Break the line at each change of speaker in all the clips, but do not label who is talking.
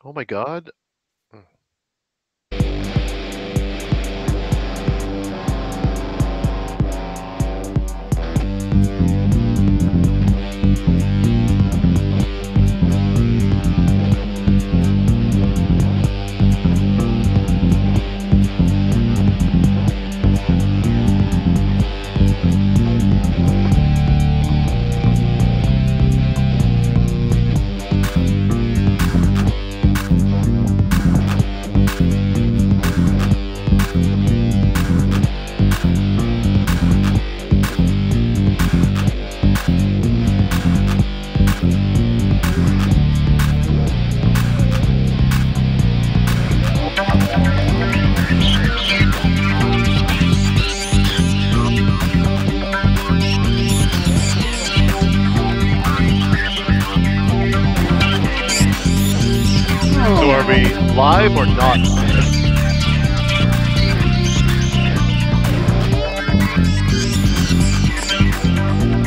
Oh my God. So are we live or not live?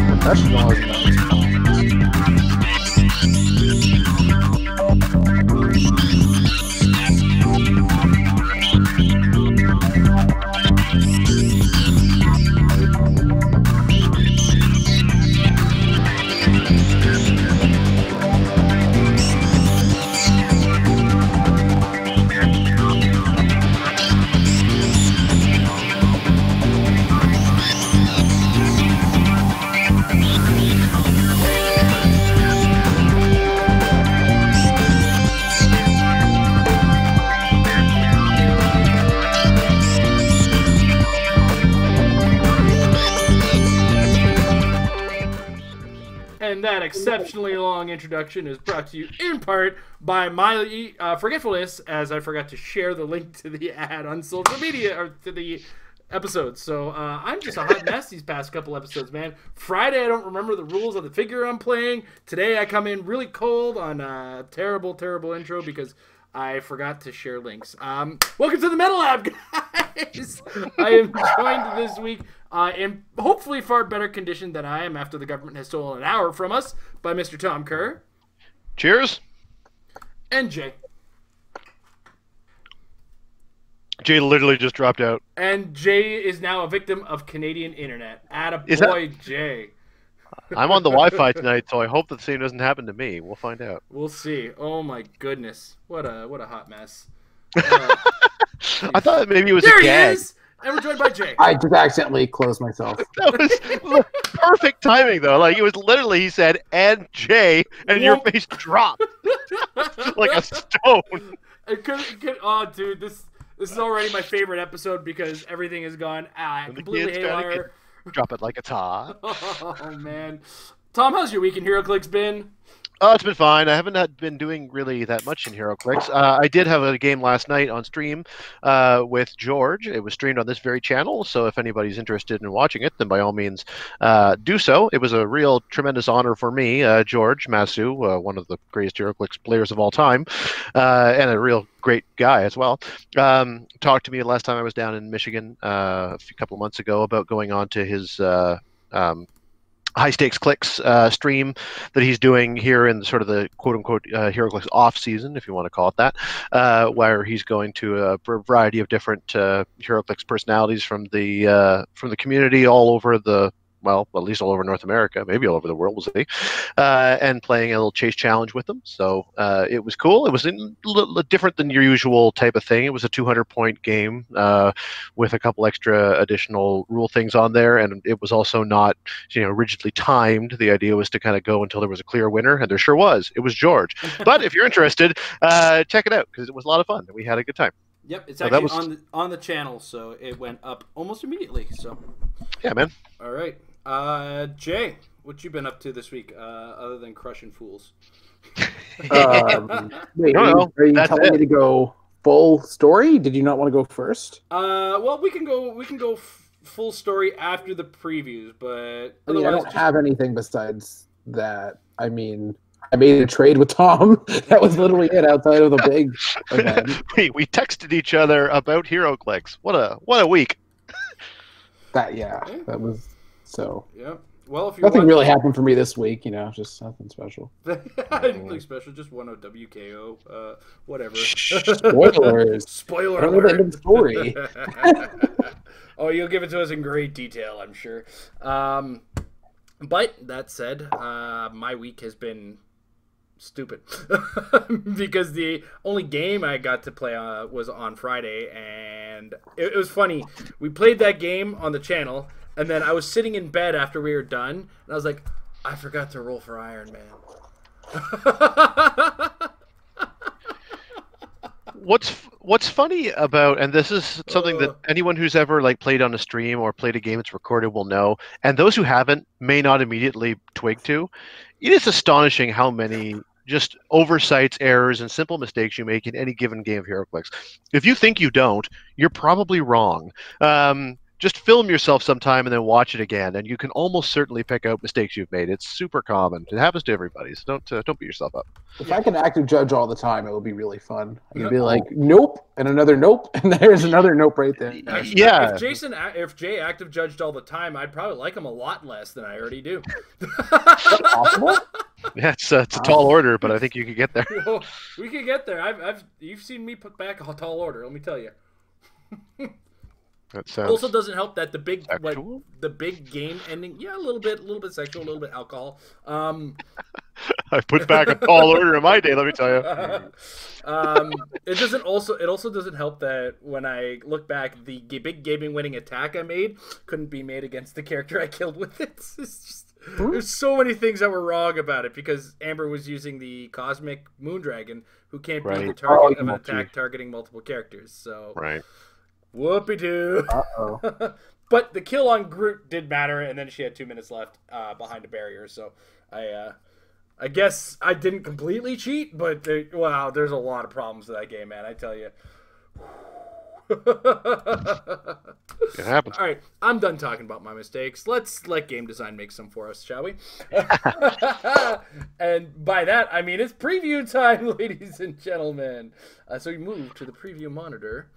Professionalism.
And that exceptionally long introduction is brought to you in part by my forgetfulness, as I forgot to share the link to the ad on social media, or to the episode. So I'm just a hot mess these past couple episodes, man. Friday, I don't remember the rules of the figure I'm playing. Today, I come in really cold on a terrible, terrible intro because I forgot to share links. Welcome to the Metal Lab, guys! I am joined this week in hopefully far better condition than I am after the government has stolen an hour from us by Mr. Tom Kerr.
Cheers.
And Jay.
Jay literally just dropped out.
And Jay is now a victim of Canadian internet. Attaboy, Jay.
I'm on the Wi-Fi tonight, so I hope the same doesn't happen to me. We'll find out.
We'll see. Oh my goodness. What a hot mess.
I thought maybe it was
There
a
he
gag.
is! And we're joined by Jay.
I just accidentally closed myself.
That was perfect timing, though. Like, it was literally, he said, and Jay, and your
Whoop.
face dropped like a stone.
Oh, dude, this is already my favorite episode because everything has gone
When the
completely
kids gotta
haywire.
Drop it like it's hot.
Oh, man. Tom, how's your week in HeroClix been?
Oh, it's been fine. I haven't been doing really that much in HeroClix. I did have a game last night on stream with George. It was streamed on this very channel, so if anybody's interested in watching it, then by all means do so. It was a real tremendous honor for me, George Masu, one of the greatest HeroClix players of all time, and a real great guy as well. Talked to me last time I was down in Michigan a couple of months ago about going on to his high stakes clicks stream that he's doing here in sort of the quote unquote HeroClix off season, if you want to call it that, where he's going to a variety of different HeroClix personalities from the community all over the. Well, at least all over North America, maybe all over the world, we'll see, and playing a little chase challenge with them. So it was cool. It was a little different than your usual type of thing. It was a 200-point game with a couple extra additional rule things on there, and it was also not, rigidly timed. The idea was to kind of go until there was a clear winner, and there sure was. It was George. But if you're interested, check it out because it was a lot of fun. We had a good time.
Yep, it's
So
actually on the channel, so it went up almost immediately. So,
yeah, man.
all right, Jay, what you been up to this week, other than crushing fools?
Wait,
No,
are you
that's
telling me
it.
to go full story? Did you not want to go first?
Well, we can go full story after the previews, but
I mean, I
otherwise,
don't have anything besides that. I mean, I made a trade with Tom. That was literally it outside of the big event.
we texted each other about HeroClix. What a week.
That was so.
yeah. Well, if you
Nothing
want,
really happened for me this week, just nothing special.
Anything special, just 1 WKO, whatever.
Spoilers.
Spoiler
I don't know the end of
alert.
the story.
Oh, you'll give it to us in great detail, I'm sure. But that said, my week has been stupid because the only game I got to play was on Friday, and it was funny. We played that game on the channel, and then I was sitting in bed after we were done, and I was like, I forgot to roll for Iron Man.
What's funny about, and this is something that anyone who's ever like played on a stream or played a game that's recorded will know, and those who haven't may not immediately twig to. It is astonishing how many just oversights, errors, and simple mistakes you make in any given game of HeroClix. If you think you don't, you're probably wrong. Just film yourself sometime and then watch it again, and you can almost certainly pick out mistakes you've made. It's super common. It happens to everybody, so don't beat yourself up.
If I could active judge all the time, it would be really fun. I could be like, nope, and another nope, and there's another nope right there.
Yeah.
If Jay active judged all the time, I'd probably like him a lot less than I already do.
Possible?
Yeah, it's a tall order, but I think you could get there.
We could get there. You've seen me put back a tall order. Let me tell you.
That sounds
also doesn't help that the big
sexual?
the big game ending. Yeah, a little bit sexual, a little bit alcohol.
I put back a tall order in my day. Let me tell you.
It also doesn't help that when I look back, the big gaming winning attack I made couldn't be made against the character I killed with it. It's just there's so many things that were wrong about it because Amber was using the Cosmic Moondragon, who can't be the target of an attack targeting multiple characters. So
right.
Whoopie doo.
Uh-oh.
But the kill on Groot did matter, and then she had 2 minutes left behind a barrier. So I guess I didn't completely cheat, but there's a lot of problems with that game, man. I tell you.
It happens.
All right, I'm done talking about my mistakes. Let's let game design make some for us, shall we? And by that, I mean it's preview time, ladies and gentlemen. So we move to the preview monitor.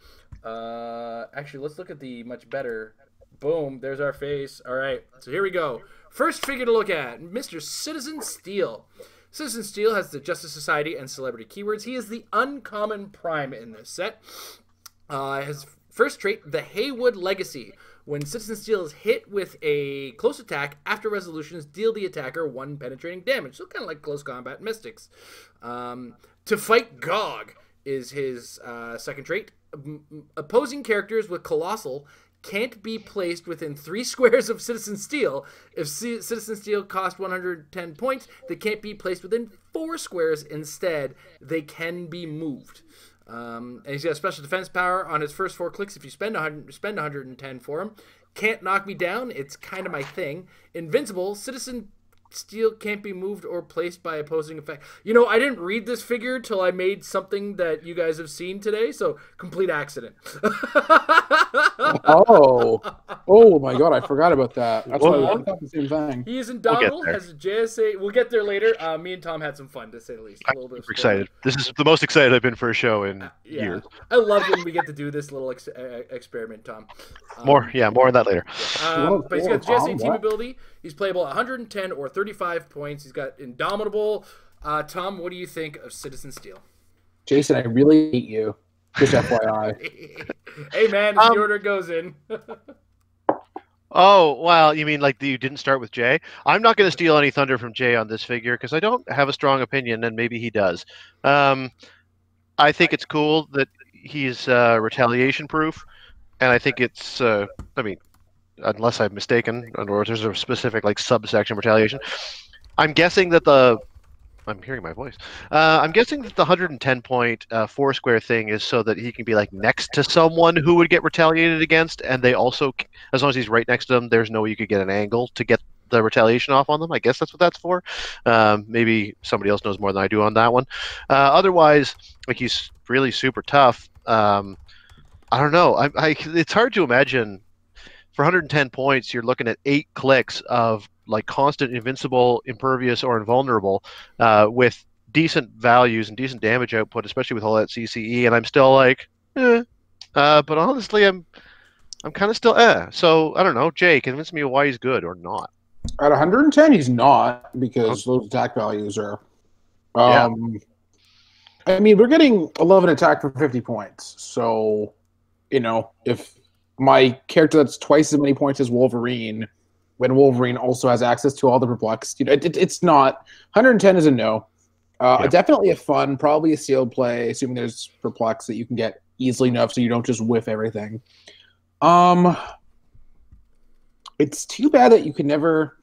Actually, let's look at the much better. Boom, there's our face. All right, so here we go. First figure to look at, Mr. Citizen Steel. Citizen Steel has the Justice Society and celebrity keywords. He is the uncommon prime in this set. His first trait, the Haywood Legacy. When Citizen Steel is hit with a close attack, after resolutions, deal the attacker 1 penetrating damage. So kind of like Close Combat Mystics. To fight Gog is his second trait. Opposing characters with Colossal can't be placed within 3 squares of Citizen Steel. If Citizen Steel cost 110 points, they can't be placed within 4 squares. Instead, they can be moved. And he's got a special defense power on his first 4 clicks. If you spend 110 for him, can't knock me down. It's kind of my thing. Invincible. Citizen Steel can't be moved or placed by opposing effect. I didn't read this figure till I made something that you guys have seen today, so complete accident.
Oh my god, I forgot about that. That's why I thought the same thing.
He is indomitable, has a JSA. We'll get there later. Me and Tom had some fun, to say the least.
I'm super excited. This is the most excited I've been for a show in years.
I love when we get to do this little experiment, Tom.
More on that later.
But he's got JSA team ability. He's playable at 110 or 35 points. He's got Indomitable. Tom, what do you think of Citizen Steel?
Jason, I really hate you. Just FYI.
Hey, man, the order goes in.
Oh, well, you mean like you didn't start with Jay? I'm not going to steal any thunder from Jay on this figure because I don't have a strong opinion, and maybe he does. I think it's cool that he's retaliation-proof, and I think it's, unless I'm mistaken, or there's a specific subsection retaliation. I'm guessing that I'm hearing my voice. I'm guessing that the 110 point 4 square thing is so that he can be next to someone who would get retaliated against, and they also, as long as he's right next to them, there's no way you could get an angle to get the retaliation off on them. I guess that's what that's for. Maybe somebody else knows more than I do on that one. Otherwise, he's really super tough. I don't know. It's hard to imagine. For 110 points, you're looking at 8 clicks of constant invincible, impervious, or invulnerable with decent values and decent damage output, especially with all that CCE. And I'm still but honestly, I'm kind of still So I don't know. Jay, convince me why he's good or not.
At 110, he's not, because those attack values are.
Yeah.
I mean, we're getting 11 attack for 50 points. So, if my character that's twice as many points as Wolverine, when Wolverine also has access to all the perplex, it's not. 110 is a no. Definitely a fun, probably a sealed play, assuming there's perplex that you can get easily enough so you don't just whiff everything. It's too bad that you can never.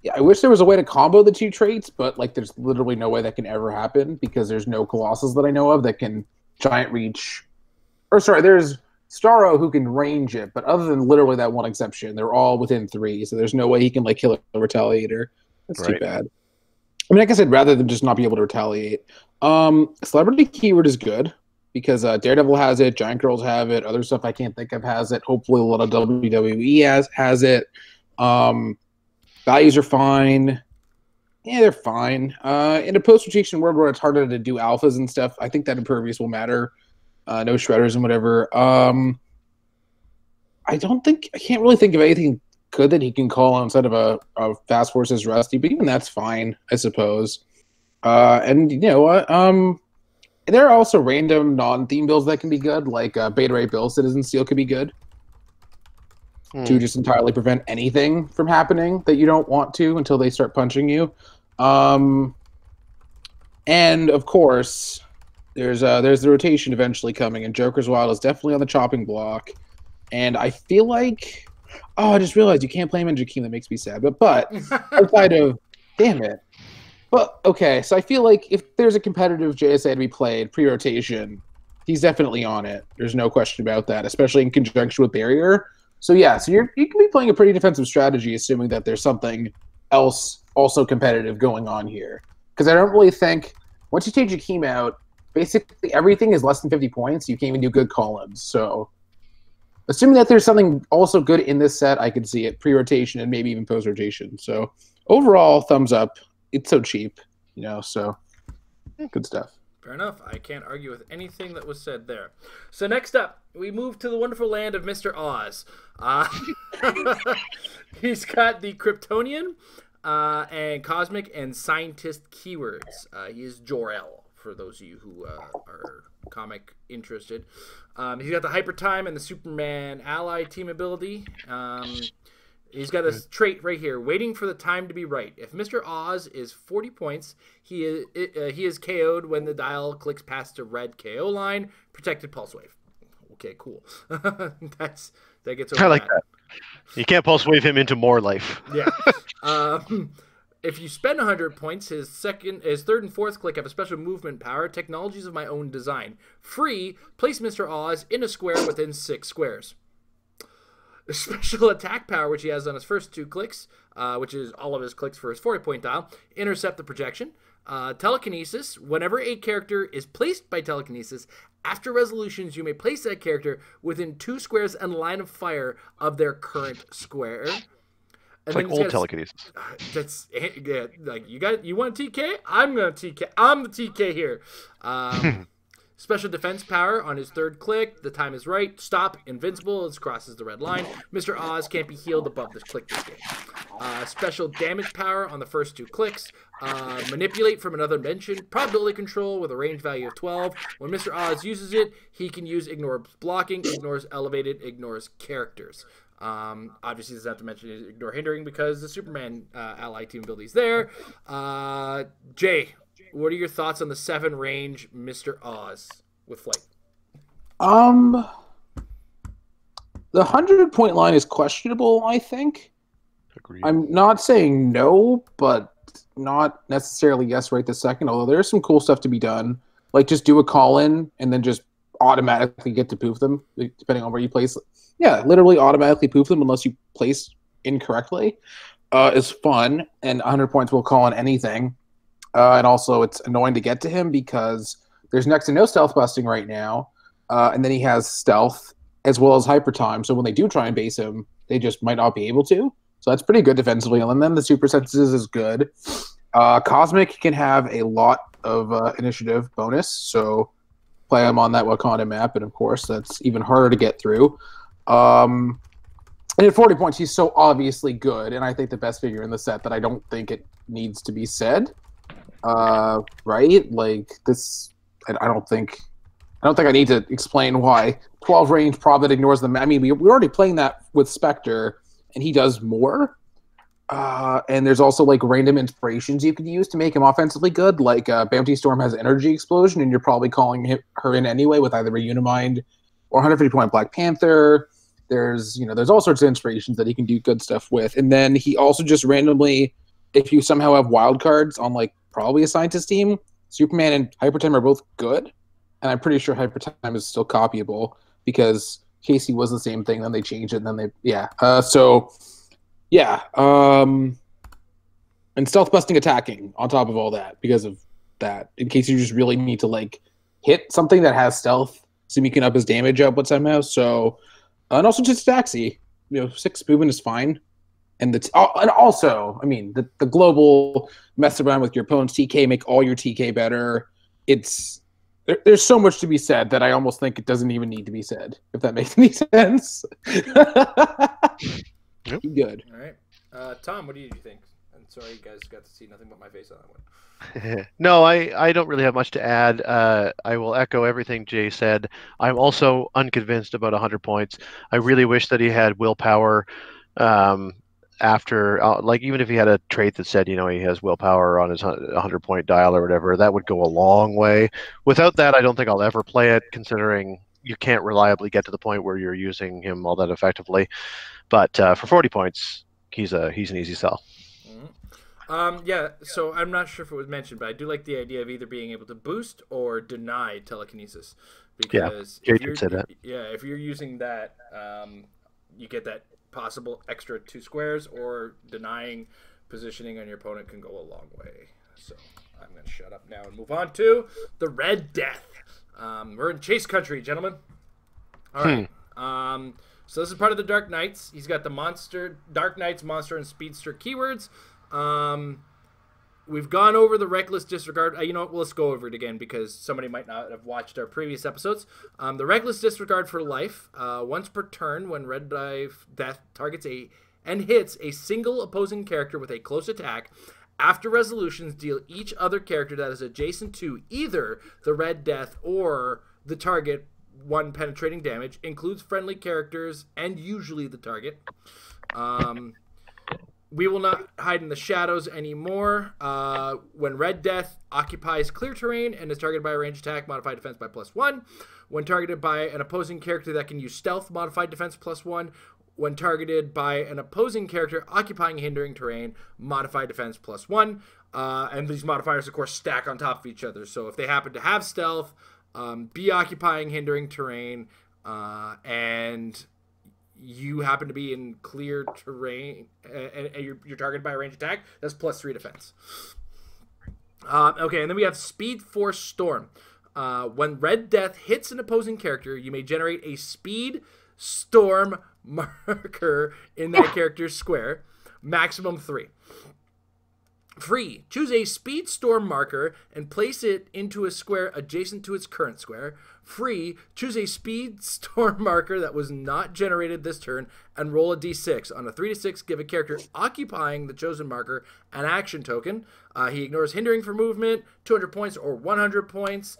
Yeah, I wish there was a way to combo the two traits, but there's literally no way that can ever happen because there's no Colossus that I know of that can giant reach. Or sorry, there's Starro who can range it, but other than literally that one exception, they're all within 3, so there's no way he can kill a Retaliator. That's too bad. I mean, like I said, rather than just not be able to retaliate, celebrity keyword is good because Daredevil has it, Giant Girls have it, other stuff I can't think of has it. Hopefully, a lot of WWE has it. Values are fine. Yeah, they're fine. In a post-rotation world where it's harder to do alphas and stuff, I think that Impervious will matter. No shredders and whatever. I can't really think of anything good that he can call outside of a Fast Forces Rusty, but even that's fine, I suppose. And you know what? There are also random non-theme builds that can be good, like Beta Ray Bill Citizen Steel could be good. To just entirely prevent anything from happening that you don't want to until they start punching you. And of course, there's the rotation eventually coming, and Joker's Wild is definitely on the chopping block. And I feel like, I just realized you can't play him in Jakeem. That makes me sad. But outside of, damn it. But okay, so I feel like if there's a competitive JSA to be played pre-rotation, he's definitely on it. There's no question about that, especially in conjunction with Barrier. So yeah, so you can be playing a pretty defensive strategy, assuming that there's something else also competitive going on here. Because I don't really think, once you take Jakeem out, basically everything is less than 50 points. You can't even do good call-ins. So assuming that there's something also good in this set, I could see it pre-rotation and maybe even post-rotation. So overall, thumbs up. It's so cheap, so good stuff.
Fair enough. I can't argue with anything that was said there. So next up, we move to the wonderful land of Mr. Oz. He's got the Kryptonian and Cosmic and Scientist keywords. He is Jor-El, for those of you who are comic interested. He's got the Hyper Time and the Superman Ally team ability. He's got a trait right here, waiting for the time to be right. If Mr. Oz is 40 points, he is KO'd when the dial clicks past a red KO line, protected pulse wave. Okay, cool. That gets over.
I like that. You can't pulse wave him into more life.
Yeah. If you spend 100 points, his third and fourth click have a special movement power, technologies of my own design. Free, place Mr. Oz in a square within 6 squares. The special attack power, which he has on his first 2 clicks, which is all of his clicks for his 40-point dial, intercept the projection. Telekinesis, whenever a character is placed by telekinesis, after resolutions, you may place that character within 2 squares and line of fire of their current square.
It's like old telekinesis.
That's you want a TK? I'm gonna TK. I'm the TK here. Special defense power on his third click. The time is right. Stop. Invincible. It crosses the red line. Mr. Oz can't be healed above this click this game. Special damage power on the first 2 clicks. Manipulate from another dimension. Probability control with a range value of 12. When Mr. Oz uses it, he can use ignore blocking, ignores elevated, ignores characters. Obviously, doesn't have to mention ignore hindering because the Superman ally team ability is there. Jay, what are your thoughts on the 7 range Mr. Oz with flight?
The 100-point line is questionable, I think.
Agreed.
I'm not saying no, but not necessarily yes right this second, although there's some cool stuff to be done. Like just do a call-in and then just automatically get to poof them, depending on where you place. Yeah, literally automatically poof them unless you place incorrectly. Is fun, and 100 points will call in anything. And also, it's annoying to get to him because there's next to no stealth busting right now. And then he has stealth as well as hyper time. So when they do try and base him, they just might not be able to. So that's pretty good defensively. And then the super senses is good. Cosmic can have a lot of initiative bonus. So play him on that Wakanda map. And of course, that's even harder to get through. And at 40 points, he's so obviously good, and I think the best figure in the set that I don't think it needs to be said. Right? Like this, I don't think I need to explain why 12 range prob that ignores them. I mean, we're already playing that with Spectre, and he does more. And there's also like random inspirations you could use to make him offensively good. Like Bounty Storm has Energy Explosion, and you're probably calling her in anyway with either a Unimind or 150 point Black Panther. There's all sorts of inspirations that he can do good stuff with. And then he also just randomly, if you somehow have wild cards on like probably a Scientist team, Superman and Hypertime are both good. And I'm pretty sure Hypertime is still copyable because Casey was the same thing. Then they changed it. And then and stealth busting attacking on top of all that because of that. In case you just really need to like hit something that has stealth, so you can up his damage output somehow. So, and also just Staxi, 6 movement is fine. And also, I mean, the global mess around with your opponent's TK, make all your TK better. There's so much to be said that I almost think it doesn't even need to be said, if that makes any sense.
Yep.
Good.
All right. Tom, what do you think? I'm sorry you guys got to see nothing but my face on that one.
No, I don't really have much to add. I will echo everything Jay said. I'm also unconvinced about 100 points. I really wish that he had willpower after, like, even if he had a trait that said, he has willpower on his 100-point dial or whatever, that would go a long way. Without that, I don't think I'll ever play it, considering you can't reliably get to the point where you're using him all that effectively. But for 40 points, he's an easy sell.
Yeah, so I'm not sure if it was mentioned, but I do like the idea of either being able to boost or deny telekinesis. Because
Jay did say that.
If you're using that, you get that possible extra 2 squares, or denying positioning on your opponent can go a long way. So I'm going to shut up now and move on to the Red Death. We're in Chase Country, gentlemen. All right. So this is part of the Dark Knights. He's got the Dark Knights, Monster, and Speedster keywords. We've gone over the Reckless Disregard. Let's go over it again because somebody might not have watched our previous episodes. The Reckless Disregard for life. Once per turn, when Red Death targets and hits a single opposing character with a close attack, after resolutions, deal each other character that is adjacent to either the Red Death or the target 1 penetrating damage, includes friendly characters and usually the target. We will not hide in the shadows anymore. When Red Death occupies clear terrain and is targeted by a range attack, modified defense by +1. When targeted by an opposing character that can use stealth, modified defense +1. When targeted by an opposing character occupying hindering terrain, modified defense +1. And these modifiers, of course, stack on top of each other. So if they happen to have stealth, be occupying hindering terrain, and you happen to be in clear terrain, and you're targeted by a range attack, that's +3 defense. Okay, and then we have Speed Force Storm. When Red Death hits an opposing character, you may generate a Speed Storm marker in that character's square, maximum 3. Free. Choose a Speed Storm marker and place it into a square adjacent to its current square. Free. Choose a Speed Storm marker that was not generated this turn and roll a d6. On a 3 to 6, give a character occupying the chosen marker an action token. He ignores hindering for movement, 200 points or 100 points.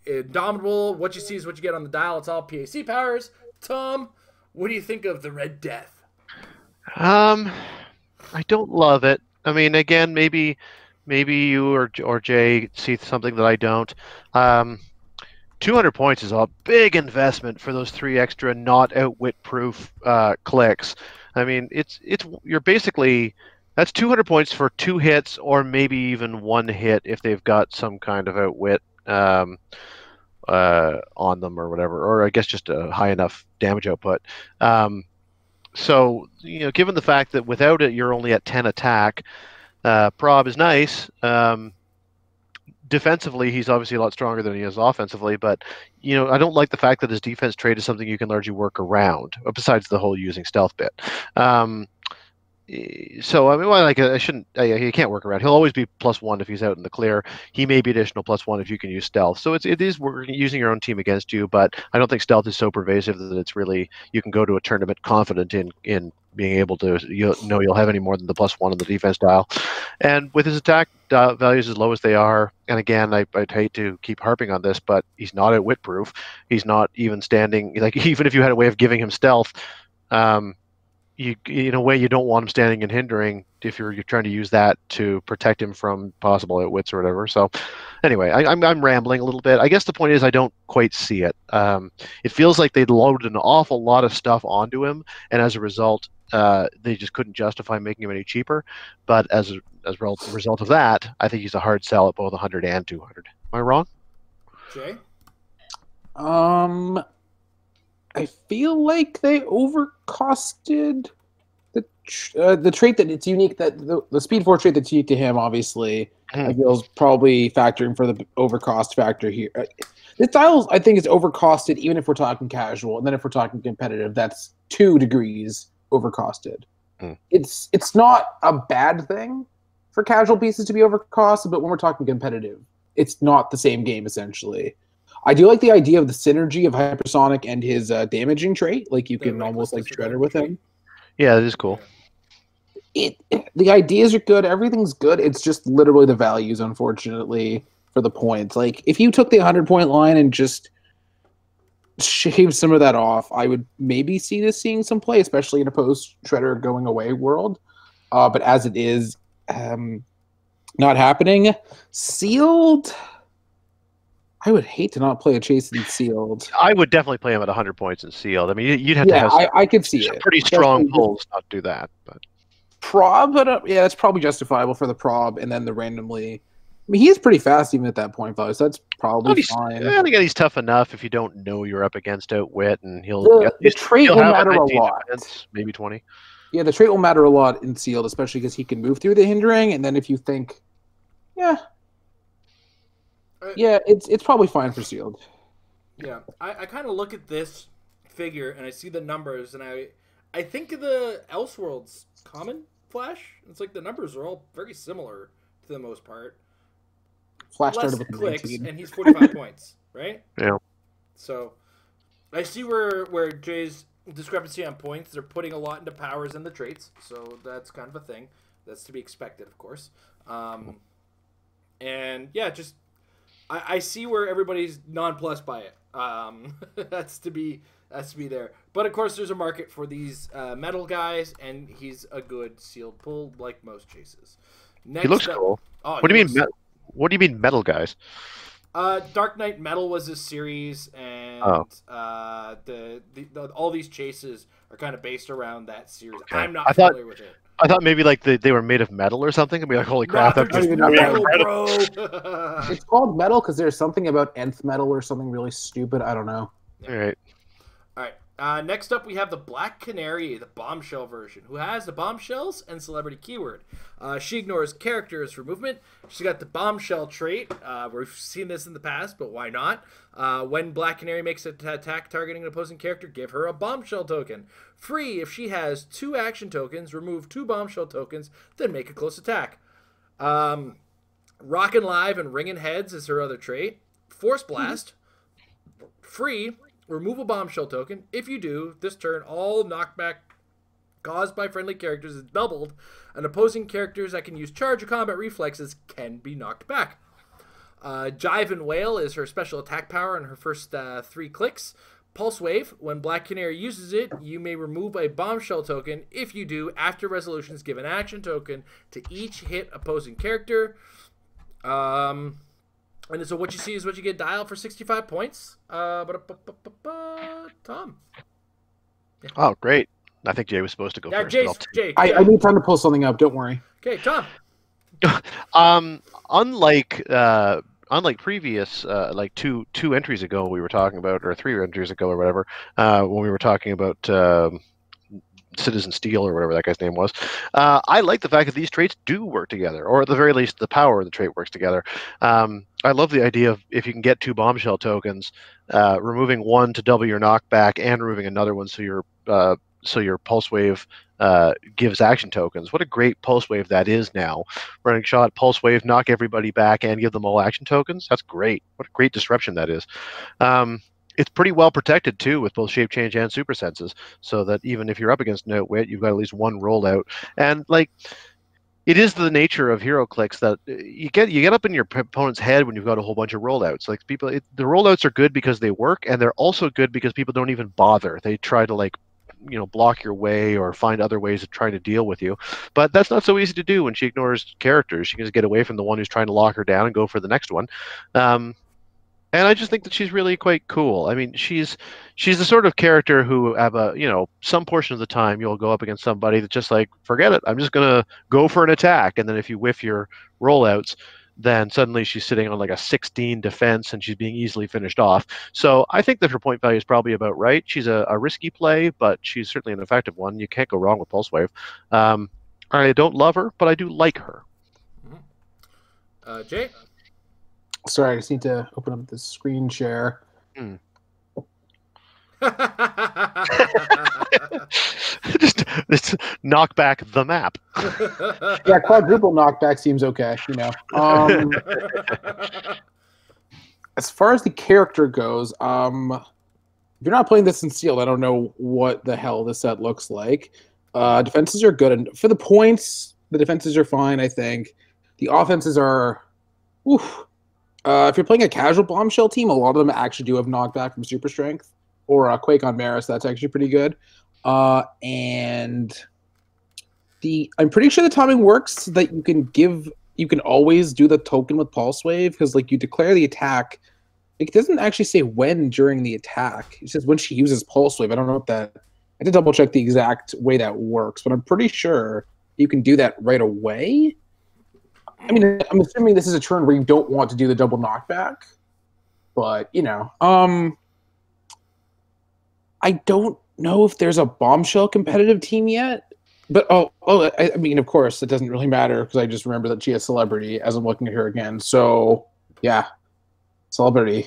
Indomitable. What you see is what you get on the dial. It's all PAC powers. Tom, what do you think of the Red Death?
I don't love it. I mean, again, maybe you or Jay see something that I don't. 200 points is a big investment for those 3 extra not outwit proof clicks. I mean, you're basically, that's 200 points for 2 hits or maybe even 1 hit if they've got some kind of outwit on them or whatever, or I guess just a high enough damage output. So, given the fact that without it, you're only at 10 attack, Prob is nice. Defensively, he's obviously a lot stronger than he is offensively, but, I don't like the fact that his defense trait is something you can largely work around, besides the whole using stealth bit. So I mean, well, like I shouldn't. He can't work around. He'll always be +1 if he's out in the clear. He may be additional +1 if you can use stealth. So it is using your own team against you, but I don't think stealth is so pervasive that it's really you can go to a tournament confident in being able to you'll have any more than the +1 on the defense dial. And with his attack values as low as they are, and again, I'd hate to keep harping on this, but he's not at wit proof. He's not even standing. Like even if you had a way of giving him stealth. You in a way you don't want him standing and hindering if you're trying to use that to protect him from possible outwits or whatever. So anyway, I'm rambling a little bit. I guess the point is I don't quite see it. It feels like they loaded an awful lot of stuff onto him, and as a result, they just couldn't justify making him any cheaper. But as a result of that, I think he's a hard sell at both 100 and 200. Am I wrong?
Jay?
I feel like they overcosted the trait that it's unique, that the Speed 4 trait that's unique to him, obviously, I feel is probably factoring for the overcost factor here. The style, I think, is overcosted even if we're talking casual, and then if we're talking competitive, that's 2 degrees overcosted. It's not a bad thing for casual pieces to be overcosted, but when we're talking competitive, it's not the same game, essentially. I do like the idea of the synergy of Hypersonic and his damaging trait. Like you can almost like Shredder with him.
Yeah, that is cool.
The ideas are good. Everything's good. It's just literally the values, unfortunately, for the points. Like if you took the 100-point line and just shaved some of that off, I would maybe see this seeing some play, especially in a post-Shredder going away world. But as it is, not happening. Sealed. I would hate to not play a Chase in Sealed.
I would definitely play him at 100 points in Sealed. I mean, you'd have to have
I could see it.
Pretty strong pulls not to do that. But
prob, but yeah, that's probably justifiable for the prob, and then the randomly. I mean, he is pretty fast even at that point value, so that's probably fine.
I think he's tough enough if you don't know you're up against outwit, and
the trait will matter a lot.
Defense, maybe 20.
Yeah, the trait will matter a lot in Sealed, especially because he can move through the hindering, and then if you think, yeah, it's probably fine for Sealed.
Yeah, I kind of look at this figure and I see the numbers, and I think of the Elseworlds common Flash. It's like the numbers are all very similar to the most part.
Flash
Less
started with
clicks,
19.
and he's 45 points, right?
Yeah.
So I see where Jay's discrepancy on points. They're putting a lot into powers and the traits, so that's kind of a thing. That's to be expected, of course. And yeah, just I see where everybody's nonplussed by it. That's to be there. But of course, there's a market for these metal guys, and he's a good sealed pull like most chases.
He looks cool.
Oh,
what do you mean? What do you mean metal guys?
Dark Knight Metal was a series, and all these chases are kind of based around that series. Okay. I'm not familiar with it.
I thought maybe like they were made of metal or something. I'd be like, holy crap!
No,
that's
metal, bro.
It's called metal because there's something about nth metal or something really stupid. I don't know.
All right.
Next up, we have the Black Canary, the bombshell version, who has the bombshells and celebrity keyword. She ignores characters for movement. She's got the bombshell trait. We've seen this in the past, but why not? When Black Canary makes an attack targeting an opposing character, give her a bombshell token. Free if she has 2 action tokens, remove 2 bombshell tokens, then make a close attack. Rockin' Live and Ringin' Heads is her other trait. Force Blast. Free. Remove a bombshell token. If you do, this turn, all knockback caused by friendly characters is doubled, and opposing characters that can use charge or combat reflexes can be knocked back. Jive and Wail is her special attack power in her first 3 clicks. Pulse Wave, when Black Canary uses it, you may remove a bombshell token. If you do, after resolutions, give an action token to each hit opposing character. And so what you see is what you get. Dial for 65 points. Tom.
Yeah. Oh, great. I think Jay was supposed to go first.
Jay. I need time to pull something up. Don't worry.
Okay, Tom.
Unlike previous, like two entries ago we were talking about, or 3 entries ago or whatever, when we were talking about Citizen Steel or whatever that guy's name was. I like the fact that these traits do work together, or at the very least, the power of the trait works together. I love the idea of if you can get 2 bombshell tokens, removing one to double your knockback and removing another one so your so your pulse wave gives action tokens. What a great pulse wave that is now. Running shot, pulse wave, knock everybody back, and give them all action tokens. That's great. What a great disruption that is. It's pretty well protected too with both shape change and super senses, so that even if you're up against an outwit, you've got at least one rollout. And like, it is the nature of HeroClix that you get up in your opponent's head when you've got a whole bunch of rollouts. Like the rollouts are good because they work, and they're also good because people don't even bother. They try to like, block your way or find other ways of trying to deal with you. But that's not so easy to do when she ignores characters. She can just get away from the one who's trying to lock her down and go for the next one. And I just think that she's really quite cool. I mean, she's the sort of character who have some portion of the time you'll go up against somebody that's just like, forget it, I'm just gonna go for an attack, and then if you whiff your rollouts, then suddenly she's sitting on like a 16 defense and she's being easily finished off. So I think that her point value is probably about right. She's a risky play, but she's certainly an effective one. You can't go wrong with Pulse Wave. I don't love her, but I do like her.
Jay?
Sorry, I just need to open up the screen share.
just knock back the map.
Yeah, quadruple knockback seems okay, As far as the character goes, if you're not playing this in sealed, I don't know what the hell this set looks like. Defenses are good, and for the points, the defenses are fine, I think. The offenses are... Oof. If you're playing a casual bombshell team, a lot of them actually do have knockback from super strength, or Quake on Maris. That's actually pretty good. And I'm pretty sure the timing works so that you can always do the token with Pulse Wave, because like you declare the attack. It doesn't actually say when during the attack. It says when she uses Pulse Wave. I don't know if that. I had to double check the exact way that works, but I'm pretty sure you can do that right away. I mean, I'm assuming this is a turn where you don't want to do the double knockback, but I don't know if there's a bombshell competitive team yet. But I mean, of course, it doesn't really matter because I just remember that she has Celebrity as I'm looking at her again. So yeah, Celebrity,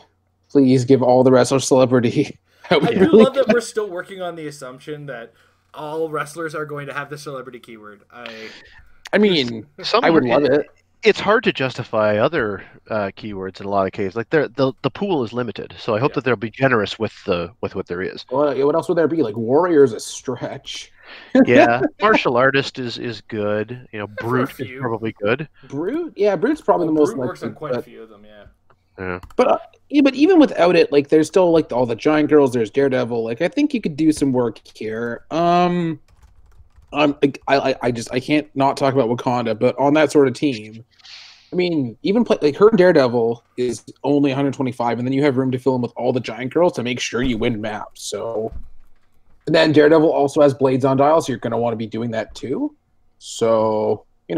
please give all the wrestlers Celebrity.
I do love that we're still working on the assumption that all wrestlers are going to have the Celebrity keyword.
I mean, I would love it.
It's hard to justify other keywords in a lot of cases. Like the pool is limited, so I hope that they'll be generous with what there is.
Well, what else would there be? Like Warrior is a stretch.
Yeah, Martial Artist is good. Brute is probably good.
Brute, yeah, Brute's probably the most.
Brute works on quite a few of them, yeah.
Yeah.
But even without it, like there's still like all the Giant Girls. There's Daredevil. Like I think you could do some work here. I can't not talk about Wakanda, but on that sort of team, I mean, even play like her Daredevil is only 125, and then you have room to fill in with all the Giant Girls to make sure you win maps. So, and then Daredevil also has blades on dial, so you're going to want to be doing that too. So, I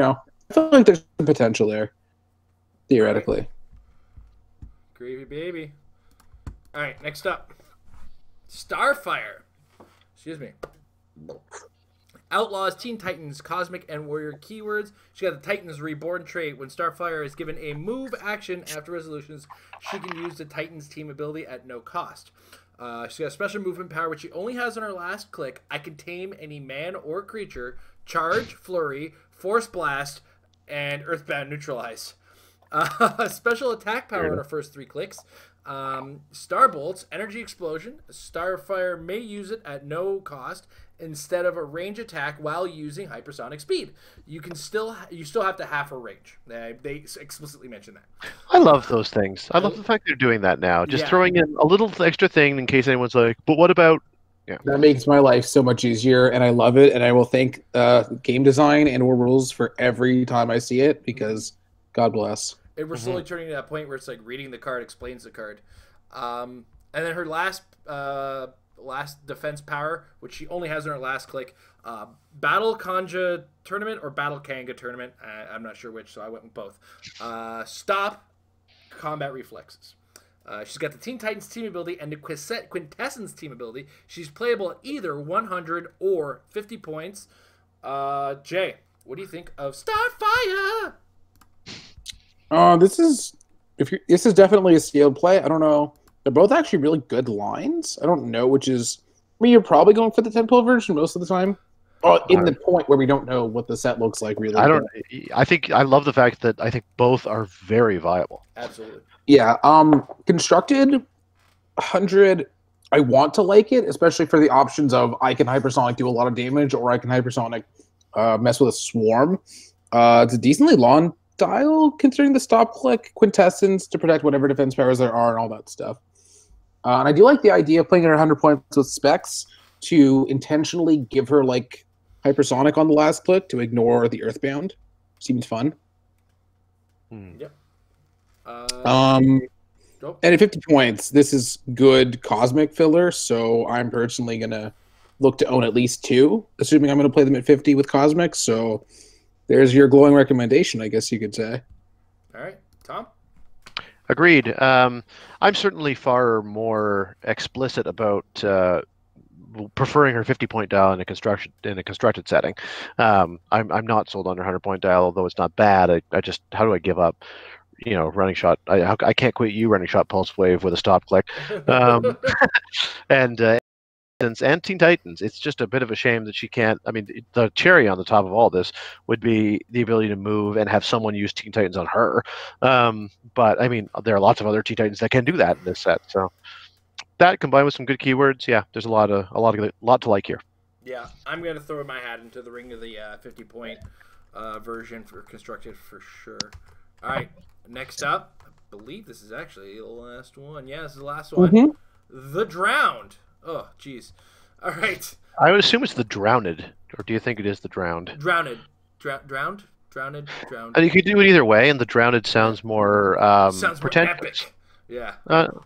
feel like there's some potential there, theoretically.
Gravy baby. All right, next up, Starfire. Excuse me. Outlaws, Teen Titans, Cosmic, and Warrior keywords. She got the Titans Reborn trait. When Starfire is given a move action after resolutions, she can use the Titans team ability at no cost. She's got a special movement power, which she only has on her last click. I can tame any man or creature, charge, flurry, force blast, and earthbound neutralize. Special attack power on her first 3 clicks. Starbolts, energy explosion. Starfire may use it at no cost instead of a range attack while using hypersonic speed. You still have to half her range. They explicitly mention that.
I love those things. I love the fact they're doing that now. Just throwing in a little extra thing in case anyone's like, but what about... Yeah.
That makes my life so much easier, and I love it, and I will thank game design and or rules for every time I see it, because God bless.
And we're slowly turning to that point where it's like reading the card explains the card. And then her last defense power, which she only has in her last click, Battle Kanja Tournament or Battle Kanga Tournament. I'm not sure which, so I went with both. Stop combat reflexes. She's got the Teen Titans team ability and the Quintessence team ability. She's playable at either 100 or 50 points. Jay, what do you think of Starfire?
This is definitely a sealed play. I don't know. They're both actually really good lines. I don't know which is mean, you're probably going for the 10-pill version most of the time. Oh, in the point where we don't know what the set looks like, really.
I think I love the fact that I think both are very viable.
Absolutely.
Yeah. Constructed 100. I want to like it, especially for the options of I can hypersonic do a lot of damage, or I can hypersonic mess with a swarm. It's a decently long dial considering the stop click quintessence to protect whatever defense powers there are and all that stuff. And I do like the idea of playing at 100 points with specs to intentionally give her like hypersonic on the last click to ignore the earthbound. Seems fun.
Yep.
And at 50 points, this is good cosmic filler, so I'm personally gonna look to own at least 2, assuming I'm gonna play them at 50 with cosmic. So there's your glowing recommendation, I guess you could say.
All right, Tom.
Agreed. I'm certainly far more explicit about preferring her 50-point dial in a constructed setting. I'm not sold on her 100-point dial, although it's not bad. I just, how do I give up? Running shot. I can't quit you running shot pulse wave with a stop click. And Teen Titans, it's just a bit of a shame that she can't. I mean, the cherry on the top of all this would be the ability to move and have someone use Teen Titans on her. But I mean, there are lots of other Teen Titans that can do that in this set. So that combined with some good keywords, yeah, there's a lot to like here.
Yeah, I'm gonna throw my hat into the ring of the 50-point version for constructed for sure. All right. Next up, I believe this is actually the last one. Yeah, this is the last one.
Mm-hmm.
The Drowned. Oh, jeez. All right.
I would assume it's the Drowned, or do you think it is the Drowned?
Drowned. Drowned.
And you could do it either way, and the Drowned sounds more
sounds more
pretentious.
epic. Yeah. All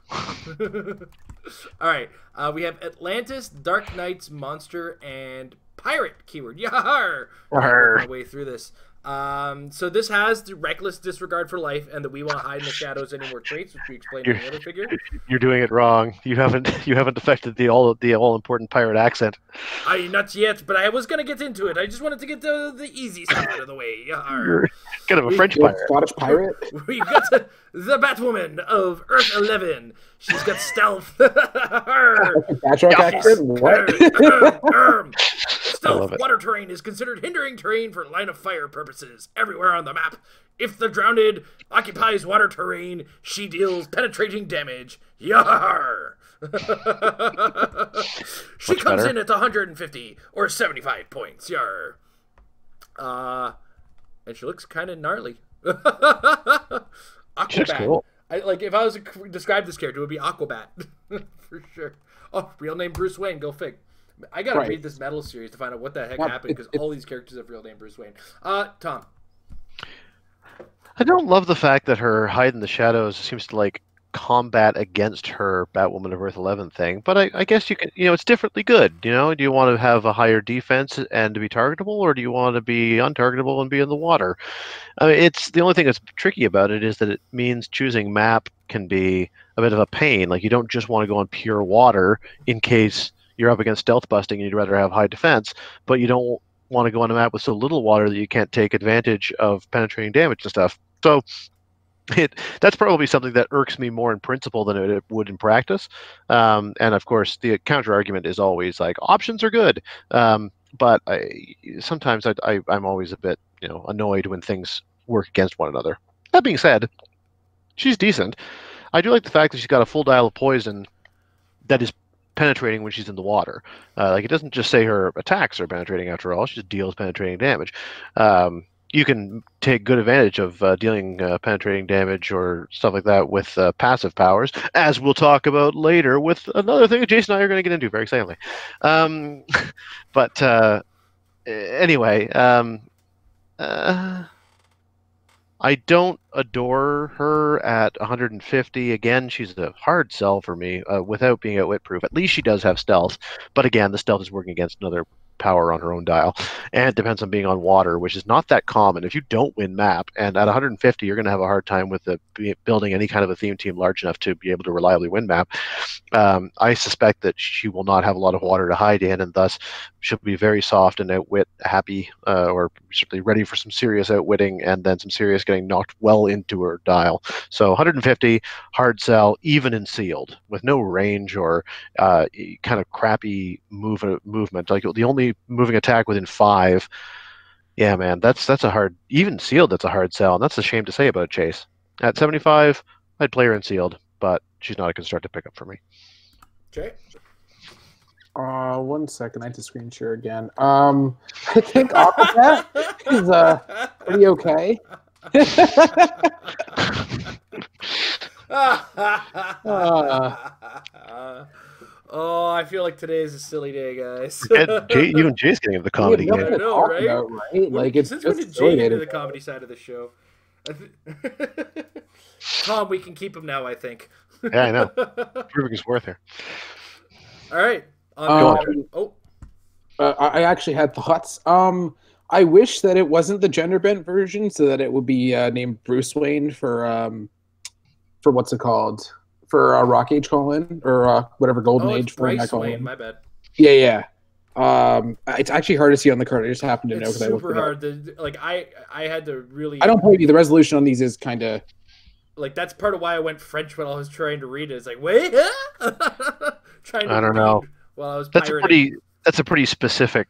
right. We have Atlantis, Dark Knights, Monster, and Pirate keyword. Yar! My way through this. So this has the reckless disregard for life and the we won't hide in the shadows anymore traits, which we explained in the other figure.
You're doing it wrong. You haven't affected the all important pirate accent.
Not yet, but I was gonna get into it. I just wanted to get the easy stuff out of the way.
You're kind of a French pirate.
Scottish pirate.
We've got the Batwoman of Earth 11. She's got stealth.
Patrick accent. What?
Stealth water terrain is considered hindering terrain for line of fire purposes everywhere on the map. If the Drowned occupies water terrain, she deals penetrating damage. Yar! She comes in at 150 or 75 points. Yar! And she looks kind of gnarly. Aquabat.
Cool.
If I was to describe this character, it would be Aquabat. For sure. Oh, real name Bruce Wayne. Go fig. I gotta read this Metal series to find out what the heck happened, because all these characters have real name Bruce Wayne. Tom.
I don't love the fact that her hide in the shadows seems to combat against her Batwoman of Earth 11 thing, but I guess you can, it's differently good. Do you want to have a higher defense and to be targetable, or do you want to be untargetable and be in the water? I mean, it's the only thing that's tricky about it is that it means choosing map can be a bit of a pain. You don't just want to go on pure water in case you're up against stealth busting and you'd rather have high defense, but you don't want to go on a map with so little water that you can't take advantage of penetrating damage and stuff. So that's probably something that irks me more in principle than it would in practice. And of course, the counter argument is always options are good, but sometimes I'm always a bit annoyed when things work against one another. That being said, she's decent. I do like the fact that she's got a full dial of poison that is penetrating when she's in the water. It doesn't just say her attacks are penetrating after all. She just deals penetrating damage. You can take good advantage of dealing penetrating damage or stuff like that with passive powers, as we'll talk about later with another thing that Jason and I are going to get into very excitingly. But anyway, I don't adore her at 150. Again, she's a hard sell for me without being outwit proof. At least she does have stealth. But again, the stealth is working against another power on her own dial, and it depends on being on water, which is not that common. If you don't win map, and at 150, you're going to have a hard time with building any kind of a theme team large enough to be able to reliably win map. I suspect that she will not have a lot of water to hide in, and thus she'll be very soft and outwit happy, or certainly ready for some serious outwitting, and then some serious getting knocked well into her dial. So 150, hard sell, even in sealed, with no range or kind of crappy movement. Like the only moving attack within 5. Yeah, man, that's a hard, even sealed, that's a hard sell, and that's a shame to say about Chase. At 75, I'd play her in sealed, but she's not a constructive pickup for me.
Jay?
1 second, I have to screen share again. I think Aquacat is pretty okay.
Oh, I feel like today is a silly day, guys.
Even Jay's getting into the comedy game.
I know, right?
Right? Like, it's
since when did Jay get into the comedy side of the show? Tom, we can keep him now, I think.
Yeah, I know. Proving his worth here.
All right.
I actually had thoughts. I wish that it wasn't the gender bent version, so that it would be named Bruce Wayne for what's it called? For Rock Age Colin, or whatever Golden Age for
Bryce Wayne, my bad.
Yeah. It's actually hard to see on the card. I just happened to know because I looked it up.
Super hard. I had to really.
I don't believe you. The resolution on these is kind of
like, that's part of why I went French when I was trying to read it. It's like, wait,
I don't know.
While I was
pirating. That's a pretty specific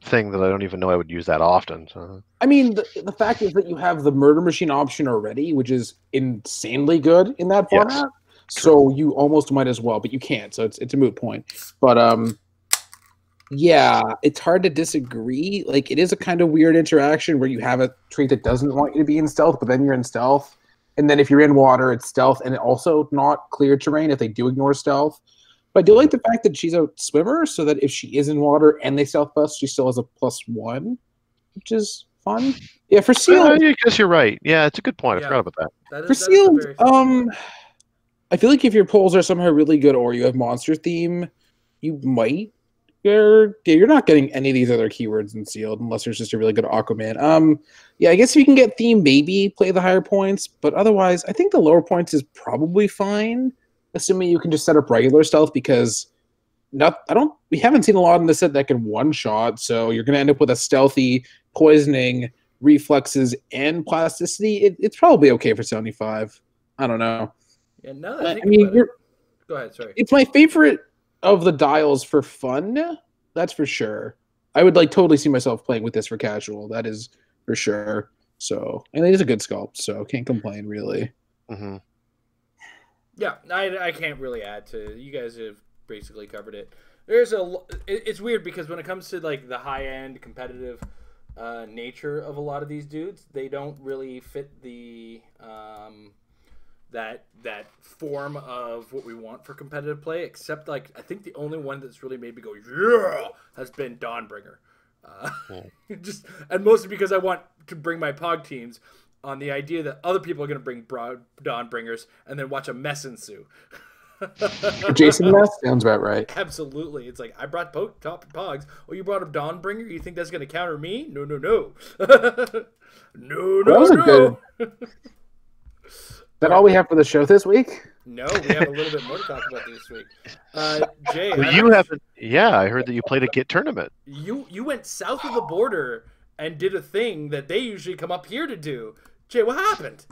thing that I don't even know I would use that often. So.
I mean, the fact is that you have the Murder Machine option already, which is insanely good in that format. Yes. So you almost might as well, but you can't. So it's a moot point. But yeah, it's hard to disagree. Like, it is a kind of weird interaction where you have a trait that doesn't want you to be in stealth, but then you're in stealth. And then if you're in water, it's stealth, and also not clear terrain if they do ignore stealth. But I do like the fact that she's a swimmer, so that if she is in water and they stealth bust, she still has a +1, which is fun. Yeah, for sealed,
I guess you're right. Yeah, it's a good point. I forgot about that.
For sealed, I feel like if your polls are somehow really good or you have monster theme, you might. You're not getting any of these other keywords in sealed unless there's just a really good Aquaman. Yeah, I guess if you can get theme, maybe play the higher points, but otherwise, I think the lower points is probably fine. Assuming you can just set up regular stealth, because we haven't seen a lot in this set that can one-shot, so you're going to end up with a stealthy, poisoning, reflexes, and plasticity. It's probably okay for 75. I don't know.
Yeah, no, I mean, go ahead, sorry.
It's my favorite of the dials for fun, that's for sure. I would totally see myself playing with this for casual, that is for sure. So, and it is a good sculpt, so can't complain, really.
Mm-hmm.
Yeah, I can't really add to. You guys have basically covered it. It's weird because when it comes to the high end competitive nature of a lot of these dudes, they don't really fit the that form of what we want for competitive play. Except I think the only one that's really made me go yeah has been Dawnbringer. And mostly because I want to bring my Pog teams on the idea that other people are going to bring Dawnbringers and then watch a mess ensue.
Jason Mess sounds about right.
Absolutely. It's like, I brought top Pogs. Oh, you brought a Dawnbringer? You think that's going to counter me? No. no.
That was a good... Is that all we have for the show this week?
No, we have a little bit more to talk about this week. Jay,
you haven't... Yeah, I heard that you played a Git tournament.
You went south of the border and did a thing that they usually come up here to do. Jay, what happened?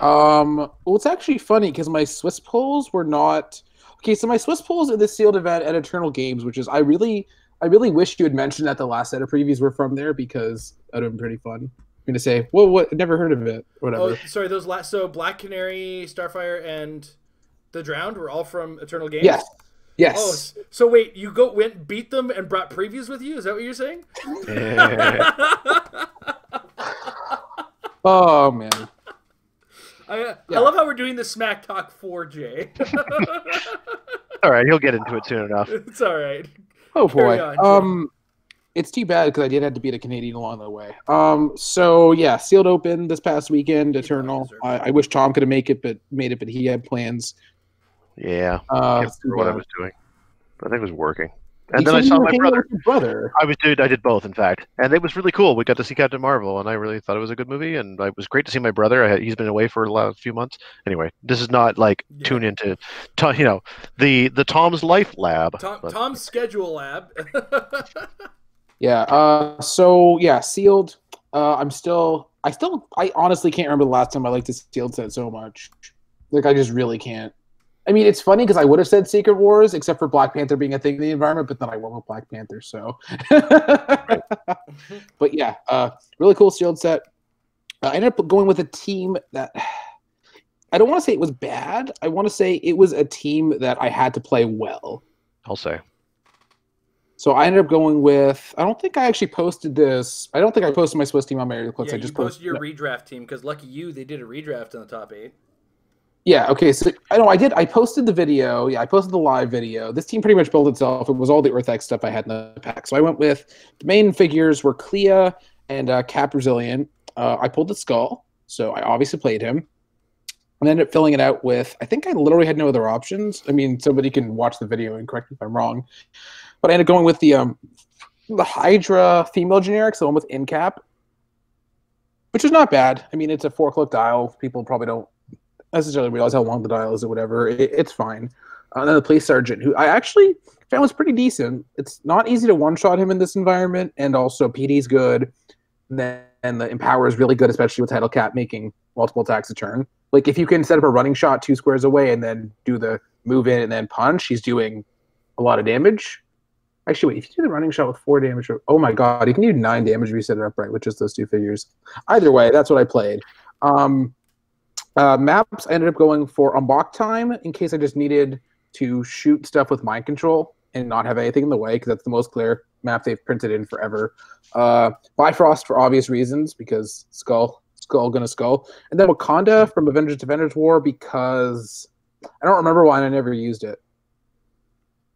Well, it's actually funny because my Swiss polls were not... Okay, so my Swiss polls at the sealed event at Eternal Games, which is... I really wish you had mentioned that the last set of previews were from there, because that would have been pretty fun. I'm going to say, well, what? Never heard of it. Whatever.
Oh, sorry, those last... So Black Canary, Starfire, and The Drowned were all from Eternal Games?
Yes.
Oh, so wait, you went, beat them, and brought previews with you? Is that what you're saying?
Oh, man.
I love how we're doing the smack talk for Jay.
All right, he'll get into it soon enough.
It's all right.
Oh, boy. It's too bad because I did have to beat a Canadian along the way. So, yeah, sealed open this past weekend, Eternal. I wish Tom could have made it, but he had plans.
Yeah. I can't remember what I was doing. But I think it was working. And then I saw my brother.
With your brother.
I did both, in fact, and it was really cool. We got to see Captain Marvel, and I really thought it was a good movie. And it was great to see my brother. He's been away for a few months. Anyway, this is not like tune into, the Tom's Life Lab.
Tom's Schedule Lab.
Yeah. So yeah, Sealed. I honestly can't remember the last time I liked the Sealed set so much. Like, I just really can't. I mean, it's funny because I would have said Secret Wars, except for Black Panther being a thing in the environment, but then I went with Black Panther, so. But yeah, really cool Sealed set. I ended up going with a team that I don't want to say it was bad. I want to say it was a team that I had to play well.
I'll say.
So I ended up going with. I don't think I actually posted this. I don't think I posted my Swiss team on my Clips.
Yeah,
I just
posted your redraft team because lucky you, they did a redraft in the top 8.
Yeah, okay, so I know I did. I posted the video. Yeah, I posted the live video. This team pretty much built itself. It was all the EarthX stuff I had in the pack. So I went with the main figures were Clea and Cap Resilient. I pulled the Skull, so I obviously played him. And ended up filling it out with, I think I literally had no other options. I mean, somebody can watch the video and correct me if I'm wrong. But I ended up going with the Hydra female generic, so the one with Incap, which is not bad. I mean, it's a 4-click dial. People probably don't necessarily realize how long the dial is or whatever. It's fine. And then the police sergeant, who I actually found was pretty decent. It's not easy to one-shot him in this environment, and also PD's good. And then the Empower is really good, especially with Title Cap making multiple attacks a turn. Like, if you can set up a running shot 2 squares away and then do the move in and then punch, he's doing a lot of damage. Actually, wait, if you do the running shot with 4 damage, oh my god, you can do 9 damage if you set it up right with just those 2 figures. Either way, that's what I played. Maps, I ended up going for Unblock Time in case I just needed to shoot stuff with Mind Control and not have anything in the way, because that's the most clear map they've printed in forever. Bifrost for obvious reasons, because Skull gonna Skull. And then Wakanda from Avengers Defenders War, because I don't remember why I never used it.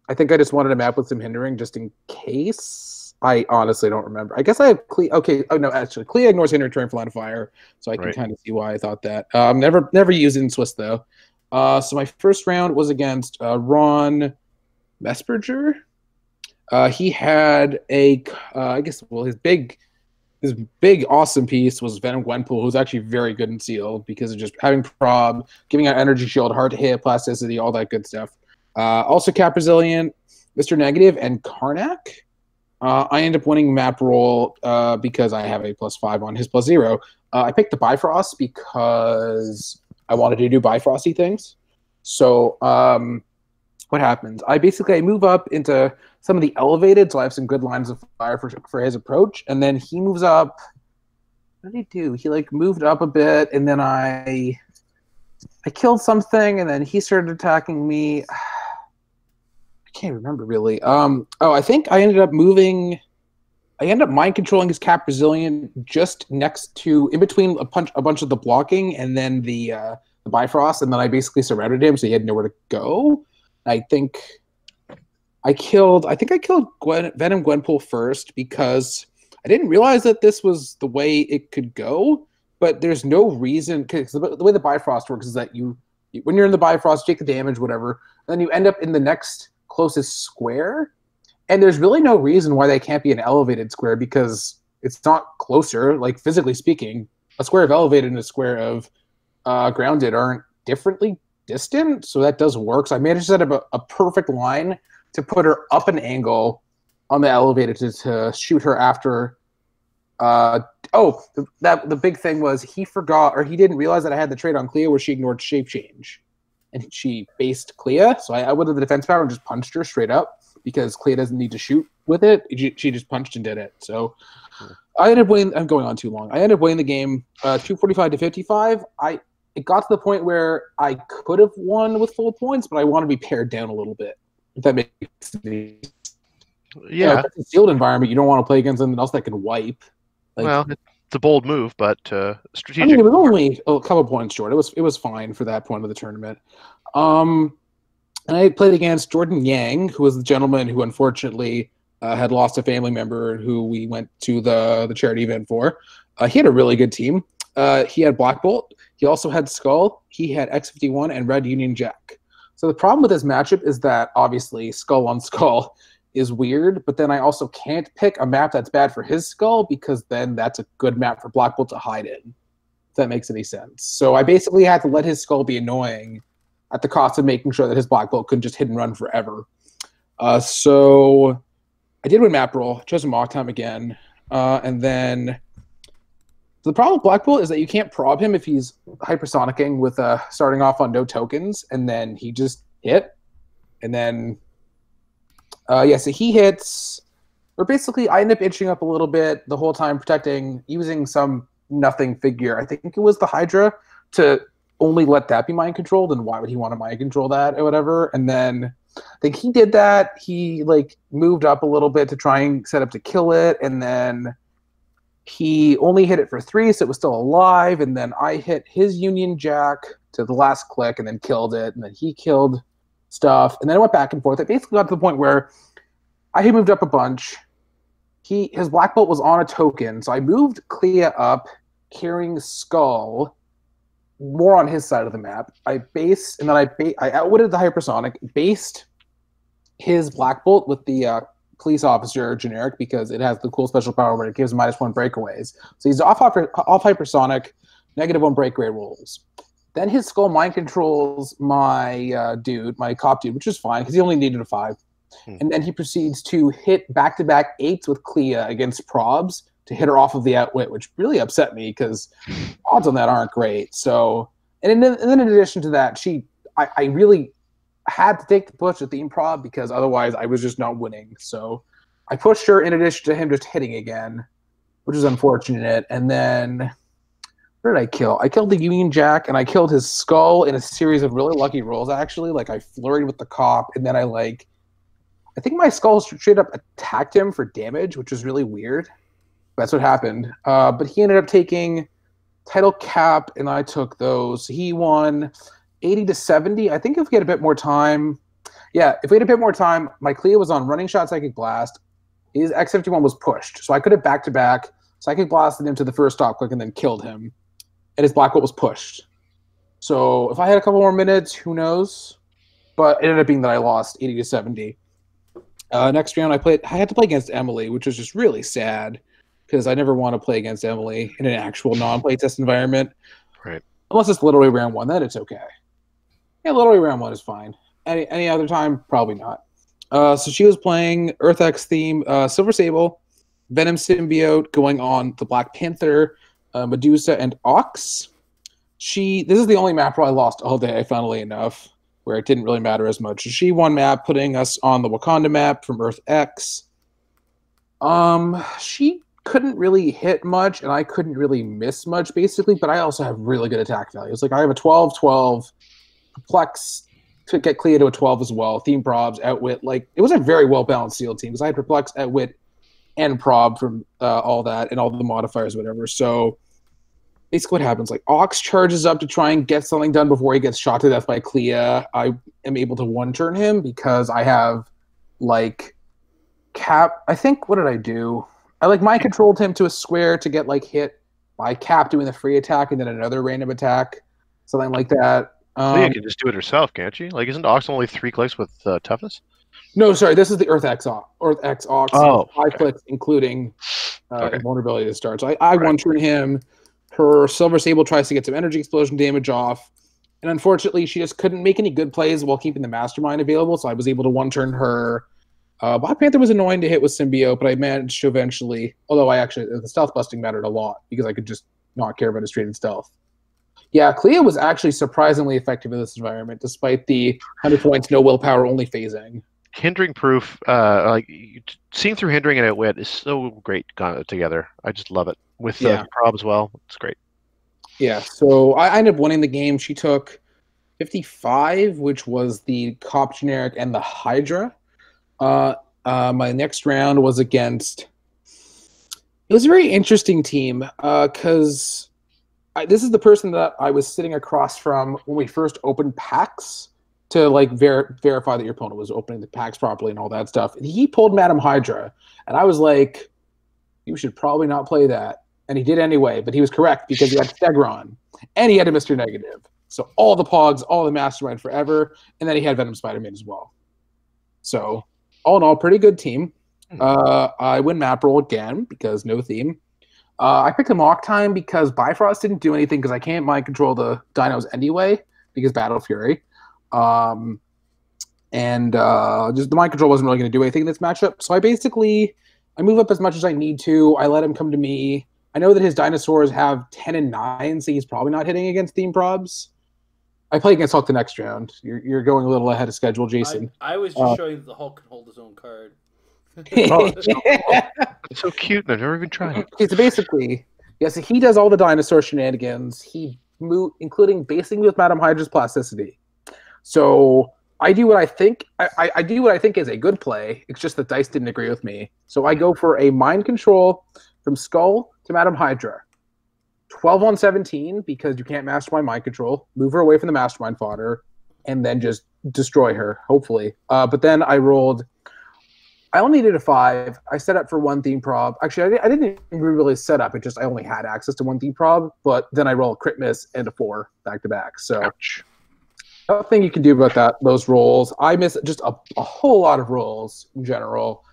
I think I just wanted a map with some hindering just in case. I honestly don't remember. I guess I have Clea. Okay. Oh, no, actually, Clea ignores hindering terrain for line of fire, so I can kind of see why I thought that. Never used it in Swiss, though. So my first round was against Ron Mesperger. He had his big awesome piece was Venom Gwenpool, who's actually very good in Sealed because of just having prob, giving out energy shield, hard to hit, plasticity, all that good stuff. Also Cap Resilient, Mr. Negative, and Karnak. I end up winning map roll because I have a +5 on his +0. I picked the Bifrost because I wanted to do Bifrosty things. So what happens? I move up into some of the elevated, so I have some good lines of fire for his approach. And then he moves up. What did he do? He moved up a bit, and then I killed something, and then he started attacking me. I can't remember really. I think I ended up moving. I ended up mind controlling his Cap Resilient just next to, in between a bunch of the blocking and then the Bifrost, and then I basically surrounded him so he had nowhere to go. I think I killed Venom Gwenpool first because I didn't realize that this was the way it could go. But there's no reason, because the way the Bifrost works is that when you're in the Bifrost, you take the damage, whatever, and then you end up in the next closest square. And there's really no reason why they can't be an elevated square because it's not closer. Like, physically speaking, a square of elevated and a square of grounded aren't differently distant. So that does work. So I managed to set up a perfect line to put her up an angle on the elevated to shoot her after. The big thing was he forgot, or he didn't realize that I had the trait on Clea where she ignored shape change. And she based Clea. So I went to the defense power and just punched her straight up. Because Clea doesn't need to shoot with it. She just punched and did it. So I ended up winning. I'm going on too long. I ended up winning the game 245 to 55. It got to the point where I could have won with full points, but I want to be pared down a little bit. If that makes sense. Yeah. It's a sealed environment. You don't want to play against something else that can wipe.
Well, it's a bold move, but strategic.
I mean, it was only a couple points short. It was fine for that point of the tournament. And I played against Jordan Yang, who was the gentleman who unfortunately had lost a family member who we went to the charity event for. He had a really good team. He had Black Bolt. He also had Skull. He had X-51 and Red Union Jack. So the problem with this matchup is that, obviously, Skull on Skull is weird, but then I also can't pick a map that's bad for his skull because then that's a good map for Black Bolt to hide in. If that makes any sense. So I basically had to let his skull be annoying at the cost of making sure that his Black Bolt couldn't just hit and run forever. So I did win map roll, chose a mock time again, and then the problem with Black Bolt is that you can't prob him if he's hypersonicking with starting off on no tokens, and then he just hit, and then so he hits, or basically I end up inching up a little bit the whole time, protecting, using some nothing figure. I think it was the Hydra to only let that be mind controlled, and why would he want to mind control that or whatever? And then I think he did that. He like moved up a little bit to try and set up to kill it, and then he only hit it for 3, so it was still alive, and then I hit his Union Jack to the last click and then killed it, and then he killed stuff, and then it went back and forth. It basically got to the point where I had moved up a bunch. His Black Bolt was on a token, so I moved Clea up, carrying Skull, more on his side of the map. I outwitted the hypersonic, based his Black Bolt with the police officer generic because it has the cool special power where it gives -1 breakaways. So he's off hypersonic, -1 breakaway rolls. Then his skull mind controls my my cop dude, which is fine because he only needed a 5. And then he proceeds to hit back-to-back 8s with Clea against probs to hit her off of the outwit, which really upset me because odds on that aren't great. So, and then in addition to that, I really had to take the push at the improv because otherwise I was just not winning. So I pushed her in addition to him just hitting again, which is unfortunate. And then where did I kill? I killed the Union Jack, and I killed his skull in a series of really lucky rolls, actually. Like, I flurried with the cop, and then I think my skull straight up attacked him for damage, which was really weird. That's what happened. But he ended up taking title cap, and I took those. He won 80-70. I think if we had a bit more time, if we had a bit more time, my Clea was on Running Shot, Psychic Blast. His X51 was pushed, so I could have back-to-back Psychic Blasted him to the first stop click and then killed him. And his Black Bolt was pushed. So if I had a couple more minutes, who knows? But it ended up being that I lost 80-70. Next round, I had to play against Emily, which was just really sad because I never want to play against Emily in an actual non-playtest environment.
Right. Unless
it's literally round 1, then it's okay. Yeah, literally round 1 is fine. Any other time, probably not. So she was playing Earth X theme, Silver Sable, Venom Symbiote, going on the Black Panther, Medusa, and Ox. This is the only map where I lost all day, funnily enough, where it didn't really matter as much. She won map, putting us on the Wakanda map from Earth X. She couldn't really hit much, and I couldn't really miss much, basically, but I also have really good attack values. Like, I have a 12-12, Perplex to get Clea to a 12 as well, Theme Probs, Outwit. Like, it was a very well-balanced SEAL team, because I had Perplex, Outwit, and Prob from all that, and all the modifiers, whatever. So, basically what happens, like, Ox charges up to try and get something done before he gets shot to death by Clea. I am able to one-turn him because I have, like, Cap. I think, what did I do? I, like, mind controlled him to a square to get, like, hit by Cap doing the free attack and then another random attack, something like that.
Clea can just do it herself, can't she? Like, isn't Ox only 3 clicks with toughness?
No, sorry, this is the Earth X Ox.
Oh,
5 clicks, including invulnerability to start. So I one-turn him. Her Silver Sable tries to get some energy explosion damage off, and unfortunately, she just couldn't make any good plays while keeping the Mastermind available, so I was able to one-turn her. Black Panther was annoying to hit with Symbiote, but I managed to eventually, although the stealth busting mattered a lot, because I could just not care about his straight and stealth. Yeah, Clea was actually surprisingly effective in this environment, despite the 100 points, no willpower, only phasing.
Hindering proof, seeing through hindering and outwit is so great together. I just love it. With the prob as well, it's great.
Yeah, so I ended up winning the game. She took 55, which was the Cop generic and the Hydra. My next round was against... It was a very interesting team, because this is the person that I was sitting across from when we first opened packs to, like, verify that your opponent was opening the packs properly and all that stuff. And he pulled Madam Hydra, and I was like, you should probably not play that. And he did anyway, but he was correct because he had Stegron, and he had a Mr. Negative. So all the Pogs, all the Mastermind forever, and then he had Venom Spider-Man as well. So all in all, pretty good team. I win map roll again because no theme. I picked a mock time because Bifrost didn't do anything because I can't mind control the dinos anyway because Battle Fury. Just the mind control wasn't really going to do anything in this matchup. So I move up as much as I need to. I let him come to me. I know that his dinosaurs have 10 and 9, so he's probably not hitting against theme probs. I play against Hulk the next round. You're going a little ahead of schedule, Jason.
I was just showing that the Hulk can hold his own card.
It's so cute, and I've never even tried it.
Okay, so basically, yes, he does all the dinosaur shenanigans. Including basing with Madame Hydra's plasticity. So I do what I think. I do what I think is a good play. It's just that Dice didn't agree with me. So I go for a mind control from Skull to Madame Hydra. 12 on 17 because you can't mastermind mind control. Move her away from the mastermind fodder, and then just destroy her. Hopefully, but then I rolled. I only needed a 5. I set up for 1 theme prob. Actually, I didn't even really set up. I only had access to 1 theme prob. But then I roll a crit miss and a 4 back to back. So
Ouch.
nothing you can do about those rolls. I miss just a whole lot of rolls in general.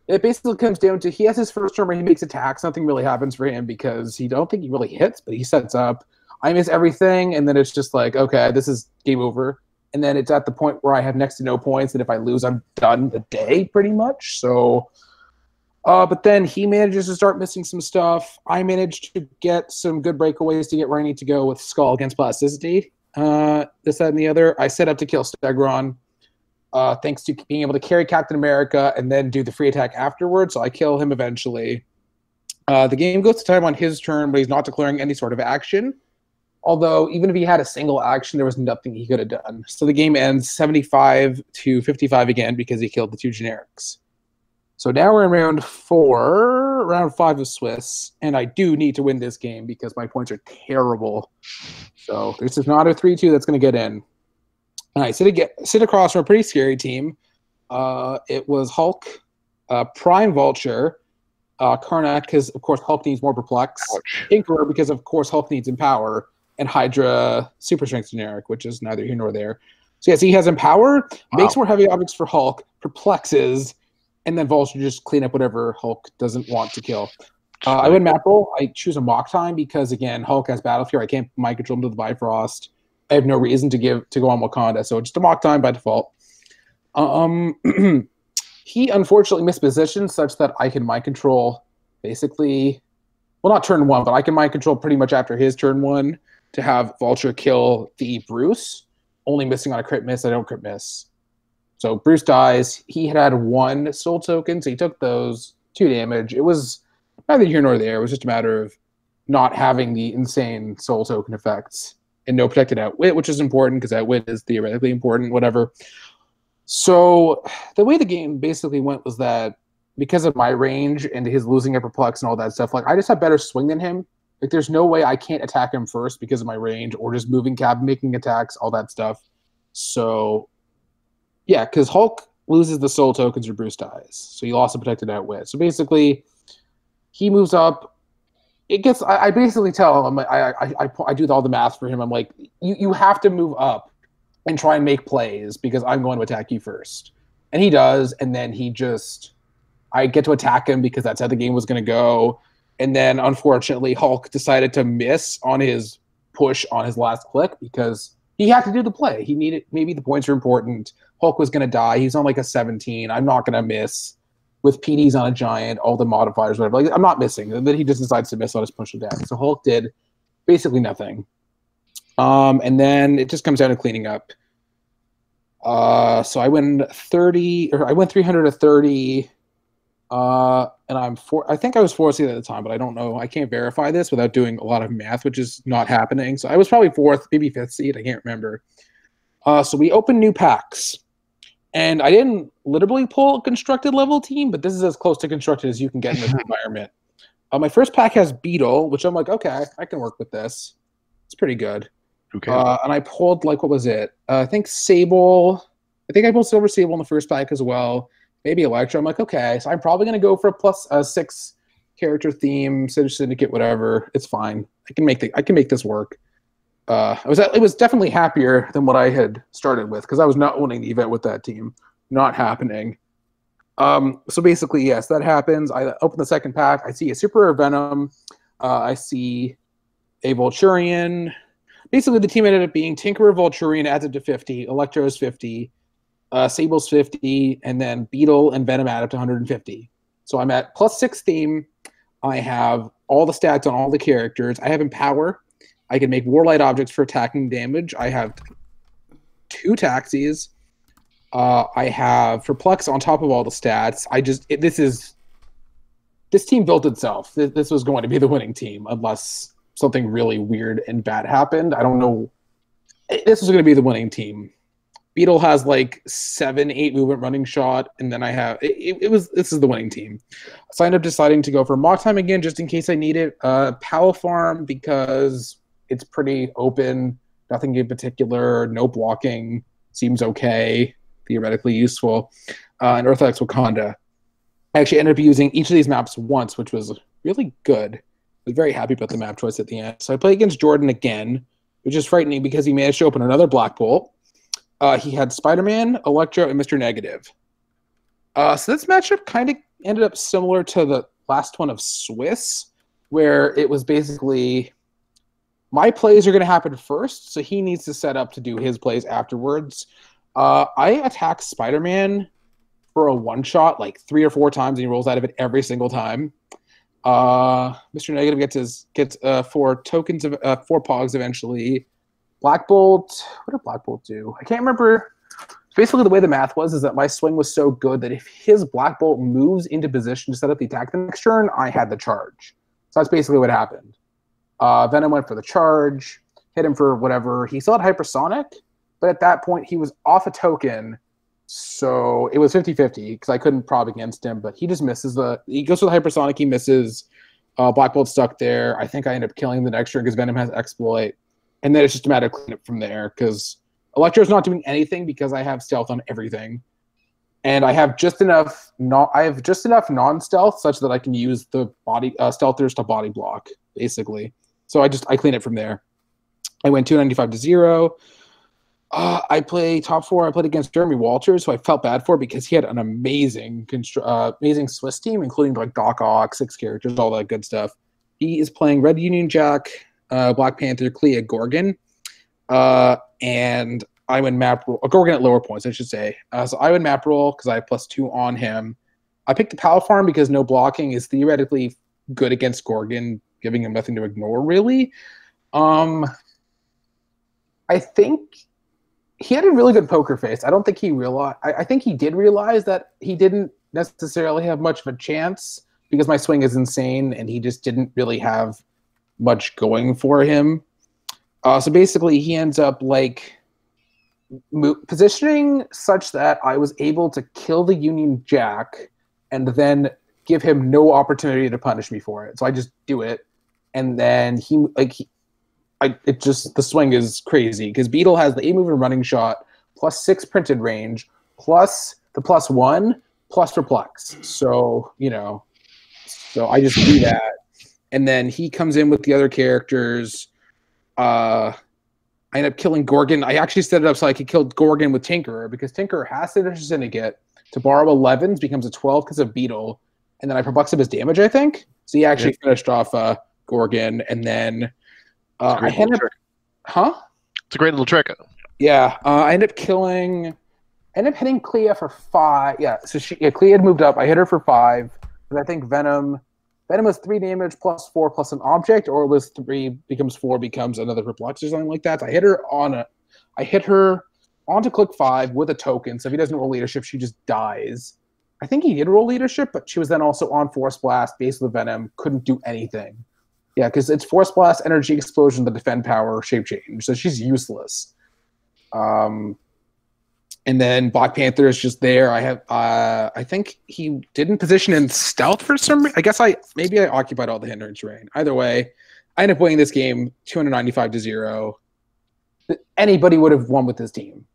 It basically comes down to he has his first turn where he makes attacks. Nothing really happens for him because he don't think he really hits, but he sets up. I miss everything, and then it's just like, okay, this is game over. And then it's at the point where I have next to no points, and if I lose, I'm done the day pretty much. So, but then he manages to start missing some stuff. I managed to get some good breakaways to get where I need to go with Skull against plasticity. This, that, and the other. I set up to kill Stegron, thanks to being able to carry Captain America and then do the free attack afterwards. So I kill him eventually. The game goes to time on his turn, but he's not declaring any sort of action. Although, even if he had a single action, there was nothing he could have done. So the game ends 75 to 55 again because he killed the 2 generics. So now we're in round 4, round 5 of Swiss, and I do need to win this game because my points are terrible. So this is not a 3-2 that's going to get in. All right, sit across from a pretty scary team. It was Hulk, Prime Vulture, Karnak, because, of course, Hulk needs more Perplex, Tinkerer, because, of course, Hulk needs Empower, and Hydra Super Strength generic, which is neither here nor there. So yes, he has Empower, makes more heavy objects for Hulk, perplexes, and then Vulture just clean up whatever Hulk doesn't want to kill. I win map roll. I choose a mock time because again, Hulk has Battle Fury. I can't mind control him to the Bifrost. I have no reason to go on Wakanda, so just a mock time by default. He unfortunately missed positions such that I can mind control basically, well, not turn 1, but I can mind control pretty much after his turn 1 to have Vulture kill the Bruce, only missing on a crit miss. I don't crit miss. So Bruce dies. He had 1 soul token, so he took those 2 damage. It was neither here nor there. It was just a matter of not having the insane soul token effects and no protected outwit, which is important because outwit is theoretically important, whatever. So the way the game basically went was that because of my range and his losing a perplex and all that stuff, like I just have better swing than him. Like there's no way I can't attack him first because of my range or just moving cap, making attacks, all that stuff. So yeah, because Hulk loses the soul tokens or Bruce dies. So he lost a protected outwit. So basically he moves up. It gets. I basically tell him. I do all the math for him. I'm like, you have to move up and try and make plays because I'm going to attack you first. And he does. And then I get to attack him because that's how the game was going to go. And then unfortunately, Hulk decided to miss on his push on his last click because he had to do the play. He needed, maybe the points are important. Hulk was going to die. He's on like a 17. I'm not going to miss. With PDs on a giant, all the modifiers, whatever. Like, I'm not missing. And then he just decides to miss on his push attack. So Hulk did basically nothing. And then it just comes down to cleaning up. So I win 300 to 30. And I think I was 4th at the time, but I don't know. I can't verify this without doing a lot of math, which is not happening. So I was probably 4th, maybe 5th seed. I can't remember. So we opened new packs. And I didn't literally pull a constructed level team, but this is as close to constructed as you can get in this environment. My first pack has Beetle, which I'm like, okay, I can work with this. It's pretty good.
Okay.
And I pulled, like, what was it? I think Sable. I think I pulled Silver Sable in the first pack as well. Maybe Electro. I'm like, okay, so I'm probably going to go for a plus 6 character theme, Syndicate, whatever. It's fine. I can make this work. It was definitely happier than what I had started with because I was not owning the event with that team. Not happening. So basically, yes, that happens. I open the second pack. I see a Super Rare Venom. I see a Volturian. Basically, the team ended up being Tinkerer, Volturian adds up to 50, Electro's 50, Sable's 50, and then Beetle and Venom add up to 150. So I'm at +6 theme. I have all the stats on all the characters. I have Empower. I can make Warlight objects for attacking damage. I have 2 taxis. I have Perplex on top of all the stats. This team built itself. This was going to be the winning team unless something really weird and bad happened. I don't know. This was going to be the winning team. Beetle has like 7-8 movement running shot, and then I have this is the winning team. So I ended up deciding to go for Mock Time again just in case I need it. Pal Farm because it's pretty open, nothing in particular, no blocking, seems okay, theoretically useful. And Earthlex Wakanda. I actually ended up using each of these maps once, which was really good. I was very happy about the map choice at the end. So I play against Jordan again, which is frightening because he managed to open another Black Bolt. He had Spider-Man, Electro, and Mr. Negative. So this matchup kind of ended up similar to the last one of Swiss, where it was basically my plays are going to happen first, so he needs to set up to do his plays afterwards. I attack Spider-Man for a one-shot like 3 or 4 times, and he rolls out of it every single time. Mr. Negative gets 4 tokens of 4 pogs eventually. Black Bolt, what did Black Bolt do? I can't remember. Basically, the way the math was is that my swing was so good that if his Black Bolt moves into position to set up the attack the next turn, I had the charge. So that's basically what happened. Venom went for the charge, hit him for whatever. He still had Hypersonic, but at that point, he was off a token. So it was 50-50 because I couldn't prob against him, but he just misses he goes for the Hypersonic, he misses. Black Bolt stuck there. I think I end up killing the next turn because Venom has Exploit. And then it's just a matter of cleaning up from there because Electro's not doing anything because I have stealth on everything. And I have just enough non-stealth such that I can use the body stealthers to body block, basically. So I clean it from there. I went 295-0. I play top 4. I played against Jeremy Walters, who I felt bad for because he had an amazing Swiss team, including like Doc Ock, 6 characters, all that good stuff. He is playing Red Union Jack, Black Panther, Clea, Gorgon, and I win map roll. Gorgon at lower points, I should say. So I win map roll because I have +2 on him. I picked the Pal Farm because no blocking is theoretically good against Gorgon, giving him nothing to ignore, really. I think he had a really good poker face. I don't think he realized. I think he did realize that he didn't necessarily have much of a chance because my swing is insane, and he just didn't really have much going for him. So basically, he ends up like positioning such that I was able to kill the Union Jack and then give him no opportunity to punish me for it. So I just do it, and then the swing is crazy because Beetle has the 8 movement running shot +6 printed range plus the +1 plus perplex. So so I just do that. And then he comes in with the other characters. I end up killing Gorgon. I actually set it up so I could kill Gorgon with Tinkerer because Tinkerer has to finish Syndicate to borrow 11s, becomes a 12 because of Beetle. And then I perplex up his damage, I think. So he actually finished off Gorgon. And then I end up... Huh?
It's a great little trick.
Yeah. I end up hitting Clea for 5. Yeah, so Clea had moved up. I hit her for 5. And I think Venom was 3 damage +4 plus an object, or it was 3 becomes 4 becomes another perplex or something like that. So I hit her onto click 5 with a token. So if he doesn't roll leadership, she just dies. I think he did roll leadership, but she was then also on Force Blast, base with Venom, couldn't do anything. Yeah, because it's Force Blast, Energy Explosion, the defend power, shape change. So she's useless. And then Black Panther is just there. I think he didn't position in stealth for some reason. I guess I occupied all the hindrance terrain. Either way, I ended up winning this game 295-0. Anybody would have won with this team.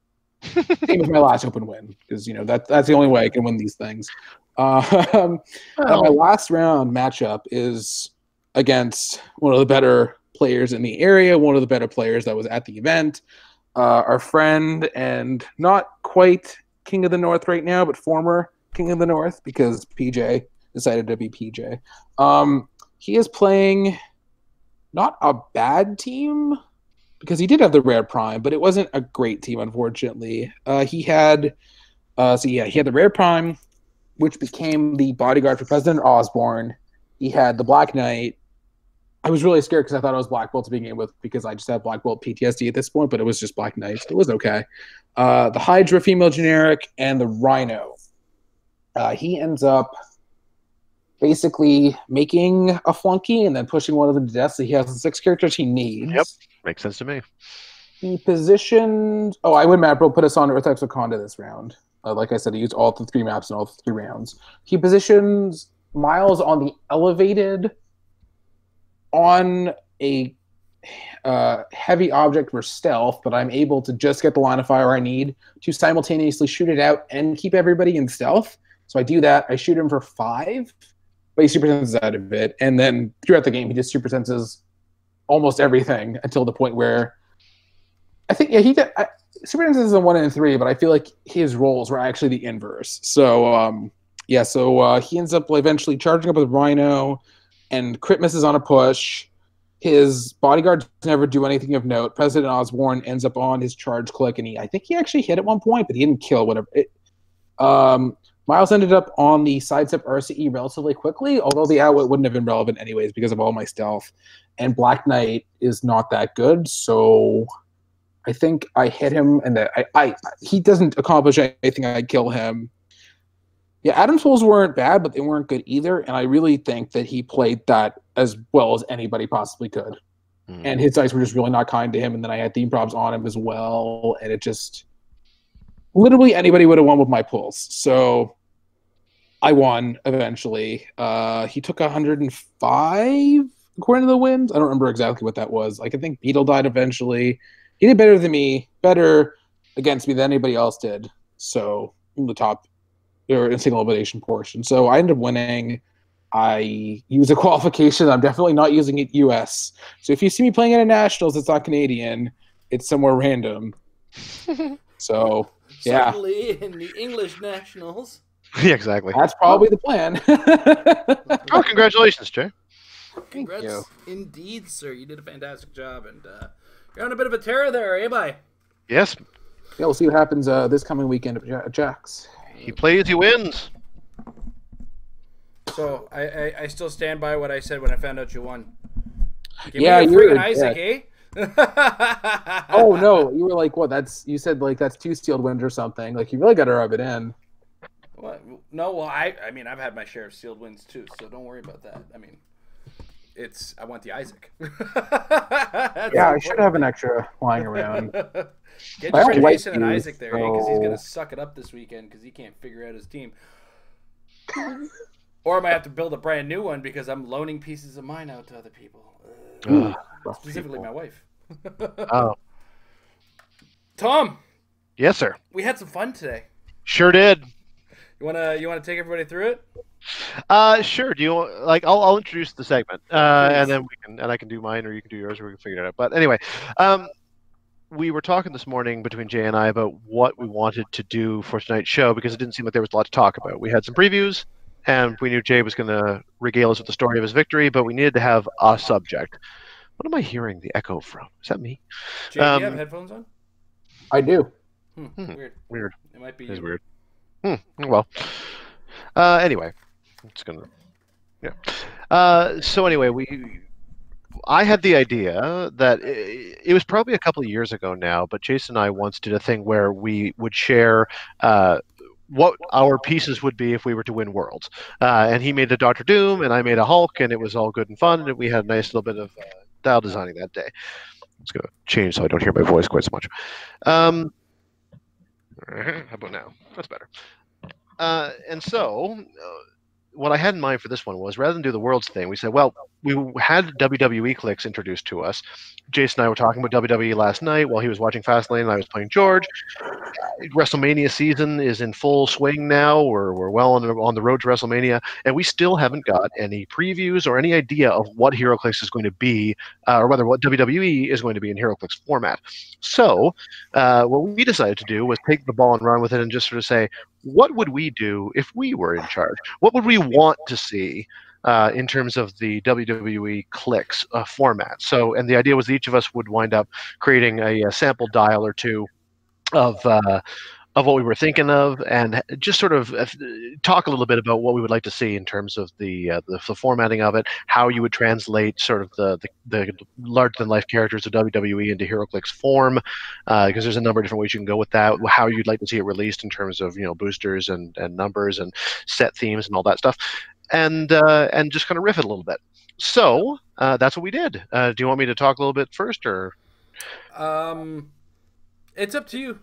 It was my last open win because that's the only way I can win these things. My last round matchup is against one of the better players in the area, one of the better players that was at the event. Our friend and not quite King of the North right now, but former King King of the North because PJ decided to be PJ. He is playing not a bad team because he did have the rare prime, but it wasn't a great team, unfortunately. He had the rare prime, which became the bodyguard for President Osborne. He had the Black Knight. I was really scared because I thought it was Black Bolt to begin with because I just had Black Bolt PTSD at this point, but it was just Black Knight. So it was okay. The Hydra female generic and the Rhino. He ends up basically making a flunky and then pushing one of them to death, so he has the 6 characters he needs.
Yep, makes sense to me.
He positioned... Oh, I would map will put us on Earth X Wakanda this round. Like I said, he used all the 3 maps in all 3 rounds. He positions Miles on the elevated on a heavy object for stealth, but I'm able to just get the line of fire I need to simultaneously shoot it out and keep everybody in stealth. So I do that. I shoot him for 5, but he super senses out of it. And then throughout the game, he just super senses almost everything until the point where I think, super senses is a 1 in 3, but I feel like his rolls were actually the inverse. So, he ends up eventually charging up with Rhino, and crit misses on a push. His bodyguards never do anything of note. President Osborne ends up on his charge click, and I think he actually hit at one point, but he didn't kill whatever. Miles ended up on the sidestep RCE relatively quickly, although the outwit wouldn't have been relevant anyways because of all my stealth. And Black Knight is not that good, so I think I hit him, and he doesn't accomplish anything. I kill him. Yeah, Adam's pulls weren't bad, but they weren't good either, and I really think that he played that as well as anybody possibly could. And his dice were just really not kind to him, and then I had theme props on him as well, and it just... Literally anybody would have won with my pulls. So I won eventually. He took 105 according to the wins. I don't remember exactly what that was. Like, I think Beetle died eventually. He did better than me, better against me than anybody else did. So in the top, or in single elimination portion. So I ended up winning. I use a qualification. I'm definitely not using it US. So if you see me playing at a Nationals, it's not Canadian. It's somewhere random. So... Yeah.
Suddenly in the English Nationals.
Yeah, exactly.
That's probably the plan.
Oh, congratulations, Jay.
Congrats indeed, sir. You did a fantastic job, and you're on a bit of a tear there, eh, bye?
Yes.
Yeah, we'll see what happens this coming weekend at Jack's.
He plays, he wins.
So I still stand by what I said when I found out you won. Give
yeah,
me a friggin' Isaac, eh?
Oh no, you were like, what? You said like that's 2 sealed wins or something. Like you really got to rub it in.
What? No, well, I mean, I've had my share of sealed wins too, so don't worry about that. I mean, I want the Isaac.
Yeah, I should have an extra lying around.
Get your friend Jason and Isaac there, because he's gonna suck it up this weekend because he can't figure out his team. Or I might have to build a brand new one because I'm loaning pieces of mine out to other people. Specifically my wife.
Oh.
Tom.
Yes, sir.
We had some fun today.
Sure did.
You wanna take everybody through it?
Sure. Do you like? I'll introduce the segment, and then I can do mine, or you can do yours, or we can figure it out. But anyway, we were talking this morning between Jay and I about what we wanted to do for tonight's show because it didn't seem like there was a lot to talk about. We had some previews, and we knew Jay was going to regale us with the story of his victory, but we needed to have a subject. What am I hearing the echo from? Is that me?
Jay, do you have headphones on?
I do.
Weird. It might be.
It's weird. Well. Anyway, it's gonna. Yeah. So anyway, I had the idea that it was probably a couple of years ago now, but Jason and I once did a thing where we would share what our pieces would be if we were to win Worlds. And he made a Doctor Doom, and I made a Hulk, and it was all good and fun, and we had a nice little bit of dial designing that day. It's going to change so I don't hear my voice quite so much. How about now? That's better. And so what I had in mind for this one was, rather than do the Worlds thing, we said, well, we had WWE clicks introduced to us. Jason and I were talking about WWE last night while he was watching Fastlane and I was playing George. WrestleMania season is in full swing now. We're well on the road to WrestleMania, and we still haven't got any previews or any idea of what HeroClix is going to be, or rather what WWE is going to be in HeroClix format. So what we decided to do was take the ball and run with it and just sort of say, what would we do if we were in charge? What would we want to see in terms of the WWE Clix format? So, and the idea was each of us would wind up creating a sample dial or two of what we were thinking of, and just sort of talk a little bit about what we would like to see in terms of the formatting of it, how you would translate sort of the larger than life characters of WWE into HeroClix form, because there's a number of different ways you can go with that. How you'd like to see it released in terms of boosters and numbers and set themes and all that stuff, and just kind of riff it a little bit. So that's what we did. Do you want me to talk a little bit first, or?
It's up to you.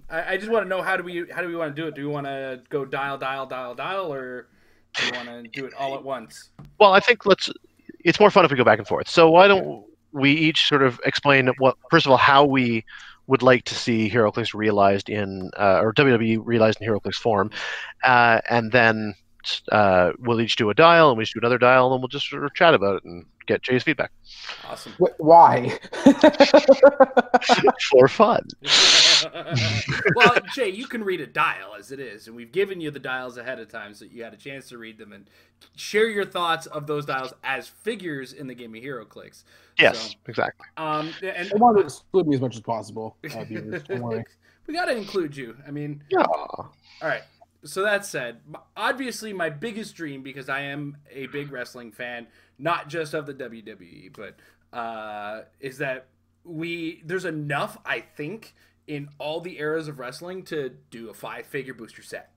I just want to know how do we want to do it? Do we want to go dial, or do you want to do it all at once?
Well, I think it's more fun if we go back and forth. So why don't we each sort of explain first of all, how we would like to see HeroClix realized in, or WWE realized in HeroClix form, and then we'll each do a dial, and we each do another dial, and then we'll just sort of chat about it and get Jay's feedback.
Awesome.
Why?
For fun.
Well, Jay, you can read a dial as it is, and we've given you the dials ahead of time so you had a chance to read them and share your thoughts of those dials as figures in the game of HeroClix.
Yes, exactly.
And
I want to exclude me as much as possible. Viewers, don't worry.
We got to include you. I mean,
yeah.
All right. So that said, obviously my biggest dream, because I am a big wrestling fan, not just of the WWE, but is that there's enough, I think, in all the eras of wrestling to do a 5-figure booster set.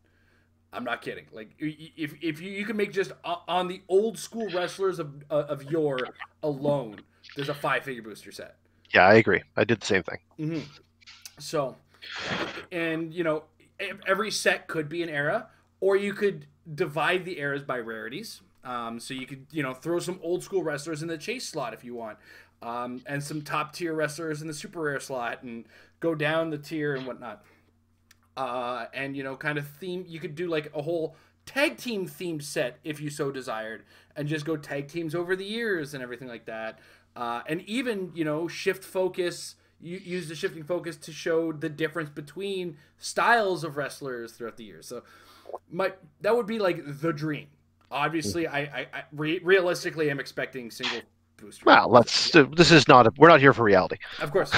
I'm not kidding. Like, if you can make just on the old school wrestlers of yore alone, there's a 5-figure booster set.
Yeah, I agree. I did the same thing.
Mm-hmm. So, and every set could be an era, or you could divide the eras by rarities. So you could, throw some old school wrestlers in the chase slot if you want, and some top tier wrestlers in the super rare slot, and go down the tier and whatnot. And kind of theme. You could do like a whole tag team themed set if you so desired, and just go tag teams over the years and everything like that. And even shift focus. You use the shifting focus to show the difference between styles of wrestlers throughout the years. So that would be like the dream. Obviously, I realistically am expecting single booster.
Well, we're not here for reality.
Of course.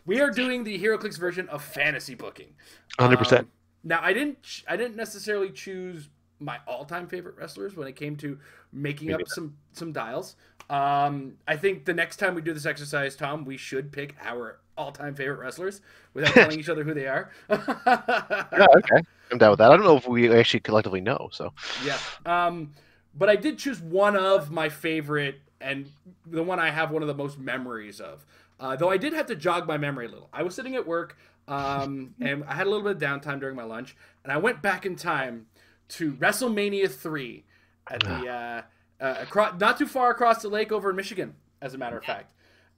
We are doing the HeroClix version of fantasy booking.
100%.
Now, I didn't necessarily choose my all-time favorite wrestlers when it came to making up some dials. I think the next time we do this exercise, Tom, we should pick our all-time favorite wrestlers without telling each other who they are.
Yeah, okay. I'm down with that. I don't know if we actually collectively know, so.
Yeah. But I did choose one of my favorite, and the one I have one of the most memories of. Though I did have to jog my memory a little. I was sitting at work, and I had a little bit of downtime during my lunch, and I went back in time to WrestleMania 3 at the not too far across the lake over in Michigan, as a matter of fact.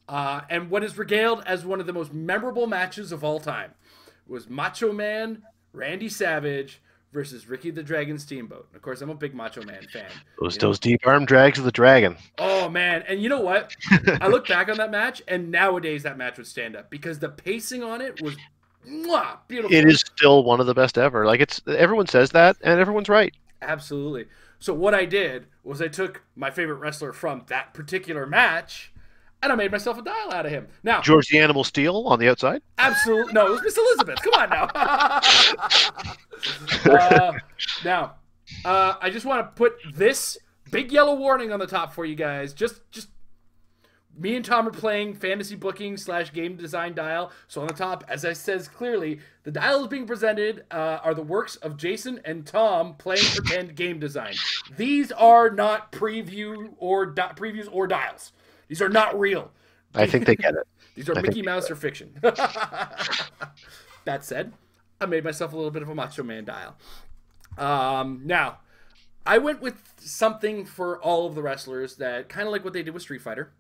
And what is regaled as one of the most memorable matches of all time was Macho Man Randy Savage versus Ricky the Dragon Steamboat. Of course, I'm a big Macho Man fan.
Those deep arm drags of the dragon.
Oh, man. And you know what? I look back on that match, and nowadays that match would stand up because the pacing on it was beautiful.
It is still one of the best ever. Like, everyone says that, and everyone's right.
Absolutely. So what I did was I took my favorite wrestler from that particular match, and I made myself a dial out of him. Now,
George the Animal Steel on the outside?
Absolutely. No, it was Miss Elizabeth. Come on now. I just want to put this big yellow warning on the top for you guys. Just me and Tom are playing fantasy booking / game design dial. So on the top, as I says clearly, the dials being presented are the works of Jason and Tom playing pretend game design. These are not previews or dials. These are not real.
I think they get it.
These are Mickey Mouse or fiction. That said, I made myself a little bit of a Macho Man dial. Now, I went with something for all of the wrestlers that kind of like what they did with Street Fighter.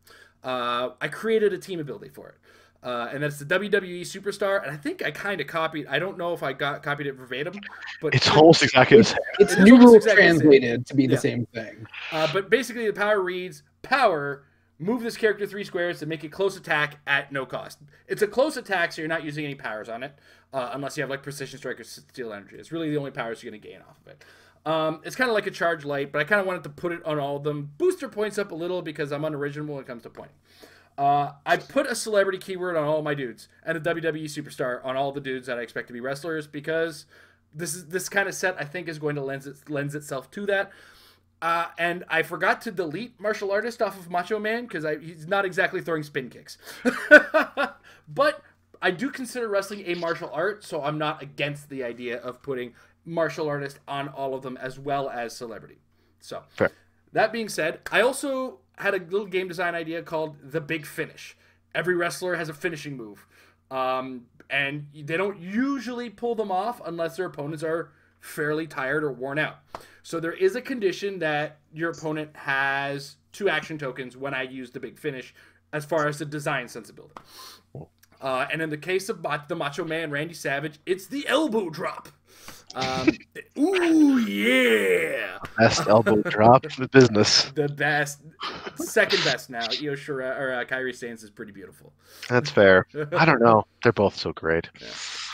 I created a team ability for it. And that's the WWE Superstar. And I think I kind of copied. I don't know if I copied it verbatim, but
It's almost exactly the same.
It's
It is
numeral
almost exactly the same.
translated to be the
Yeah.
same thing.
But basically, the power reads: power, move this character 3 squares to make a close attack at no cost. It's a close attack, so you're not using any powers on it, unless you have like Precision Strike or Steel Energy. It's really the only powers you're going to gain off of it. It's kind of like a Charge Light, but I kind of wanted to put it on all of them. Boost their points up a little because I'm unoriginal when it comes to pointing. I put a celebrity keyword on all my dudes and a WWE Superstar on all the dudes that I expect to be wrestlers because this kind of set I think is going to lends itself to that. And I forgot to delete Martial Artist off of Macho Man because he's not exactly throwing spin kicks. But I do consider wrestling a martial art, so I'm not against the idea of putting Martial Artist on all of them as well as celebrity. So,
Fair.
That being said, I also had a little game design idea called The Big Finish. Every wrestler has a finishing move. And they don't usually pull them off unless their opponents are fairly tired or worn out. So there is a condition that your opponent has 2 action tokens when I use the Big Finish as far as the design sensibility. And in the case of the Macho Man, Randy Savage, it's the elbow drop. Ooh, yeah.
Best elbow drop in the business.
The best, second best now. Io Shirai or Kairi Sanes is pretty beautiful.
That's fair. I don't know. They're both so great.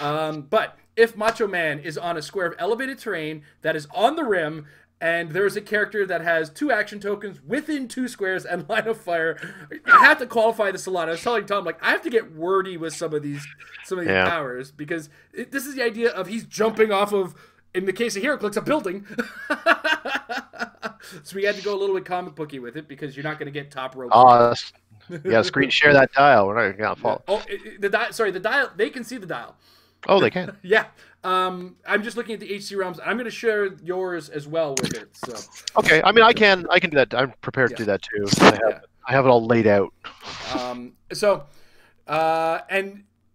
But if Macho Man is on a square of elevated terrain that is on the rim, and there's a character that has 2 action tokens within 2 squares and line of fire, I have to qualify this a lot. I was telling Tom, like, I have to get wordy with some of these powers because this is the idea of he's jumping off of, in the case of HeroClix, a building. So we had to go a little bit comic booky with it because you're not going to get top rope.
Yeah, screen share that dial. We're not going to fall.
Oh, the dial. They can see the dial.
Oh, they can.
Yeah. I'm just looking at the HC realms. I'm going to share yours as well with it. So.
Okay. I mean, I can do that. I'm prepared to do that too. I have it all laid out.
And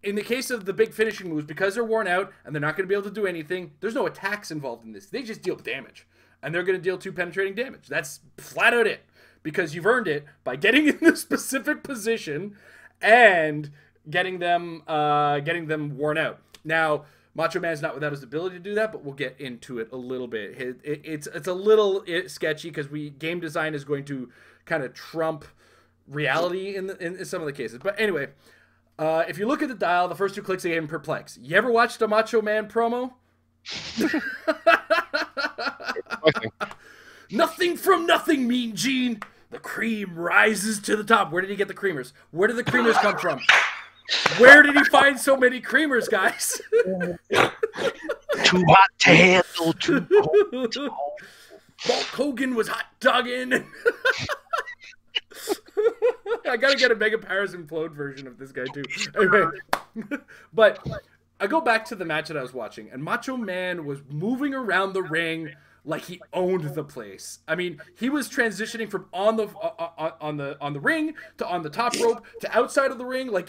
in the case of the big finishing moves, because they're worn out and they're not going to be able to do anything, there's no attacks involved in this. They just deal damage, and they're going to deal 2 penetrating damage. That's flat out it, because you've earned it by getting in the specific position and getting them worn out. Now, Macho Man's not without his ability to do that, but we'll get into it a little bit. It's a little sketchy because game design is going to kind of trump reality in some of the cases. But anyway, if you look at the dial, the first 2 clicks again perplex. You ever watched a Macho Man promo? Nothing from nothing, Mean Gene. The cream rises to the top. Where did he get the creamers? Where did the creamers come from? Where did he find so many creamers, guys?
Too hot to handle, too cold to hold.
Hulk Hogan was hot dogging. I gotta get a Mega Powers Implode version of this guy too. Anyway, but I go back to the match that I was watching, and Macho Man was moving around the ring like he owned the place. I mean, he was transitioning from on the ring to on the top rope to outside of the ring like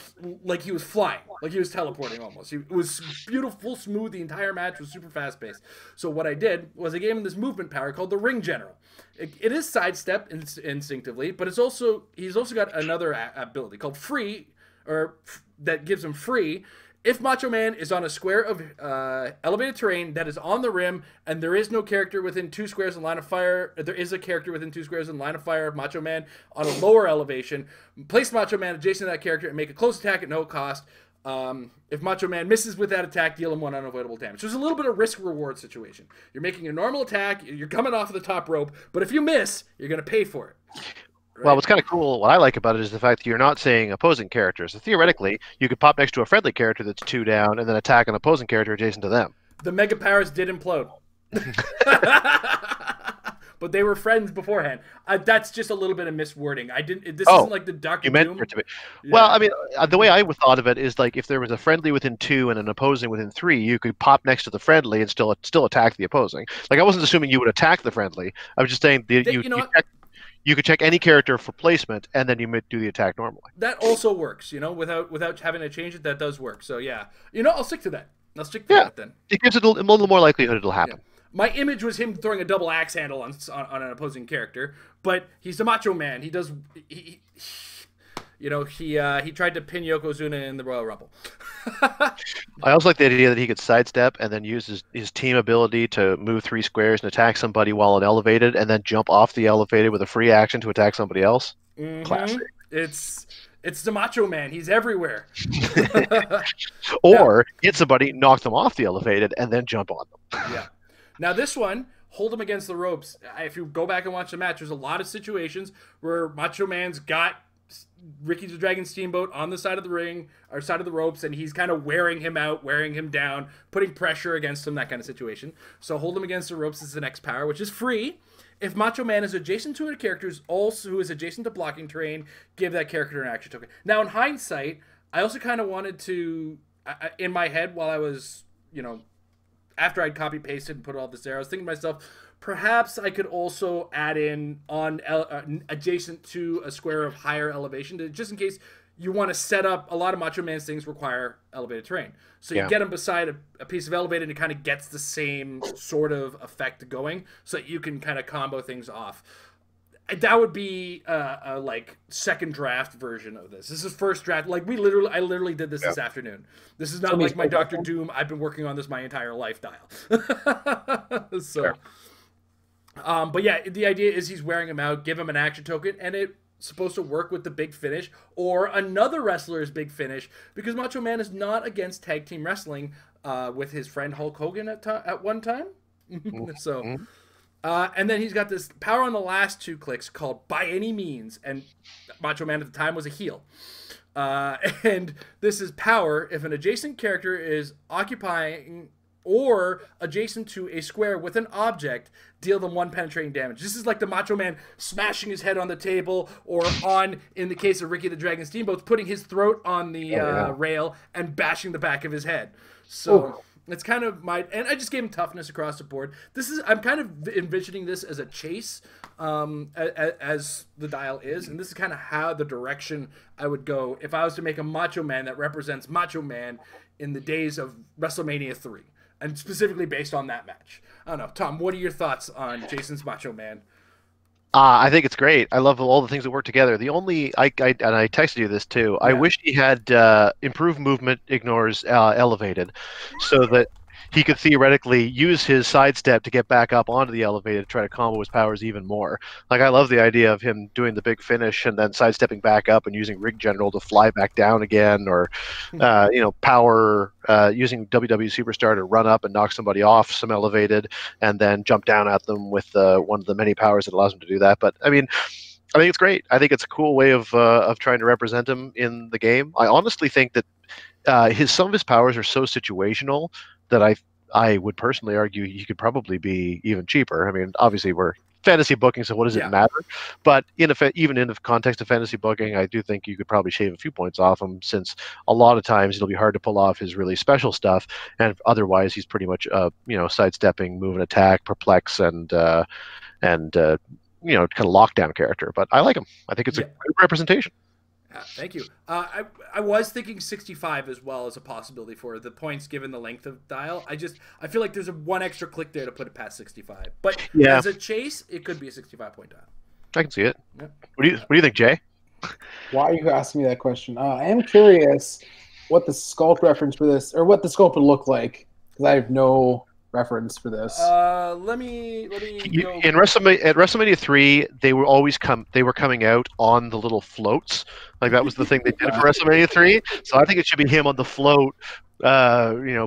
he was flying, like he was teleporting almost. It was beautiful, smooth. The entire match was super fast paced. So what I did was I gave him this movement power called the Ring General. It is sidestep instinctively, but he's also got another ability called Free, or that gives him free. If Macho Man is on a square of elevated terrain that is on the rim, and there is no character within 2 squares in line of fire, there is a character within 2 squares in line of fire of Macho Man on a lower elevation, place Macho Man adjacent to that character and make a close attack at no cost. If Macho Man misses with that attack, deal him 1 unavoidable damage. So there's a little bit of risk-reward situation. You're making a normal attack, you're coming off of the top rope, but if you miss, you're going to pay for it. Right?
Well, what's kind of cool, what I like about it is the fact that you're not saying opposing characters. So theoretically, you could pop next to a friendly character that's 2 down and then attack an opposing character adjacent to them.
The Mega Powers did implode. But they were friends beforehand. That's just a little bit of miswording. This isn't like the Doctor
You meant
Doom.
for it to be.
Yeah.
Well, I mean, the way I thought of it is like if there was a friendly within 2 and an opposing within 3, you could pop next to the friendly and still attack the opposing. Like I wasn't assuming you would attack the friendly. I was just saying you could check any character for placement, and then you might do the attack normally.
That also works, without having to change it. That does work. So yeah, I'll stick to that. I'll stick to that then.
It gives it a little more likelihood it'll happen.
Yeah. My image was him throwing a double axe handle on an opposing character, but he's the Macho Man. he tried to pin Yokozuna in the Royal Rumble.
I also like the idea that he could sidestep and then use his team ability to move 3 squares and attack somebody while on elevated, and then jump off the elevated with a free action to attack somebody else. Classic.
It's the Macho Man. He's everywhere.
Or hit somebody, knock them off the elevated, and then jump on them.
Yeah. Now this one, hold him against the ropes. If you go back and watch the match, there's a lot of situations where Macho Man's got Ricky the Dragon Steamboat on the side of the ring, or side of the ropes, and he's kind of wearing him out, wearing him down, putting pressure against him, that kind of situation. So hold him against the ropes is the next power, which is free. If Macho Man is adjacent to a character who is adjacent to blocking terrain, give that character an action token. Now, in hindsight, I also kind of wanted to, in my head, while I was, after I'd copy-pasted and put all this there, I was thinking to myself, perhaps I could also add in on adjacent to a square of higher elevation, just in case you want to set up. A lot of Macho Man's things require elevated terrain. So you get him beside a piece of elevated, and it kind of gets the same sort of effect going, so that you can kind of combo things off. That would be a second draft version of this. This is first draft. I literally did this this afternoon. This is not like my Doctor Doom. I've been working on this my entire life dial. So, but yeah, the idea is he's wearing him out. Give him an action token, and it's supposed to work with the big finish or another wrestler's big finish, because Macho Man is not against tag team wrestling with his friend Hulk Hogan at one time. So. And then he's got this power on the last 2 clicks called By Any Means, and Macho Man at the time was a heel. And this is power if an adjacent character is occupying or adjacent to a square with an object, deal them 1 penetrating damage. This is like the Macho Man smashing his head on the table, or in the case of Ricky the Dragon Steamboat, putting his throat on the rail and bashing the back of his head. So... It's kind of and I just gave him toughness across the board. I'm kind of envisioning this as a chase, as the dial is, and this is kind of how the direction I would go if I was to make a Macho Man that represents Macho Man in the days of WrestleMania 3, and specifically based on that match. I don't know, Tom, what are your thoughts on Jason's Macho Man?
I think it's great. I love all the things that work together. The only and I texted you this too. Yeah. I wish he had improved movement ignores elevated, so that he could theoretically use his sidestep to get back up onto the elevated to try to combo his powers even more. Like, I love the idea of him doing the big finish and then sidestepping back up and using Rig General to fly back down again, or power using WWE Superstar to run up and knock somebody off some elevated and then jump down at them with one of the many powers that allows him to do that. But I mean, I think it's great. I think it's a cool way of trying to represent him in the game. I honestly think that some of his powers are so situational that I would personally argue he could probably be even cheaper. I mean, obviously we're fantasy booking, so what does it matter? But even in the context of fantasy booking, I do think you could probably shave a few points off him, since a lot of times it'll be hard to pull off his really special stuff, and otherwise he's pretty much sidestepping, move and attack, perplex, and kind of lockdown character. But I like him. I think it's a good representation.
Thank you. I was thinking 65 as well as a possibility for the points given the length of dial. I feel like there's one extra click there to put it past 65. But as a chase, it could be a 65-point dial.
I can see it. Yeah. What do you think, Jay?
Why are you asking me that question? I am curious what the sculpt reference for this, or what the sculpt would look like, because I have no reference for this.
Let me go.
At WrestleMania 3, they were coming out on the little floats. Like, that was the thing they did for WrestleMania 3. So I think it should be him on the float,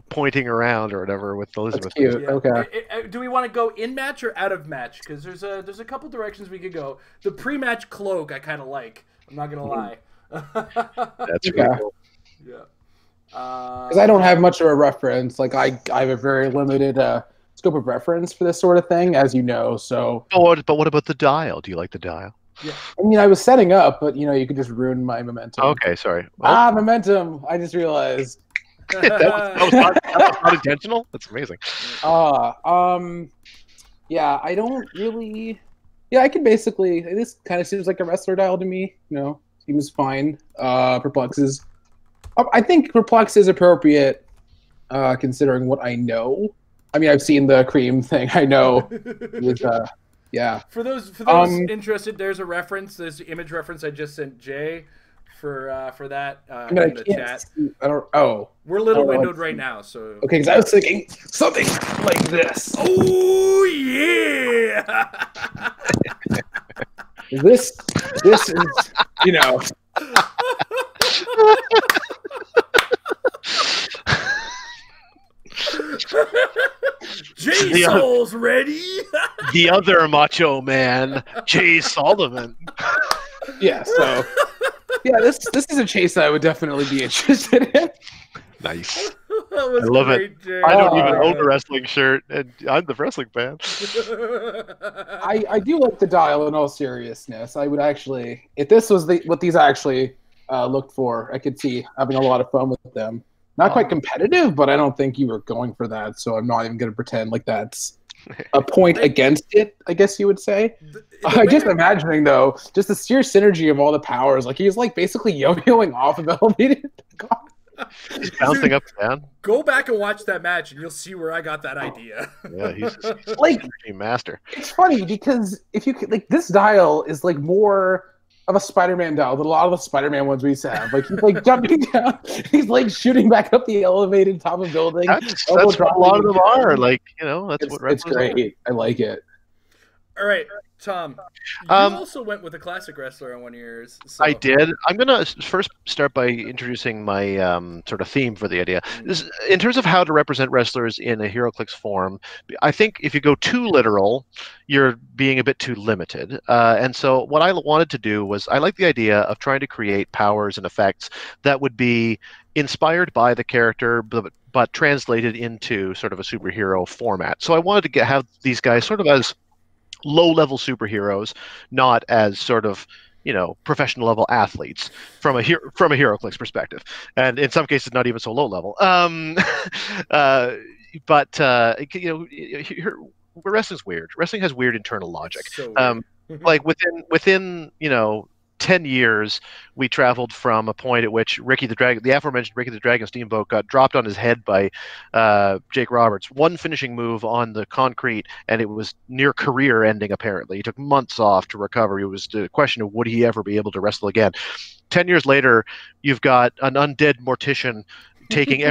pointing around or whatever with Elizabeth.
That's cute. Yeah. Okay.
Do we want to go in match or out of match? Because there's a couple directions we could go. The pre-match cloak I kind of like. I'm not gonna lie.
That's really cool.
Yeah.
Because I don't have much of a reference. Like, I have a very limited scope of reference for this sort of thing, as you know. So.
But what about the dial? Do you like the dial?
Yeah. I mean, I was setting up, but you could just ruin my momentum.
Okay, sorry. Well,
momentum! I just realized.
that was not intentional. That's amazing.
Yeah, I don't really. Yeah, I could basically. This kind of seems like a wrestler dial to me. Seems fine. Perplexes. I think Perplex is appropriate, considering what I know. I mean, I've seen the cream thing. I know. Yeah.
For those interested, there's a reference. There's the image reference I just sent Jay for that
I mean, I
in the
can't
chat.
see, I don't. Oh,
We're a little
I don't know.
windowed right now, so
okay. Because I was thinking something like this.
Oh yeah!
This is, you know,
J Soul's ready.
The other Macho Man, Jay Sullivan.
yeah. So, yeah, this is a chase that I would definitely be interested in.
Nice.
That was
I love
great,
it.
Jay.
I don't even
Oh,
own a wrestling shirt, and I'm the wrestling fan.
I do like the dial in all seriousness. I would actually, if this was what these actually looked for, I could see having a lot of fun with them. Not quite competitive, but I don't think you were going for that, so I'm not even going to pretend like that's a point against it, I guess you would say. I just imagining, though, just the sheer synergy of all the powers. Like, he's like basically yo-yoing off of elevated.
He's bouncing up and down.
Go back and watch that match, and you'll see where I got that idea.
Yeah, he's
like
a master.
It's funny because if you could, like, this dial is like more of a Spider-Man dial than a lot of the Spider-Man ones we used to have. Like, he's like jumping down, he's like shooting back up the elevated top of building.
That's what a lot of them are. Like, you know, that's what
it's
wrestlers
great. I like it.
All right, Tom. You also went with a classic wrestler on one of yours. So.
I did. I'm going to first start by introducing my sort of theme for the idea. In terms of how to represent wrestlers in a HeroClix form, I think if you go too literal, you're being a bit too limited. And so what I wanted to do was I like the idea of trying to create powers and effects that would be inspired by the character, but translated into sort of a superhero format. So I wanted to have these guys sort of as low-level superheroes, not as sort of, you know, professional level athletes from a HeroClix perspective, and in some cases not even so low level. You know, wrestling's weird. Wrestling has weird internal logic.
So weird.
Like within you know 10 years, we traveled from a point at which the aforementioned Ricky the Dragon Steamboat, got dropped on his head by Jake Roberts. One finishing move on the concrete, and it was near career ending, apparently. He took months off to recover. It was the question of would he ever be able to wrestle again. 10 years later, you've got an undead mortician taking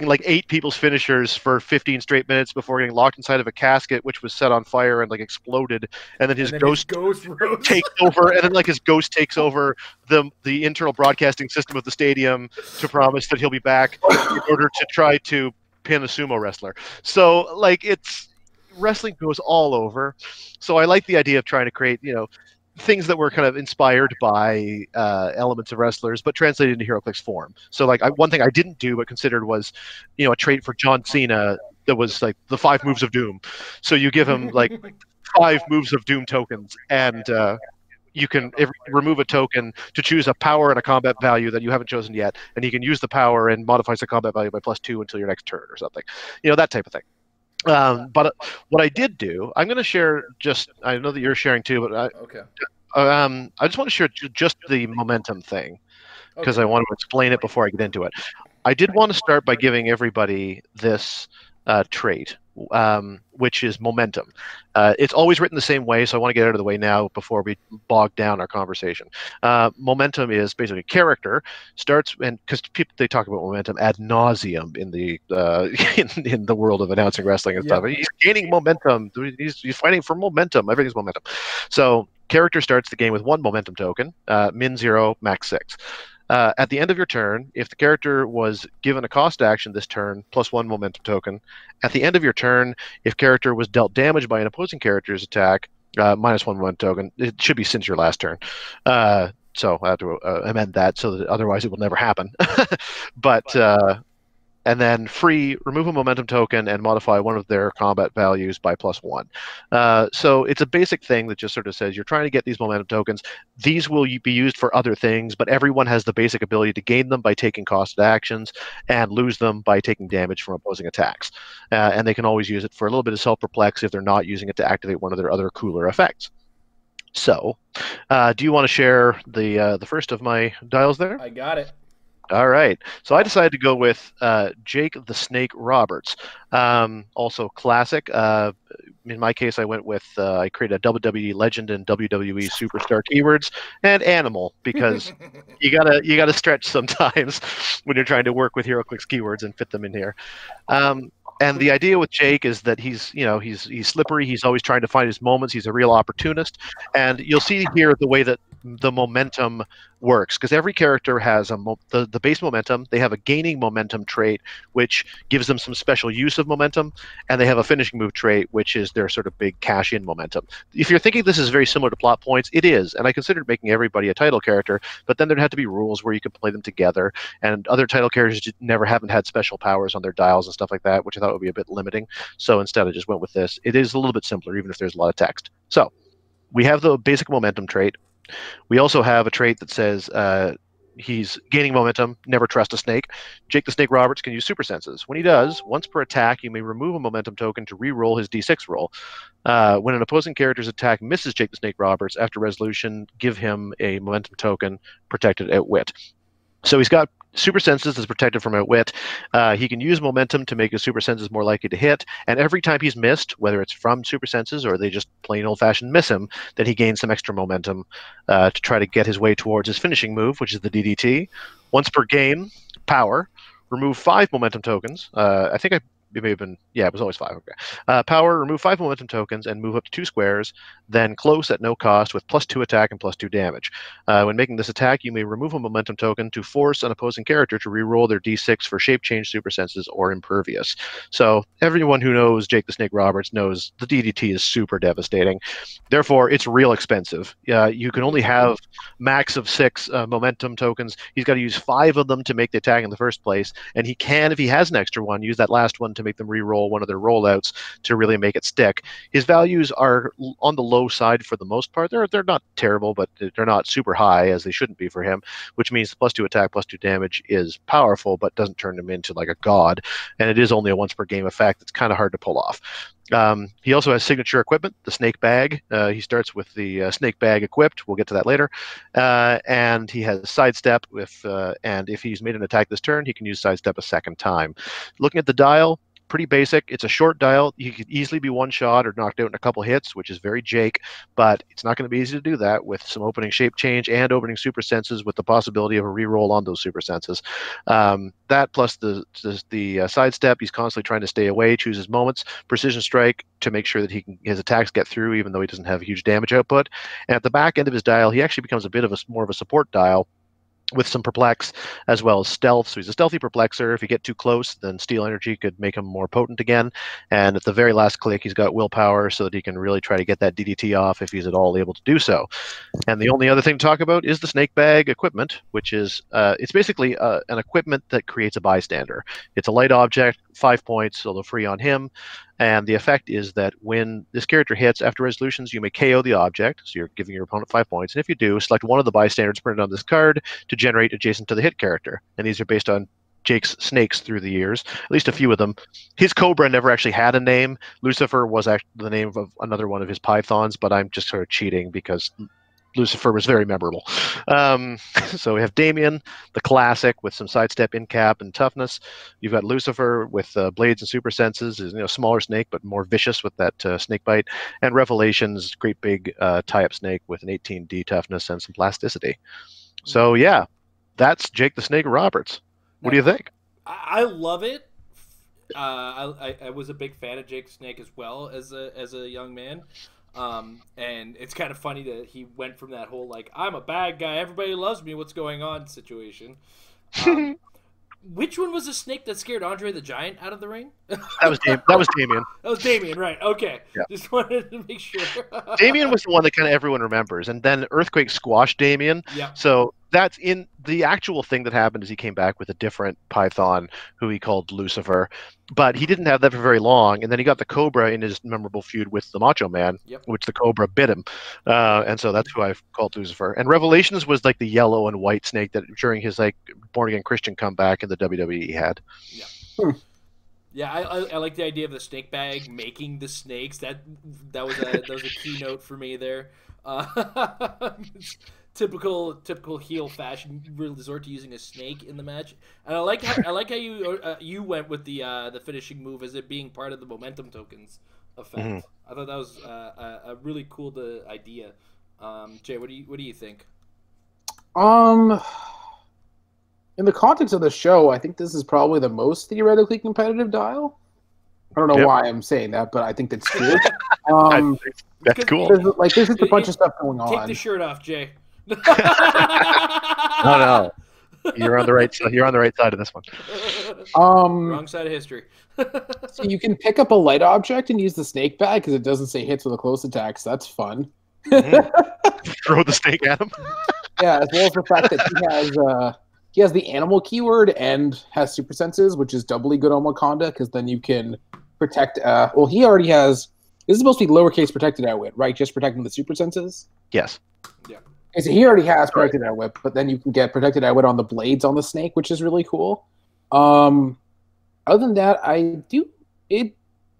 like 8 people's finishers for 15 straight minutes before getting locked inside of a casket, which was set on fire and like exploded, and then his ghost takes over, and then like his ghost takes over the internal broadcasting system of the stadium to promise that he'll be back in order to try to pin a sumo wrestler. So like wrestling goes all over. So I like the idea of trying to create, you know, things that were kind of inspired by elements of wrestlers, but translated into HeroClix form. So, like, one thing I didn't do but considered was, you know, a trait for John Cena that was like the 5 moves of doom. So you give him like 5 moves of doom tokens, and you can remove a token to choose a power and a combat value that you haven't chosen yet, and he can use the power and modifies the combat value by +2 until your next turn or something. You know, that type of thing. But what I did do, I'm going to share I know that you're sharing too, but
okay.
I just want to share just the momentum thing because I want to explain it before I get into it. I did want to start by giving everybody this trait, which is momentum. It's always written the same way, so I want to get it out of the way now before we bog down our conversation. Momentum is basically character starts, and because they talk about momentum ad nauseum in the in the world of announcing wrestling and stuff. He's gaining momentum. He's fighting for momentum. Everything's momentum. So character starts the game with 1 momentum token, min 0, max 6. At the end of your turn, if the character was given a cost action this turn, +1 momentum token. At the end of your turn, if character was dealt damage by an opposing character's attack, -1 momentum token. It should be since your last turn. So I have to amend that so that otherwise it will never happen. But and then remove a momentum token and modify one of their combat values by +1. So it's a basic thing that just sort of says you're trying to get these momentum tokens. These will be used for other things, but everyone has the basic ability to gain them by taking costed actions and lose them by taking damage from opposing attacks. And they can always use it for a little bit of self-perplex if they're not using it to activate one of their other cooler effects. So, do you want to share the first of my dials there?
I got it.
All right. So I decided to go with Jake the Snake Roberts. Also classic. in my case, I went with I created a WWE Legend and WWE Superstar keywords and Animal because you gotta stretch sometimes when you're trying to work with HeroClix keywords and fit them in here. And the idea with Jake is that he's slippery. He's always trying to find his moments. He's a real opportunist, and you'll see here the way that the momentum works, because every character has the base momentum. They have a gaining momentum trait, which gives them some special use of momentum, and they have a finishing move trait, which is their sort of big cash-in momentum. If you're thinking this is very similar to plot points, it is, and I considered making everybody a title character, but then there'd have to be rules where you could play them together, and other title characters haven't had special powers on their dials and stuff like that, which I thought would be a bit limiting. So instead, I just went with this. It is a little bit simpler, even if there's a lot of text. So we have the basic momentum trait. We also have a trait that says he's gaining momentum, never trust a snake. Jake the Snake Roberts can use super senses. When he does, once per attack, you may remove a momentum token to re-roll his d6 roll. When an opposing character's attack misses Jake the Snake Roberts, after resolution, give him a momentum token protected at wit. So he's got super senses that's protected from outwit. He can use momentum to make his super senses more likely to hit, and every time he's missed, whether it's from super senses or they just plain old-fashioned miss him, then he gains some extra momentum to try to get his way towards his finishing move, which is the DDT. Once per game, power. Remove 5 momentum tokens. I think it may have been, it was always 5. Okay. Power, remove 5 momentum tokens and move up to 2 squares, then close at no cost with +2 attack and +2 damage. When making this attack, you may remove a momentum token to force an opposing character to reroll their d6 for shape change, super senses, or impervious. So everyone who knows Jake the Snake Roberts knows the DDT is super devastating. Therefore, it's real expensive. You can only have max of 6 momentum tokens. He's got to use 5 of them to make the attack in the first place, and he can, if he has an extra one, use that last one to make them re-roll one of their rollouts to really make it stick. His values are on the low side for the most part. They're not terrible, but they're not super high, as they shouldn't be for him, which means the +2 attack, +2 damage is powerful, but doesn't turn him into like a god. And it is only a once per game effect. It's kind of hard to pull off. He also has signature equipment, the snake bag. He starts with the snake bag equipped. We'll get to that later. And he has sidestep. And if he's made an attack this turn, he can use sidestep a second time. Looking at the dial, pretty basic. It's a short dial. You could easily be one shot or knocked out in a couple hits, which is very Jake, but it's not going to be easy to do that with some opening shape change and opening super senses with the possibility of a reroll on those super senses. That plus the sidestep, he's constantly trying to stay away, choose his moments, precision strike to make sure that his attacks get through even though he doesn't have a huge damage output. And at the back end of his dial, he actually becomes a bit of more of a support dial, with some perplex as well as stealth. So he's a stealthy perplexer. If you get too close, then steal energy could make him more potent again. And at the very last click, he's got willpower so that he can really try to get that DDT off if he's at all able to do so. And the only other thing to talk about is the snake bag equipment, which is it's basically an equipment that creates a bystander. It's a light object, 5 points, although free on him. And the effect is that when this character hits after resolutions, you may KO the object, so you're giving your opponent 5 points. And if you do, select one of the bystanders printed on this card to generate adjacent to the hit character. And these are based on Jake's snakes through the years, at least a few of them. His Cobra never actually had a name. Lucifer was actually the name of another one of his pythons, but I'm just sort of cheating because Lucifer was very memorable. So we have Damien, the classic, with some sidestep, in cap, and toughness. You've got Lucifer with blades and super senses, is smaller snake but more vicious with that snake bite. And Revelations, great big tie-up snake with an 18D toughness and some plasticity. So yeah, that's Jake the Snake Roberts. What do you think?
I love it. I was a big fan of Jake the Snake as well as a young man. And it's kind of funny that he went from that whole, like, I'm a bad guy, everybody loves me, what's going on situation. Which one was the snake that scared Andre the Giant out of the ring?
That was Damien.
That was Damien, right. Okay. Yeah. Just wanted to make sure.
Damien was the one that kind of everyone remembers. And then Earthquake squashed Damien.
Yeah.
So that's in the actual thing that happened is he came back with a different python who he called Lucifer. But he didn't have that for very long. And then he got the Cobra in his memorable feud with the Macho Man, which the Cobra bit him. And so that's who I've called Lucifer. And Revelations was like the yellow and white snake that during his like born again Christian comeback in the WWE had.
Yeah. Yeah, I like the idea of the snake bag making the snakes. That was a keynote for me there. typical heel fashion, resort to using a snake in the match. And I like how you went with the finishing move as it being part of the momentum tokens effect. I thought that was a really cool idea. Jay, what do you think?
In the context of the show, I think this is probably the most theoretically competitive dial. I don't know why I'm saying that, but I think that's true.
That's cool.
There's just a bunch of stuff going on.
Take the shirt off, Jay.
No. You're on the right side. You're on the right side of this one.
Wrong side of history.
So you can pick up a light object and use the snake bag because it doesn't say hits with a close attack, so that's fun.
Throw the snake at him.
Yeah, as well as the fact that he has the animal keyword and has super senses, which is doubly good on Wakanda because then you can protect. He already has. This is supposed to be lowercase protected outwit, right? Just protecting the super senses.
Yes.
Yeah.
Okay, so he already has protected outwit, but then you can get protected outwit on the blades on the snake, which is really cool. Other than that, I do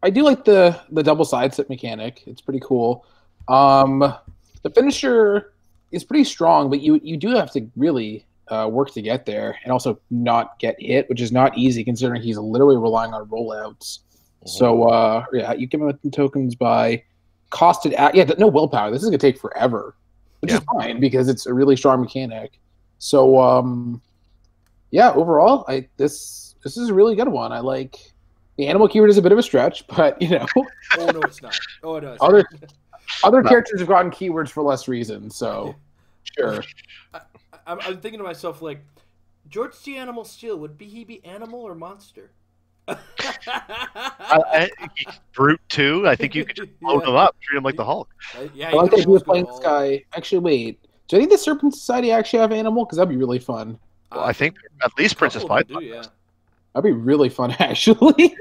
like the double side set mechanic. It's pretty cool. The finisher is pretty strong, but you do have to really work to get there and also not get hit, which is not easy considering he's literally relying on rollouts. So you give him the tokens by costed. No willpower. This is gonna take forever, which is fine because it's a really strong mechanic. So overall, this is a really good one. I like the animal keyword is a bit of a stretch, but
Oh no, it's not. Oh no.
Other characters have gotten keywords for less reason, so sure.
I'm thinking to myself like, George C. Animal Steel, would he be animal or monster?
Brute too. I think you could just blow them up, treat him like the Hulk.
I like that he was playing this guy. Actually, wait. Do I think the Serpent Society actually have animal? Because that'd be really fun.
Well, I think at least Princess Python.
Yeah.
That'd be really fun, actually.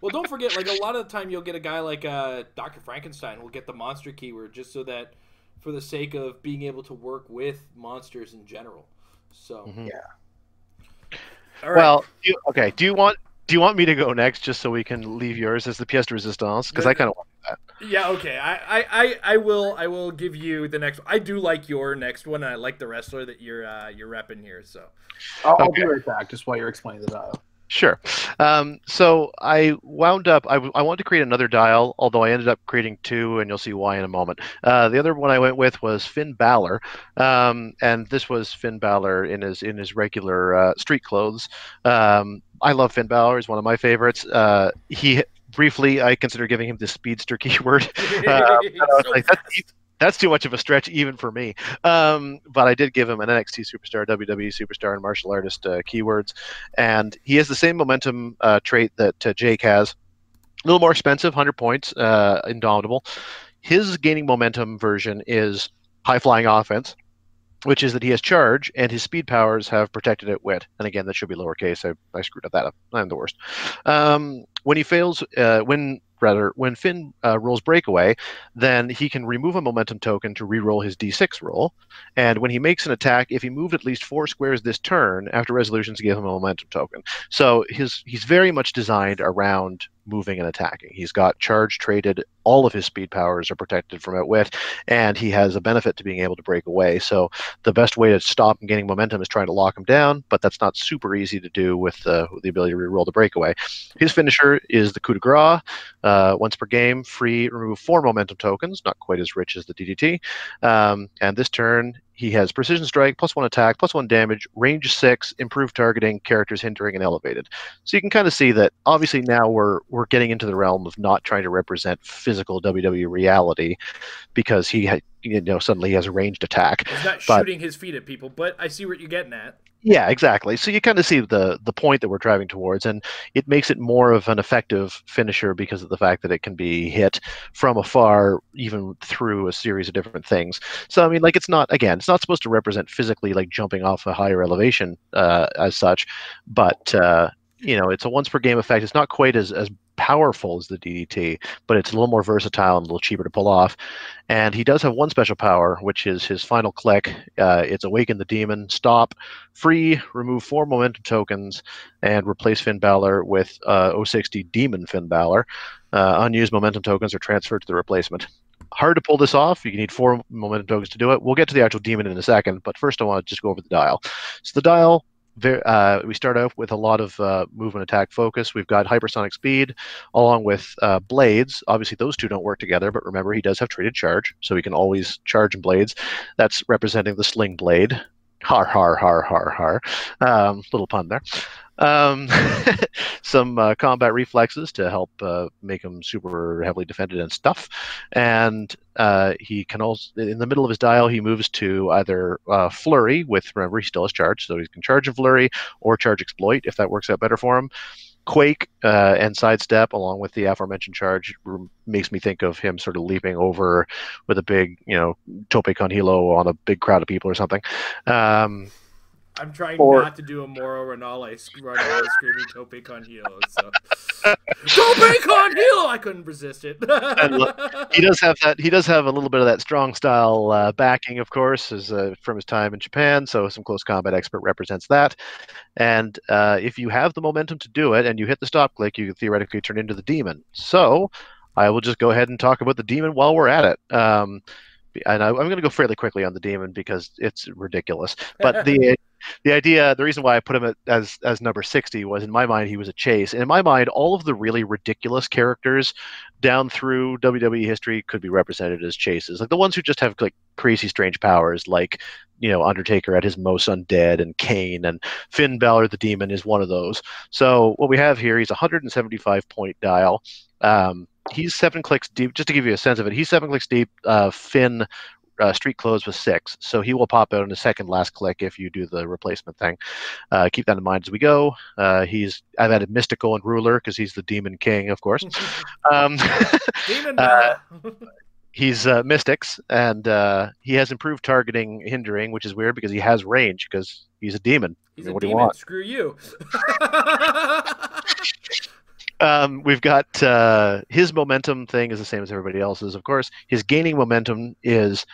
Well, don't forget, like a lot of the time, you'll get a guy like Dr. Frankenstein will get the monster keyword just so that, for the sake of being able to work with monsters in general. So
yeah.
All right.
Well, do you want me to go next just so we can leave yours as the pièce de résistance? Because I kind of want that.
Yeah, okay. I will give you the next one. I do like your next one, and I like the wrestler that you're repping here. So
I'll be right back just while you're explaining the dial.
Sure. So I wound up, I wanted to create another dial, although I ended up creating two, and you'll see why in a moment. The other one I went with was Finn Balor, and this was Finn Balor in his regular street clothes. I love Finn Balor; he's one of my favorites. Briefly, I consider giving him the speedster keyword. I was like, that's too much of a stretch even for me. But I did give him an NXT superstar, WWE superstar, and martial artist keywords. And he has the same momentum trait that Jake has. A little more expensive, 100 points, Indomitable. His gaining momentum version is high-flying offense, which is that he has charge, and his speed powers have protected at wit. And again, that should be lowercase. I screwed that up. I'm the worst. When he fails, when Finn rolls breakaway, then he can remove a momentum token to re-roll his D6 roll. And when he makes an attack, if he moved at least 4 squares this turn, after resolutions give him a momentum token. So he's very much designed around moving and attacking. He's got charge traded. All of his speed powers are protected from outwit, and he has a benefit to being able to break away. So the best way to stop him gaining momentum is trying to lock him down, but that's not super easy to do with the ability to re-roll the breakaway. His finisher is the coup de grace. Once per game, free, remove 4 momentum tokens, not quite as rich as the DDT. And this turn, he has precision strike, +1 attack, +1 damage, range 6, improved targeting, characters hindering, and elevated. So you can kind of see that obviously now we're getting into the realm of not trying to represent physical WWE reality, because suddenly he has a ranged attack.
He's not shooting his feet at people, but I see what you're getting at.
Yeah, exactly. So you kind of see the point that we're driving towards, and it makes it more of an effective finisher because of the fact that it can be hit from afar, even through a series of different things. So I mean, like, it's not supposed to represent physically like jumping off a higher elevation as such, but it's a once per game effect. It's not quite as powerful as the DDT, but it's a little more versatile and a little cheaper to pull off. And he does have one special power, which is his final click. It's Awaken the Demon, stop, free, remove 4 momentum tokens, and replace Finn Balor with 060 Demon Finn Balor. Unused momentum tokens are transferred to the replacement. Hard to pull this off. You need 4 momentum tokens to do it. We'll get to the actual demon in a second, but first I want to just go over the dial. So the dial, we start out with a lot of movement, attack, focus. We've got hypersonic speed along with blades. Obviously, those two don't work together, but remember, he does have traded charge, so he can always charge in blades. That's representing the sling blade. Har, har, har, har, har. Little pun there. Some combat reflexes to help make him super heavily defended and stuff. And he can also, in the middle of his dial, he moves to either Flurry with, remember, he still has charge, so he can charge a Flurry or charge Exploit if that works out better for him. Quake and Sidestep, along with the aforementioned charge, makes me think of him sort of leaping over with a big, tope con hilo on a big crowd of people or something.
I'm trying not to do a Moro Ronaldo screaming Tope con hilo. So. Tope con hilo! I couldn't resist it.
He does have that. He does have a little bit of that strong style backing, of course, as from his time in Japan. So some close combat expert represents that. And if you have the momentum to do it, and you hit the stop click, you can theoretically turn into the demon. So I will just go ahead and talk about the demon while we're at it. And I'm going to go fairly quickly on the demon because it's ridiculous. But the idea, the reason why I put him as number 60 was, in my mind, he was a chase. And in my mind, all of the really ridiculous characters down through WWE history could be represented as chases. Like the ones who just have like crazy, strange powers, like, Undertaker at his most undead, and Kane, and Finn Balor the Demon is one of those. So what we have here, he's a 175-point dial. He's 7 clicks deep. Just to give you a sense of it, he's 7 clicks deep. Finn street clothes was 6, so he will pop out in the second last click if you do the replacement thing. Keep that in mind as we go. I've added Mystical and Ruler because he's the Demon King, of course.
Demon
He's Mystics, and he has improved targeting, hindering, which is weird because he has range because he's a demon.
He's a
what
demon.
Do you want?
Screw you.
We've got his momentum thing is the same as everybody else's, of course. His gaining momentum is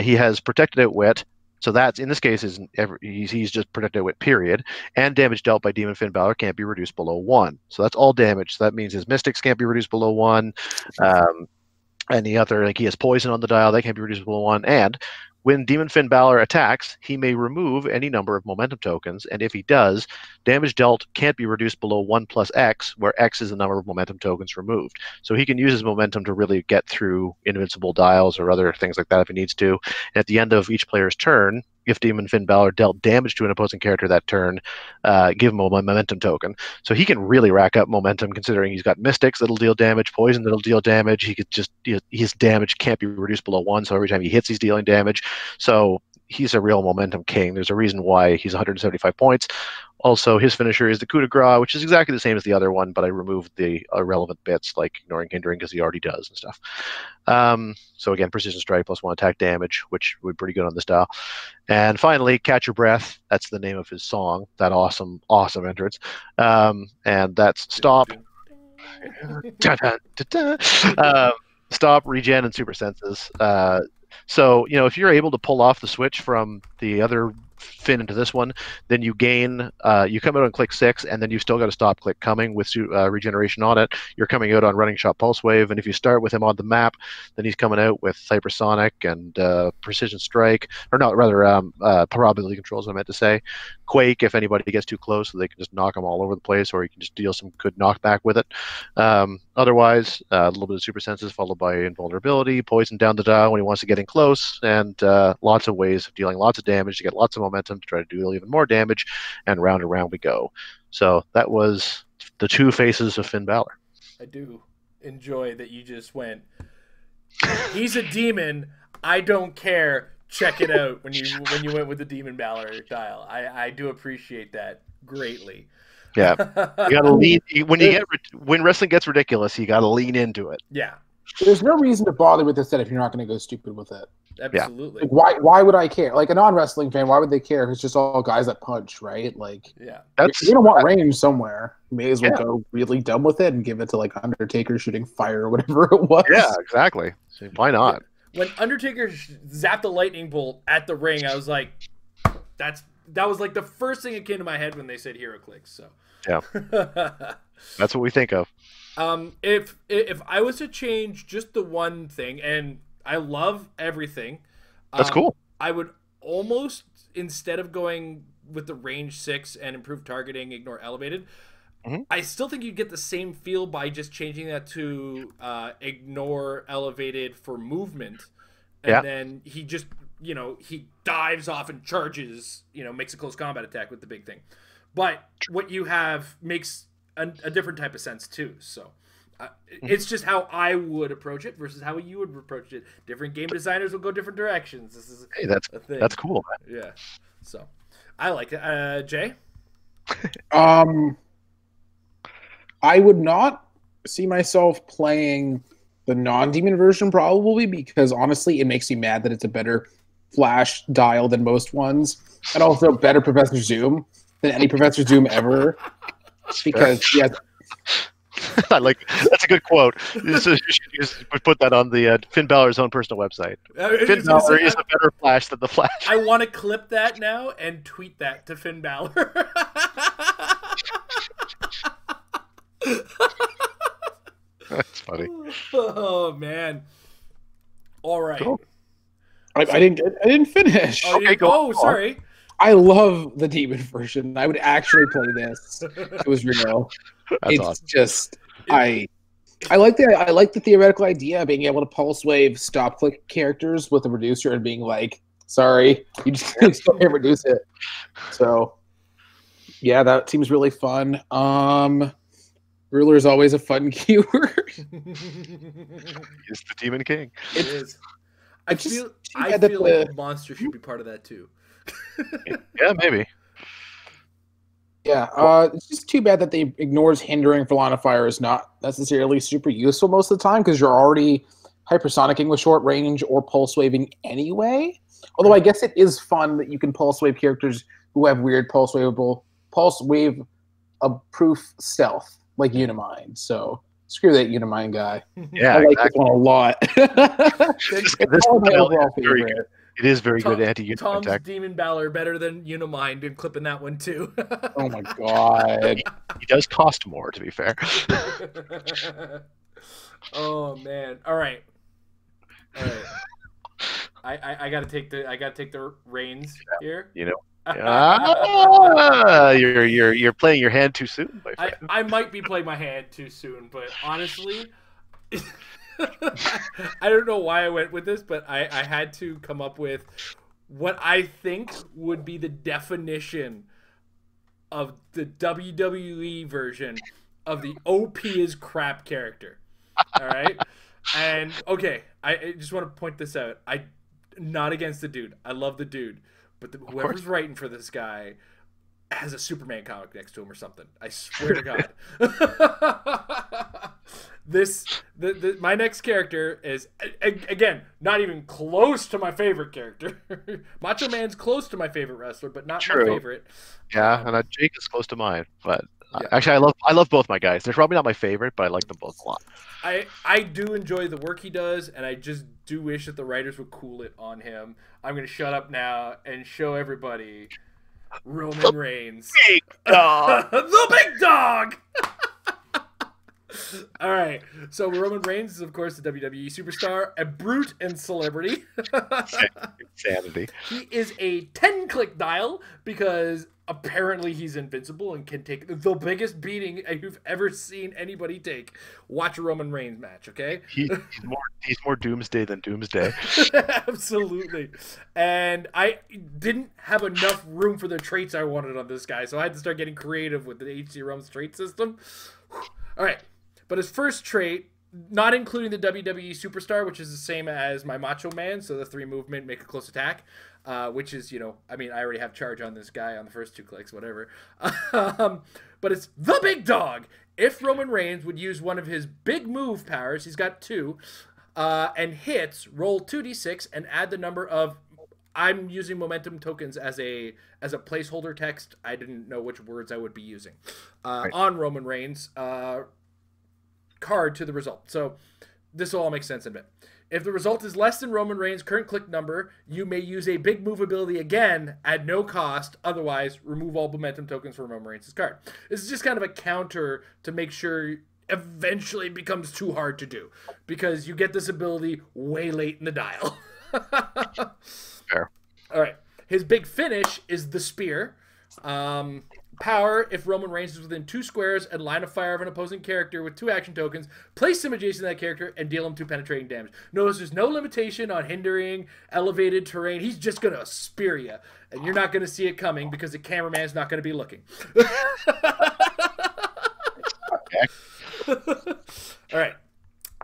he has protected outwit, so that's, in this case, he's just protected outwit, period. And damage dealt by Demon Finn Balor can't be reduced below 1. So that's all damage. So that means his mystics can't be reduced below 1. Any other, like he has poison on the dial, that can't be reduced below 1. And when Demon Finn Balor attacks, he may remove any number of momentum tokens, and if he does, damage dealt can't be reduced below 1 plus X, where X is the number of momentum tokens removed. So he can use his momentum to really get through invincible dials or other things like that if he needs to. And at the end of each player's turn, if Demon Finn Balor dealt damage to an opposing character that turn, give him a momentum token. So he can really rack up momentum, considering he's got mystics that'll deal damage, poison that'll deal damage. He could just, his damage can't be reduced below 1, so every time he hits, he's dealing damage. So he's a real momentum king. There's a reason why he's 175 points. Also, his finisher is the coup de grace, which is exactly the same as the other one, but I removed the irrelevant bits like ignoring, hindering, because he already does and stuff. So again, precision strike plus 1 attack damage, which would be pretty good on this dial. And finally, Catch Your Breath. That's the name of his song. That awesome, awesome entrance. And that's stop. Stop, regen, and super senses. So, if you're able to pull off the switch from the other Finn into this one, then you gain, you come out and click 6, and then you've still got a stop click coming with regeneration on it. You're coming out on Running Shot Pulse Wave, and if you start with him on the map, then he's coming out with Hypersonic and Precision Strike, or not, rather, Probability Control is what I meant to say. Quake, if anybody gets too close, so they can just knock them all over the place, or you can just deal some good knockback with it. Otherwise, a little bit of Super Senses followed by Invulnerability, Poison down the dial when he wants to get in close, and lots of ways of dealing lots of damage to get lots of momentum to try to do even more damage, and round we go. So that was the 2 faces of Finn Balor.
I do enjoy that you just went, he's a demon, I don't care, check it out, when you went with the Demon Balor dial. I do appreciate that greatly.
Yeah, you gotta lean when wrestling gets ridiculous. You gotta lean into it.
Yeah,
there's no reason to bother with this set if you're not going to go stupid with it.
Absolutely.
Like, why would I care? Like a non-wrestling fan, why would they care if it's just all guys that punch, right? Like,
yeah,
you don't want range somewhere. You may as well go really dumb with it and give it to like Undertaker shooting fire or whatever it was.
Yeah, exactly. So why not?
When Undertaker zapped the lightning bolt at the ring, I was like, that was like the first thing that came to my head when they said HeroClix. So
yeah, that's what we think of.
If I was to change just the one thing, and I love everything.
That's cool.
I would almost, instead of going with the range 6 and improved targeting, ignore elevated, I still think you get the same feel by just changing that to ignore elevated for movement. And then he just, he dives off and charges, makes a close combat attack with the big thing. But what you have makes a different type of sense too. So it's just how I would approach it versus how you would approach it. Different game designers will go different directions. This is a thing.
That's cool,
man. Yeah. So I like it. Jay?
I would not see myself playing the non-demon version probably because honestly it makes me mad that it's a better flash dial than most ones, and also better Professor Zoom than any Professor Zoom ever. Because
I like that's a good quote. You should put that on the Finn Balor's own personal website. Finn Balor is a better Flash than the Flash.
I want to clip that now and tweet that to Finn Balor.
That's funny.
Oh man! All right.
Cool. I didn't finish.
Okay, go. Oh, sorry.
I love the demon version. I would actually play this. It was real. It's awesome. Just I like the theoretical idea of being able to pulse wave stop click characters with a reducer and being like, sorry, you just still can't reduce it. So yeah, that seems really fun. Ruler is always a fun keyword.
He's the Demon King.
It is. I feel like Monster should be part of that too.
Yeah, maybe.
Yeah, it's just too bad that they ignores hindering for line of fire is not necessarily super useful most of the time because you're already hypersonicking with short range or pulse waving anyway. Although I guess it is fun that you can pulse wave characters who have weird pulse wave proof stealth like Unimind. So screw that Unimind guy.
Yeah,
I like this one a lot.
This my overall favorite. It is very good anti-Unimind.
Tom's Demon Balor better than Unimind and clipping that one too.
Oh my god.
He does cost more, to be fair.
Oh man. All right. I gotta take the reins here.
You're playing your hand too soon, my friend.
I might be playing my hand too soon, but honestly, I don't know why I went with this, but I had to come up with what I think would be the definition of the WWE version of the OP is crap character. All right? And, okay, I just want to point this out. I'm not against the dude. I love the dude. But whoever's writing for this guy has a Superman comic next to him or something. I swear to God. My next character is, again, not even close to my favorite character. Macho Man's close to my favorite wrestler, but not my favorite.
Yeah, and Jake is close to mine. But actually, I love both my guys. They're probably not my favorite, but I like them both a lot.
I do enjoy the work he does, and I just do wish that the writers would cool it on him. I'm going to shut up now and show everybody Roman Reigns.
Big dog!
The big dog! All right, so Roman Reigns is, of course, the WWE superstar, a brute and celebrity.
Insanity.
He is a 10-click dial because apparently he's invincible and can take the biggest beating you've ever seen anybody take. Watch a Roman Reigns match, okay?
He's more Doomsday than Doomsday.
Absolutely. And I didn't have enough room for the traits I wanted on this guy, so I had to start getting creative with the HC Rum's trait system. All right. But his first trait, not including the WWE Superstar, which is the same as my Macho Man, so the 3 movement, make a close attack, which is, I already have charge on this guy on the first 2 clicks, whatever. But it's the big dog. If Roman Reigns would use one of his big move powers, he's got 2, and hits, roll 2d6 and add the number of, I'm using momentum tokens as a placeholder text. I didn't know which words I would be using. On Roman Reigns, card to the result. So this will all make sense in a bit. If the result is less than Roman Reigns' current click number, you may use a big move ability again at no cost. Otherwise, remove all momentum tokens from Roman Reigns' card. This is just kind of a counter to make sure eventually becomes too hard to do because you get this ability way late in the dial.
Fair.
All right. His big finish is the spear. Power, if Roman Reigns is within 2 squares and line of fire of an opposing character with 2 action tokens, place him adjacent to that character and deal him 2 penetrating damage. Notice there's no limitation on hindering elevated terrain. He's just going to spear you, and you're not going to see it coming because the cameraman's not going to be looking. All right.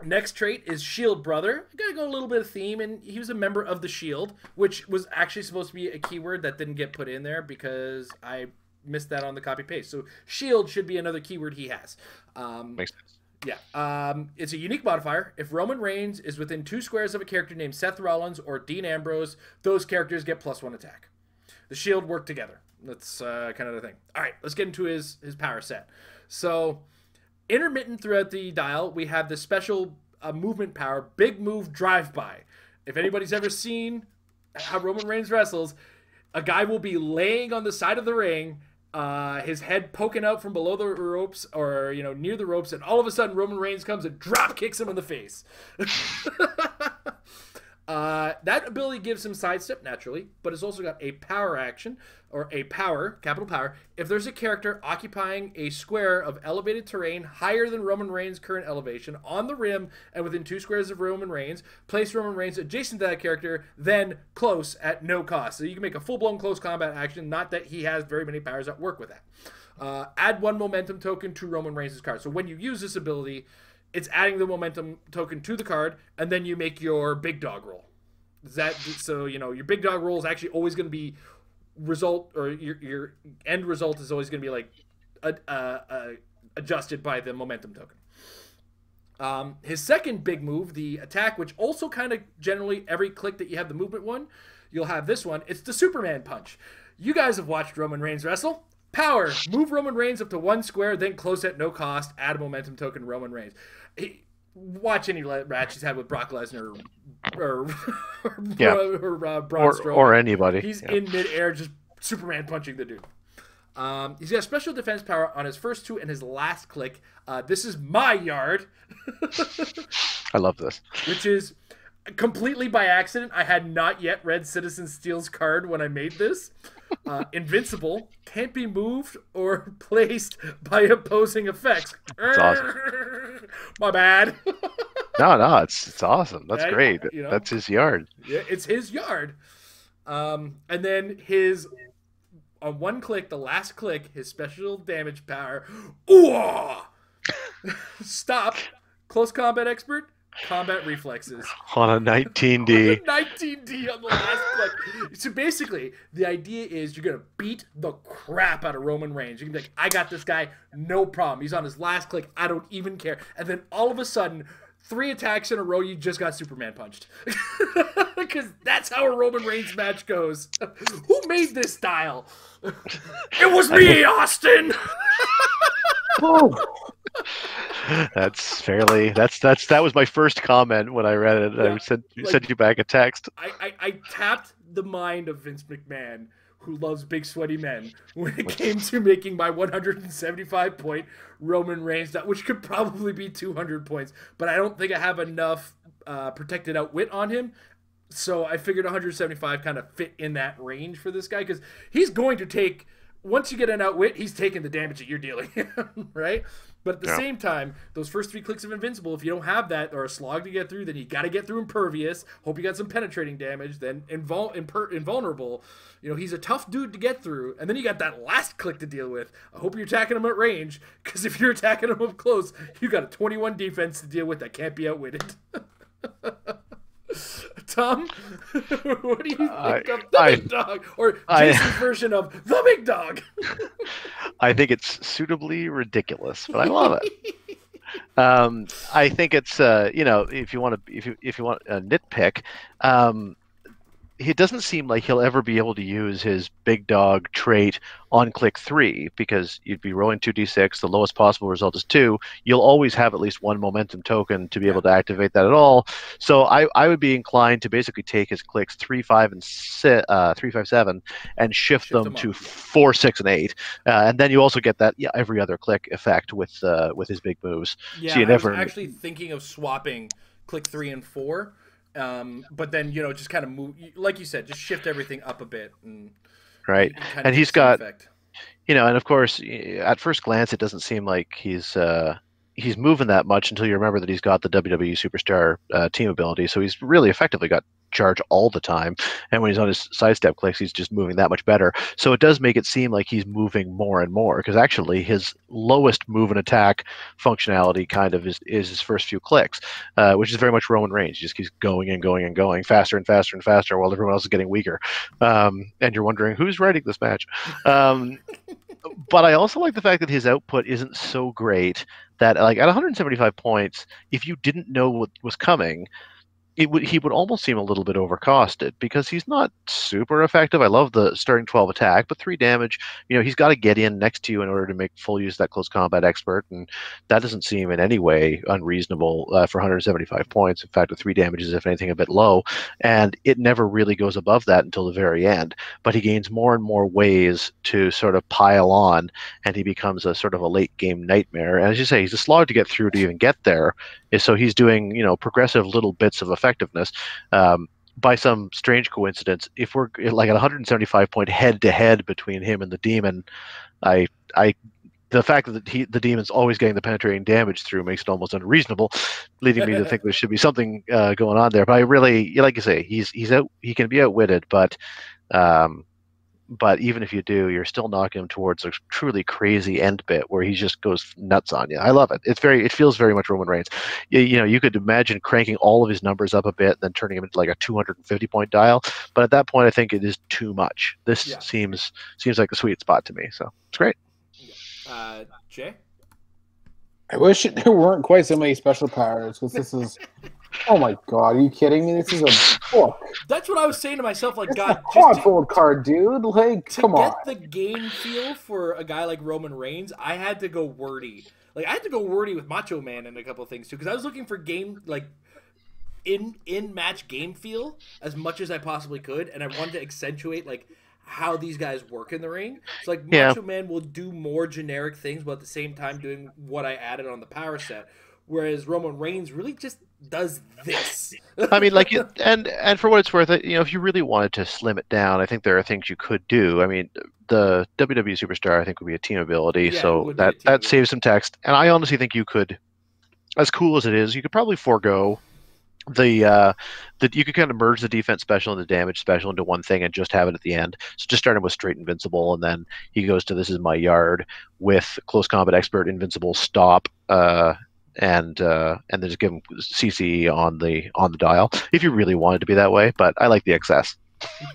Next trait is Shield Brother. I gotta go a little bit of theme, and he was a member of the Shield, which was actually supposed to be a keyword that didn't get put in there because I missed that on the copy paste. So Shield should be another keyword he has.
Makes sense.
Yeah. It's a unique modifier. If Roman Reigns is within 2 squares of a character named Seth Rollins or Dean Ambrose, those characters get +1 attack. The Shield work together. That's kind of the thing. All right, let's get into his power set. So intermittent throughout the dial, we have the special movement power, Big Move Drive-By. If anybody's ever seen how Roman Reigns wrestles, a guy will be laying on the side of the ring, his head poking out from below the ropes or, near the ropes, and all of a sudden Roman Reigns comes and drop kicks him in the face. That ability gives him sidestep naturally, but it's also got a power action, or a power, capital power, if there's a character occupying a square of elevated terrain higher than Roman Reigns' current elevation on the rim and within 2 squares of Roman Reigns, place Roman Reigns adjacent to that character, then close at no cost. So you can make a full-blown close combat action, not that he has very many powers that work with that. Add 1 momentum token to Roman Reigns' card. So when you use this ability, it's adding the momentum token to the card, and then you make your big dog roll. Your big dog roll is actually always going to be your end result is always going to be like adjusted by the momentum token. His second big move, the attack, which also kind of generally every click that you have the movement one, you'll have this one. It's the Superman punch. You guys have watched Roman Reigns wrestle. Power, move Roman Reigns up to 1 square, then close at no cost, add a momentum token to Roman Reigns. Watch any match he's had with Brock Lesnar or Braun Strowman.
Or anybody.
He's in midair just Superman punching the dude. He's got special defense power on his first 2 and his last click. This is my yard.
I love this.
Which is completely by accident. I had not yet read Citizen Steel's card when I made this. Invincible, can't be moved or placed by opposing effects.
That's awesome.
My bad.
No, it's awesome. That's great.
You know,
that's his yard.
Yeah, it's his yard. And then his, on 1 click, the last click, his special damage power. Ooh! Stop. Close combat expert. Combat reflexes.
On a 19D.
19D on the last click. So basically, the idea is you're going to beat the crap out of Roman Reigns. You can be like, I got this guy, no problem. He's on his last click. I don't even care. And then all of a sudden, 3 attacks in a row, you just got Superman punched. Because that's how a Roman Reigns match goes. Who made this style? It was me, Austin!
That was my first comment when I read it. Yeah, I sent you back a text.
I tapped the mind of Vince McMahon, who loves big sweaty men, when it came to making my 175 point Roman Reigns, which could probably be 200 points, but I don't think I have enough protected outwit on him. So I figured 175 kind of fit in that range for this guy, because he's going to take, once you get an outwit, he's taking the damage that you're dealing, right? But at the same time, those first 3 clicks of Invincible, if you don't have that or a slog to get through, then you got to get through Impervious. Hope you got some penetrating damage. Then Invulnerable. You know, he's a tough dude to get through. And then you got that last click to deal with. I hope you're attacking him at range, because if you're attacking him up close, you got a 21 defense to deal with that can't be outwitted. Tom, what do you think of the Big Dog, or Jason's version of the Big Dog?
I think it's suitably ridiculous, but I love it. I think it's if you want a nitpick, it doesn't seem like he'll ever be able to use his big dog trait on click 3 because you'd be rolling 2d6. The lowest possible result is 2. You'll always have at least one momentum token to be able to activate that at all. So I would be inclined to basically take his clicks 3, 5, and 3, 5, 7 and shift them to 4, 6, and 8. And then you also get that every other click effect with his big moves.
Yeah,
so you
I was actually thinking of swapping click 3 and 4. But then, just kind of move, like you said, just shift everything up a bit.
Right. And he's got, and of course, at first glance, it doesn't seem like he's moving that much until you remember that he's got the WWE Superstar team ability. So he's really effectively got charge all the time. And when he's on his sidestep clicks, he's just moving that much better. So it does make it seem like he's moving more and more, because actually his lowest move and attack functionality kind of is his first few clicks, which is very much Roman Reigns. He just keeps going and going and going faster and faster and faster while everyone else is getting weaker. And you're wondering who's writing this match. But I also like the fact that his output isn't so great that, like, at 175 points, if you didn't know what was coming, he would almost seem a little bit overcosted, because he's not super effective. I love the starting 12 attack, but 3 damage, he's got to get in next to you in order to make full use of that close combat expert, and that doesn't seem in any way unreasonable for 175 points. In fact, with 3 damages, if anything, a bit low, and it never really goes above that until the very end. But he gains more and more ways to sort of pile on, and he becomes a sort of a late game nightmare. And as you say, he's a slog to get through to even get there. So he's doing, progressive little bits of effectiveness. By some strange coincidence, if we're like at 175 point head to head between him and the demon, the fact that the demon's always getting the penetrating damage through makes it almost unreasonable, leading me to think there should be something going on there. But I really, like you say, he can be outwitted, but even if you do, you're still knocking him towards a truly crazy end bit where he just goes nuts on you. I love it. It feels very much Roman Reigns. You could imagine cranking all of his numbers up a bit and then turning him into like a 250 point dial. But at that point, I think it is too much. This seems like the sweet spot to me. So it's great.
Jay?
I wish there weren't quite so many special powers, because this is... Oh my god, are you kidding me? This is a book.
That's what I was saying to myself, like,
It's
God,
a quadfold card, dude. Like, come on.
To get the game feel for a guy like Roman Reigns, I had to go wordy. Like, I had to go wordy with Macho Man and a couple of things, too, because I was looking for game, like, in-match game feel as much as I possibly could, and I wanted to accentuate, like, how these guys work in the ring. So, like, Macho Man will do more generic things, but at the same time doing what I added on the power set. Whereas Roman Reigns really just does this.
I mean, like, and for what it's worth, if you really wanted to slim it down, I think there are things you could do. I mean, the WWE Superstar, I think, would be a team ability, so that saves some text. And I honestly think you could, as cool as it is, you could probably forego you could kind of merge the defense special and the damage special into one thing and just have it at the end. So just start him with straight invincible, and then he goes to this is my yard with close combat expert, invincible, stop, and then just give him CC on the dial if you really wanted to be that way. But I like the excess.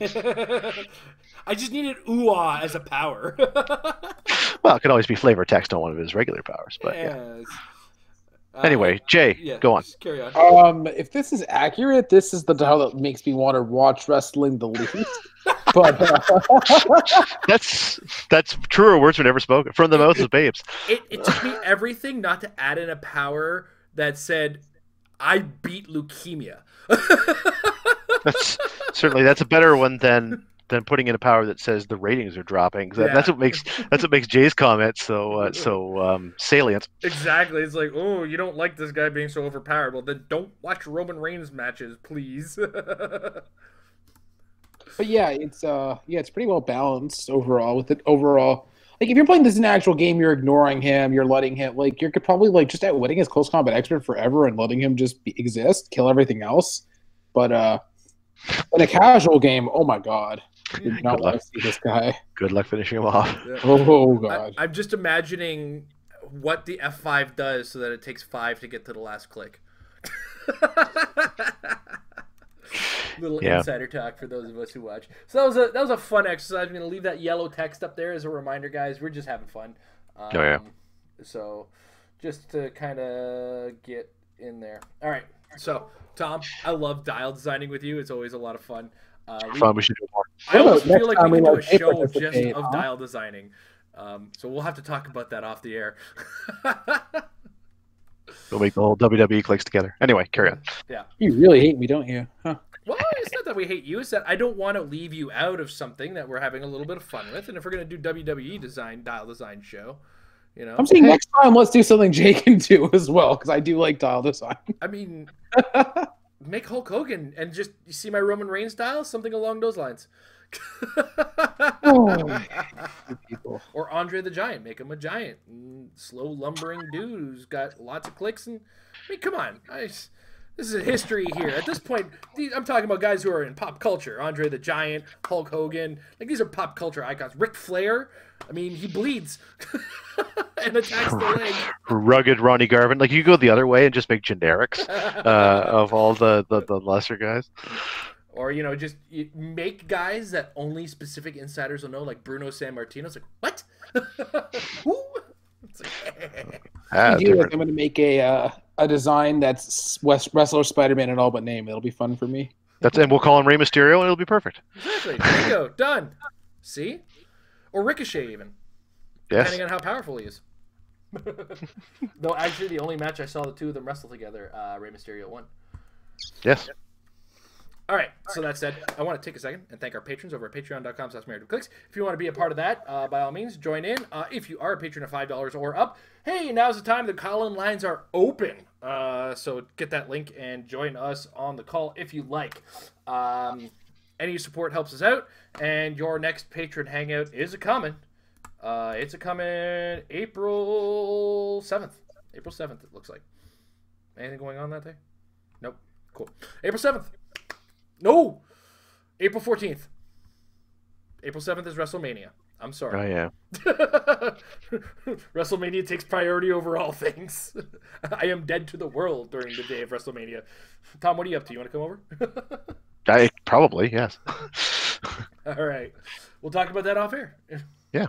I just needed ooh-ah as a power.
Well, it could always be flavor text on one of his regular powers. But yeah. Anyway, Jay, go on.
Carry on.
If this is accurate, this is the dial that makes me want to watch wrestling the least. But
that's truer words were never spoken from the mouths of babes.
It took me everything not to add in a power that said, "I beat leukemia."
That's a better one than putting in a power that says the ratings are dropping. That's what makes Jay's comment so salient.
Exactly. It's like, oh, you don't like this guy being so overpowered. Well, then don't watch Roman Reigns matches, please.
But yeah, it's pretty well balanced overall. With it overall, like, if you're playing this in an actual game, you're ignoring him, you're letting him, like, you're probably like just outwitting his close combat expert forever and letting him just exist, kill everything else. But in a casual game, oh my god, did not want to see this guy.
Good luck finishing him off.
Yeah.
Oh god,
I'm just imagining what the F5 does so that it takes 5 to get to the last click. Little insider talk for those of us who watch. So that was a fun exercise. I'm going to leave that yellow text up there as a reminder, guys. We're just having fun. So just to kind of get in there. All right. So, Tom, I love dial designing with you. It's always a lot of fun.
Fun. We should do more.
I almost
Next
feel like
time
we
we
can do a
let Jay
show just
participate,
of
huh?
dial designing. So we'll have to talk about that off the air.
We'll make the whole WWE clicks together. Anyway, carry on.
Yeah.
You really hate me, don't you? Huh?
Well, it's not that we hate you. It's that I don't want to leave you out of something that we're having a little bit of fun with. And if we're going to do WWE dial design show, you know.
I'm saying next time let's do something Jay can do as well, because I do like dial design.
I mean, make Hulk Hogan and just you see my Roman Reigns dial, something along those lines.
People.
Or Andre the Giant, make him a giant, slow lumbering dude who's got lots of clicks. And I mean, come on, this is a history here. At this point, I'm talking about guys who are in pop culture. Andre the Giant, Hulk Hogan, like these are pop culture icons. Ric Flair, I mean, he bleeds and attacks the leg.
Rugged Ronnie Garvin. Like you go the other way and just make generics of all the lesser guys.
Or, you know, just make guys that only specific insiders will know, like Bruno Sammartino. It's like, what? Who? It's like,
I'm going to make a design that's wrestler Spider-Man and all but name. It'll be fun for me.
And we'll call him Rey Mysterio, and it'll be perfect.
Exactly. There you go. Done. See? Or Ricochet, even.
Yes.
Depending on how powerful he is. Though, actually, the only match I saw the two of them wrestle together, Rey Mysterio won.
Yes.
All right, so that said, I want to take a second and thank our patrons over at patreon.com/marriedwithclicks. If you want to be a part of that, by all means, join in. If you are a patron of $5 or up, hey, now's the time. The call-in lines are open. So get that link and join us on the call if you like. Any support helps us out, and your next patron hangout is a-coming. It's a-coming April 7th. April 7th, it looks like. Anything going on that day? Nope. Cool. April 7th. No! April 14th. April 7th is WrestleMania. I'm sorry.
Oh, yeah.
WrestleMania takes priority over all things. I am dead to the world during the day of WrestleMania. Tom, what are you up to? You want to come over?
Probably, yes.
All right. We'll talk about that off air.
Yeah.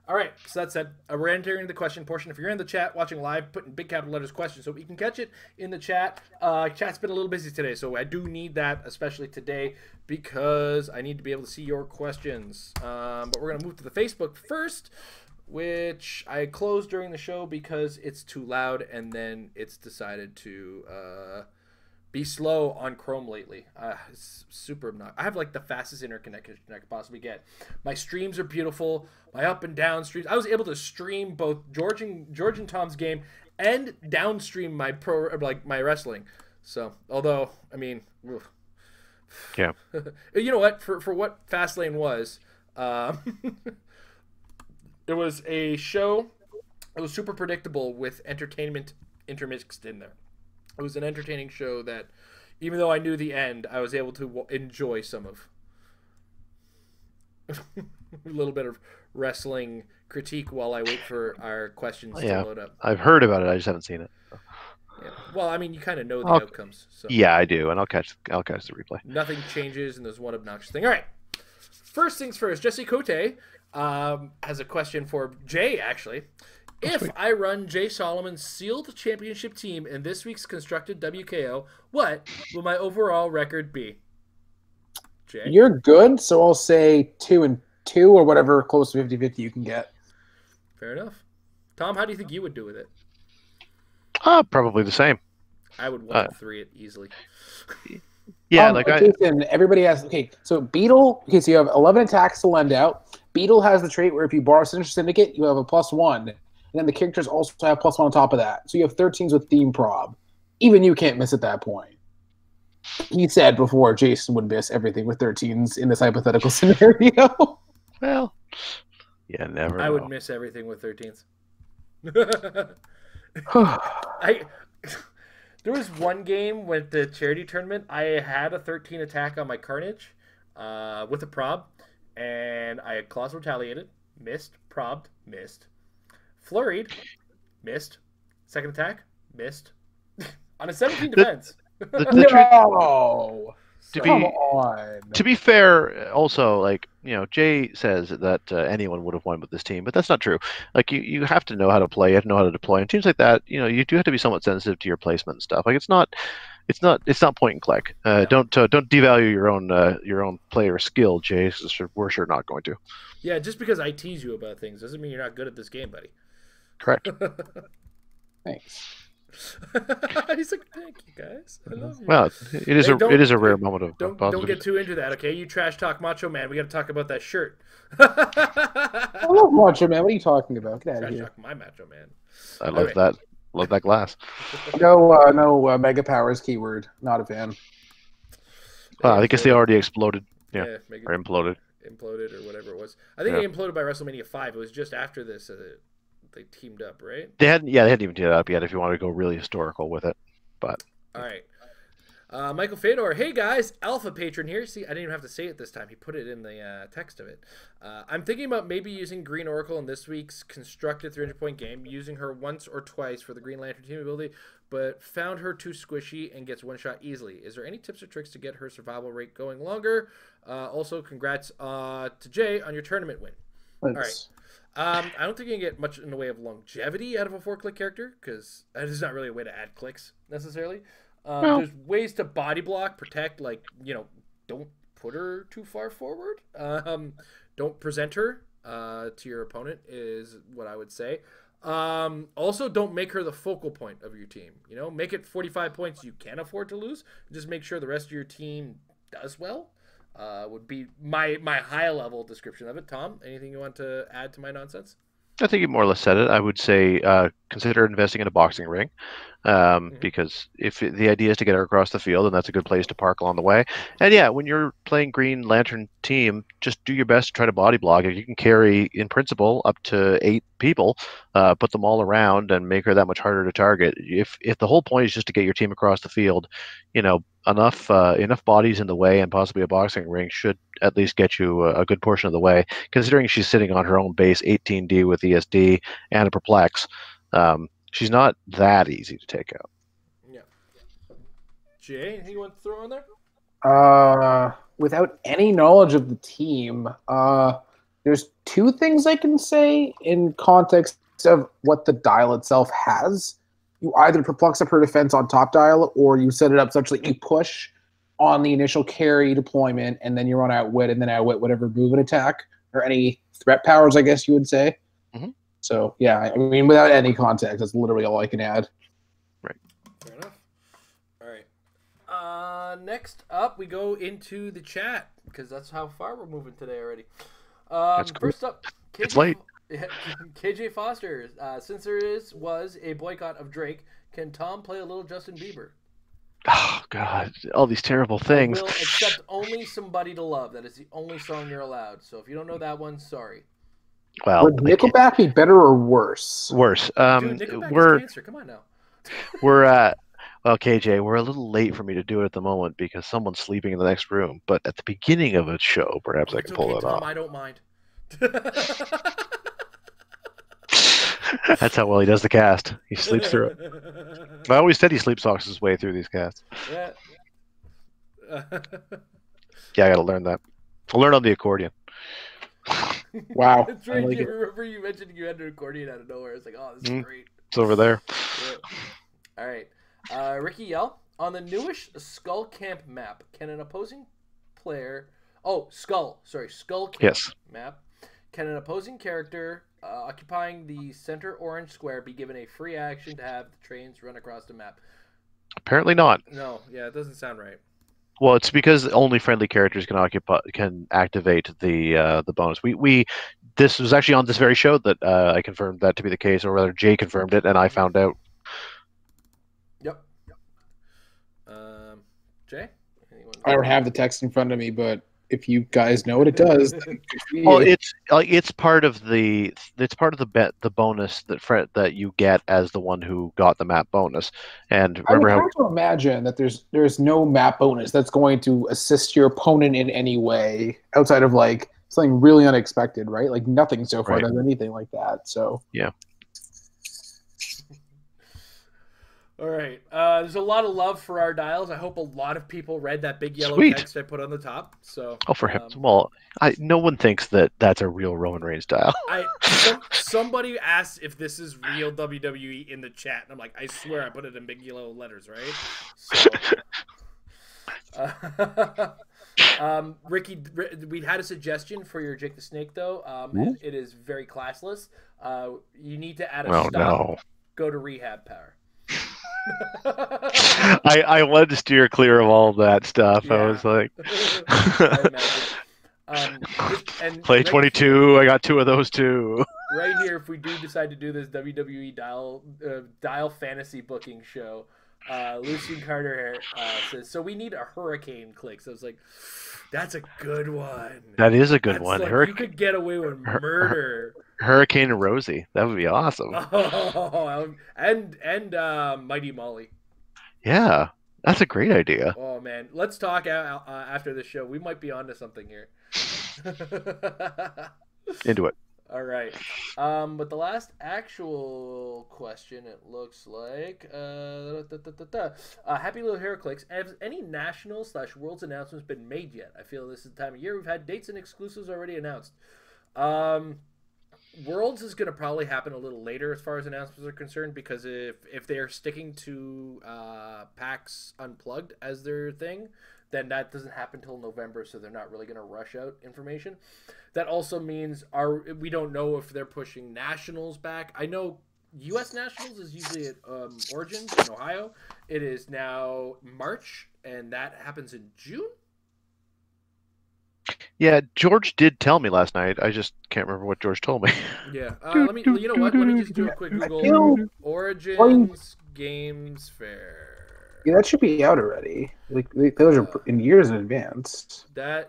All right, so that said, we're entering the question portion. If you're in the chat watching live, put in big capital letters question so we can catch it in the chat. Chat's been a little busy today, so I do need that, especially today, because I need to be able to see your questions. But we're going to move to the Facebook first, which I closed during the show because it's too loud, and then it's decided to be slow on Chrome lately. It's super obnoxious. I have like the fastest internet connection I could possibly get. My streams are beautiful. My up and down streams. I was able to stream both George and Tom's game and downstream my my wrestling. So, although I mean,
yeah.
You know what? For what Fastlane was, it was a show. It was super predictable with entertainment intermixed in there. It was an entertaining show that, even though I knew the end, I was able to enjoy some of. A little bit of wrestling critique while I wait for our questions to load up.
I've heard about it. I just haven't seen it.
Yeah. Well, I mean, you kind of know the outcomes. So.
Yeah, I do, and I'll catch the replay.
Nothing changes, and there's one obnoxious thing. All right. First things first, Jesse Cote has a question for Jay, actually. If I run Jay Solomon's sealed championship team in this week's constructed WKO, what will my overall record be? Jay?
You're good, so I'll say 2-2 or whatever close to 50-50 you can get.
Fair enough. Tom, how do you think you would do with it?
Probably the same.
I would 1-3 it easily.
Yeah,
Jason, everybody has. Okay, so Beetle. Okay, so you have 11 attacks to lend out. Beetle has the trait where if you borrow Sinister Syndicate, you have a +1. And then the characters also have +1 on top of that. So you have 13s with Theme Prob. Even you can't miss at that point. He said before Jason would miss everything with 13s in this hypothetical scenario.
Well, yeah, never.
I would miss everything with 13s. There was one game with the charity tournament. I had a 13 attack on my Carnage with a prob, and I had Claws Retaliated, missed, probbed, missed. Flurried, missed. Second attack, missed. On a 17 defense.
No!
To
Come
be
on.
to be fair, also, like, Jay says that anyone would have won with this team, but that's not true. Like, you have to know how to play, you have to know how to deploy, and teams like that, you do have to be somewhat sensitive to your placement and stuff. Like, it's not point and click. Don't devalue your own player skill, Jay. 'Cause we're sure not going to.
Yeah, just because I tease you about things doesn't mean you're not good at this game, buddy.
Correct.
Thanks.
He's like, thank you guys. I love you.
Well, it is a rare moment of
Don't
positivity.
get too into that, okay? You trash talk Macho Man. We got to talk about that shirt.
I love Macho Man. What are you talking about? Get out of
Trash
here.
talk my Macho Man.
I love that. Love that glass.
No Mega Powers keyword. Not a fan.
I guess they already exploded. Yeah,
Mega
or imploded.
Imploded or whatever it was. I think it imploded by WrestleMania 5. It was just after this they teamed up, right?
They hadn't even teamed it up yet. If you want to go really historical with it, but
all right. Michael Fedor, hey guys, Alpha patron here. See, I didn't even have to say it this time. He put it in the text of it. I'm thinking about maybe using Green Oracle in this week's constructed 300-point game, using her once or twice for the Green Lantern team ability, but found her too squishy and gets one shot easily. Is there any tips or tricks to get her survival rate going longer? Also, congrats to Jay on your tournament win. All right. I don't think you can get much in the way of longevity out of a 4-click character, because that is not really a way to add clicks necessarily. There's ways to body block, protect, like, don't put her too far forward. Don't present her to your opponent is what I would say. Also, don't make her the focal point of your team. Make it 45 points you can afford to lose. Just make sure the rest of your team does well. Would be my high level description of it. Tom, anything you want to add to my nonsense?
I think you more or less said it. I would say consider investing in a boxing ring, because if the idea is to get her across the field, and that's a good place to park along the way. And yeah, when you're playing Green Lantern team, just do your best to try to body block. If you can carry, in principle, up to 8 people, put them all around and make her that much harder to target. If the whole point is just to get your team across the field, enough bodies in the way and possibly a boxing ring should at least get you a good portion of the way, considering she's sitting on her own base 18D with ESD and a perplex. She's not that easy to take out.
Yeah. Jay, anything you want to throw in there?
Without any knowledge of the team, there's 2 things I can say in context of what the dial itself has. You either perplex up her defense on top dial, or you set it up such that you push on the initial carry deployment, and then you run outwit, and then outwit whatever move and attack, or any threat powers, I guess you would say.
Mm-hmm.
So, yeah, I mean, without any context, that's literally all I can add.
Right. Fair enough. All right. Next up, we go into the chat, because that's how far we're moving today already.
That's cool.
First up,
it's late.
KJ Foster, since there was a boycott of Drake, can Tom play a little Justin Bieber?
Oh God! All these terrible things.
I will accept only Somebody to Love. That is the only song you're allowed. So if you don't know that one, sorry.
Well,
would Nickelback be better or worse?
Worse.
Dude, Nickelback is cancer. Come on now.
Well, KJ, we're a little late for me to do it at the moment because someone's sleeping in the next room. But at the beginning of a show, perhaps I can pull it
Tom,
off.
I don't mind.
That's how well he does the cast. He sleeps through it. I always said he sleepwalks his way through these casts.
Yeah.
Yeah, I got to learn that. I'll learn on the accordion.
Wow.
That's right. I remember you mentioned you had an accordion out of nowhere. It's like, oh, this is great.
It's over there.
Yeah. All right. Ricky Yell, on the newish Skull Camp map, can an opposing player... Oh, Skull Camp map. Can an opposing character occupying the center orange square be given a free action to have the trains run across the map?
Apparently not.
No, yeah, it doesn't sound right.
Well, it's because only friendly characters can activate the bonus. This was actually on this very show that I confirmed that to be the case, or rather, Jay confirmed it, and I found out.
Yep. Jay?
I don't have the text in front of me, but if you guys know what it does, then
well, it's part of the bonus that you get as the one who got the map bonus. And remember,
I would have to imagine that there's no map bonus that's going to assist your opponent in any way outside of like something really unexpected, right? Like nothing so far does anything like that. So
yeah.
All right. There's a lot of love for our dials. I hope a lot of people read that big yellow
Sweet.
text I put on the top. So,
Oh, for him. Well, no one thinks that that's a real Roman Reigns dial.
Somebody asked if this is real WWE in the chat, and I'm like, I swear I put it in big yellow letters, right? So, Ricky, we had a suggestion for your Jake the Snake, though, and it is very classless. You need to add a stop.
No.
Go to rehab power.
I wanted to steer clear of all that stuff. Yeah. I was like, and play 22. I got 2 of those too.
Right here, if we do decide to do this WWE dial fantasy booking show, Lucian Carter says, so we need a hurricane click. So I was like, that's a good one.
That is a good one.
Like, you could get away with murder.
Hurricane and Rosie. That would be awesome.
Oh, and Mighty Molly.
Yeah, that's a great idea.
Oh, man. Let's talk after the show. We might be onto something here.
Into it.
All right. But the last actual question, it looks like, Happy Little Heroclix, have any national/worlds announcements been made yet? I feel this is the time of year we've had dates and exclusives already announced. Worlds is going to probably happen a little later as far as announcements are concerned, because if they're sticking to PAX Unplugged as their thing, then that doesn't happen until November, so they're not really going to rush out information. That also means we don't know if they're pushing nationals back. I know U.S. nationals is usually at Origins in Ohio. It is now March, and that happens in June.
Yeah, George did tell me last night. I just can't remember what George told me.
Yeah, let me. You know what? Let me just do a quick Google. Origins Games Fair.
Yeah, that should be out already. Like those are in years in advance.
Come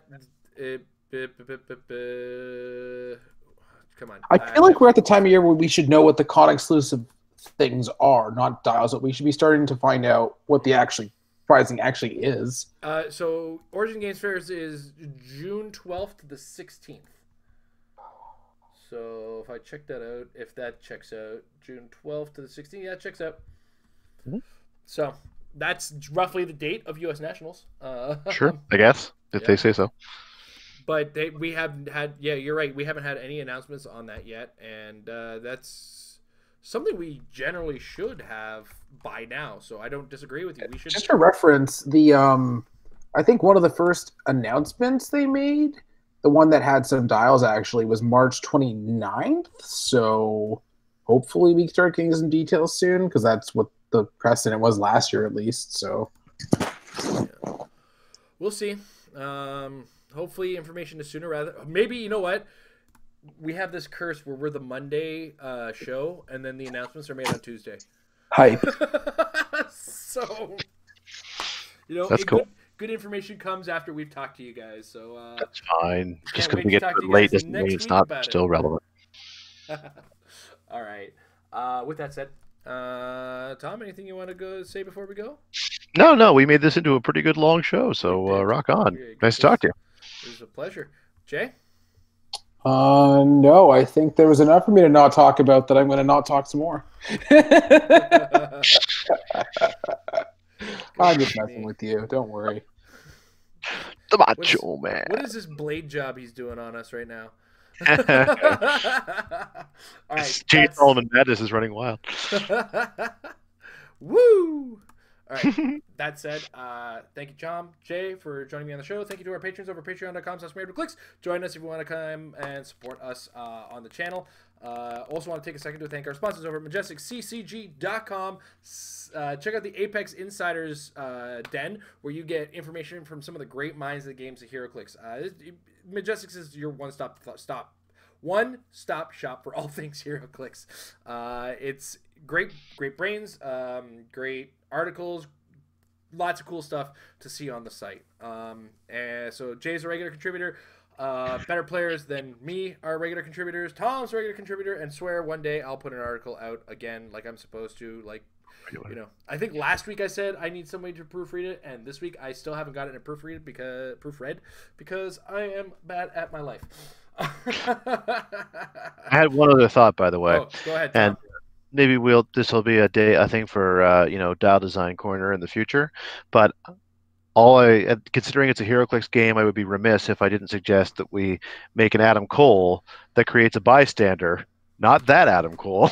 on.
I feel like we're at the time of year where we should know what the COD exclusive things are, not dials. But we should be starting to find out what the pricing actually is.
So Origin Games Fairs is June 12th to the 16th. So if I check that out, if that checks out, June 12th to the 16th, yeah, it checks out.
Mm-hmm.
So that's roughly the date of U.S. Nationals.
Sure, I guess, if they say so.
But we haven't had, yeah, you're right. We haven't had any announcements on that yet. And that's something we generally should have by now. So I don't disagree with you. We should.
Just for reference, I think one of the first announcements they made, the one that had some dials actually, was March 29th. So hopefully we start getting some details soon, because that's what the precedent was last year at least. So
yeah. We'll see. Hopefully information is sooner rather. Maybe, you know what? We have this curse where we're the Monday show, and then the announcements are made on Tuesday.
Hype.
So, you know,
that's cool.
Good information comes after we've talked to you guys. So
that's fine. Just because we get to it late doesn't mean it's not still relevant.
All right. With that said, Tom, anything you want to say before we go?
No. We made this into a pretty good long show, so rock on. Nice to talk to you.
It was a pleasure. Jay?
No, I think there was enough for me to not talk about that. I'm going to not talk some more. I'm just messing with you. Don't worry.
The Macho Man.
What is this blade job he's doing on us right now? All right.
Jay Solomon Madness is running wild.
Woo! All right. That said, thank you, Tom, Jay, for joining me on the show. Thank you to our patrons over patreon.com/MadeWithClicks. Join us if you want to come and support us on the channel. Also want to take a second to thank our sponsors over at MajesticCCG.com. Check out the Apex Insiders Den, where you get information from some of the great minds of the games of HeroClix. Majestics is your one-stop shop for all things HeroClix. It's great brains, great articles, lots of cool stuff to see on the site. And so Jay's a regular contributor. Better players than me are regular contributors. Tom's a regular contributor, and swear one day I'll put an article out again like I'm supposed to. Like, you know, I think last week I said I need somebody to proofread it, and this week I still haven't gotten it proofread because I am bad at my life.
I had one other thought, by the way.
Oh, go ahead, Tom.
maybe this will be a thing for Dial Design Corner in the future. But considering it's a HeroClix game, I would be remiss if I didn't suggest that we make an Adam Cole that creates a bystander, not that Adam Cole.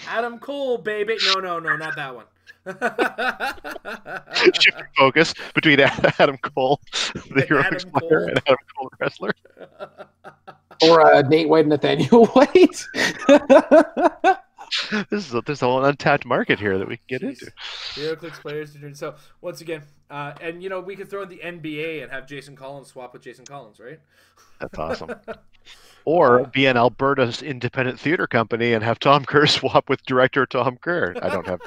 Adam Cole, baby. No, not that one.
Shifting focus between Adam Cole, the HeroClix player, and Adam Cole, the wrestler.
Or Nate White and Nathaniel White.
There's a whole untapped market here that we can get into.
HeroClix players. So once again, and we could throw in the NBA and have Jason Collins swap with Jason Collins, right?
That's awesome. Or be an Alberta's independent theater company and have Tom Kerr swap with director Tom Kerr. I don't have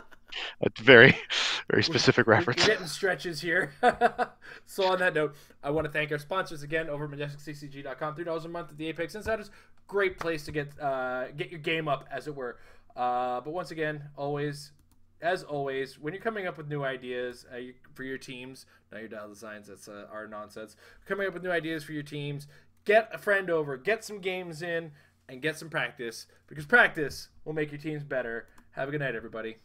a very, very specific reference.
We're getting stretches here. So on that note, I want to thank our sponsors again over at MajesticCCG.com. $3 a month at the Apex Insiders. Great place to get your game up, as it were. But once again, as always, when you're coming up with new ideas for your teams, not your Dial Designs, that's our nonsense. Coming up with new ideas for your teams, get a friend over, get some games in, and get some practice, because practice will make your teams better. Have a good night, everybody.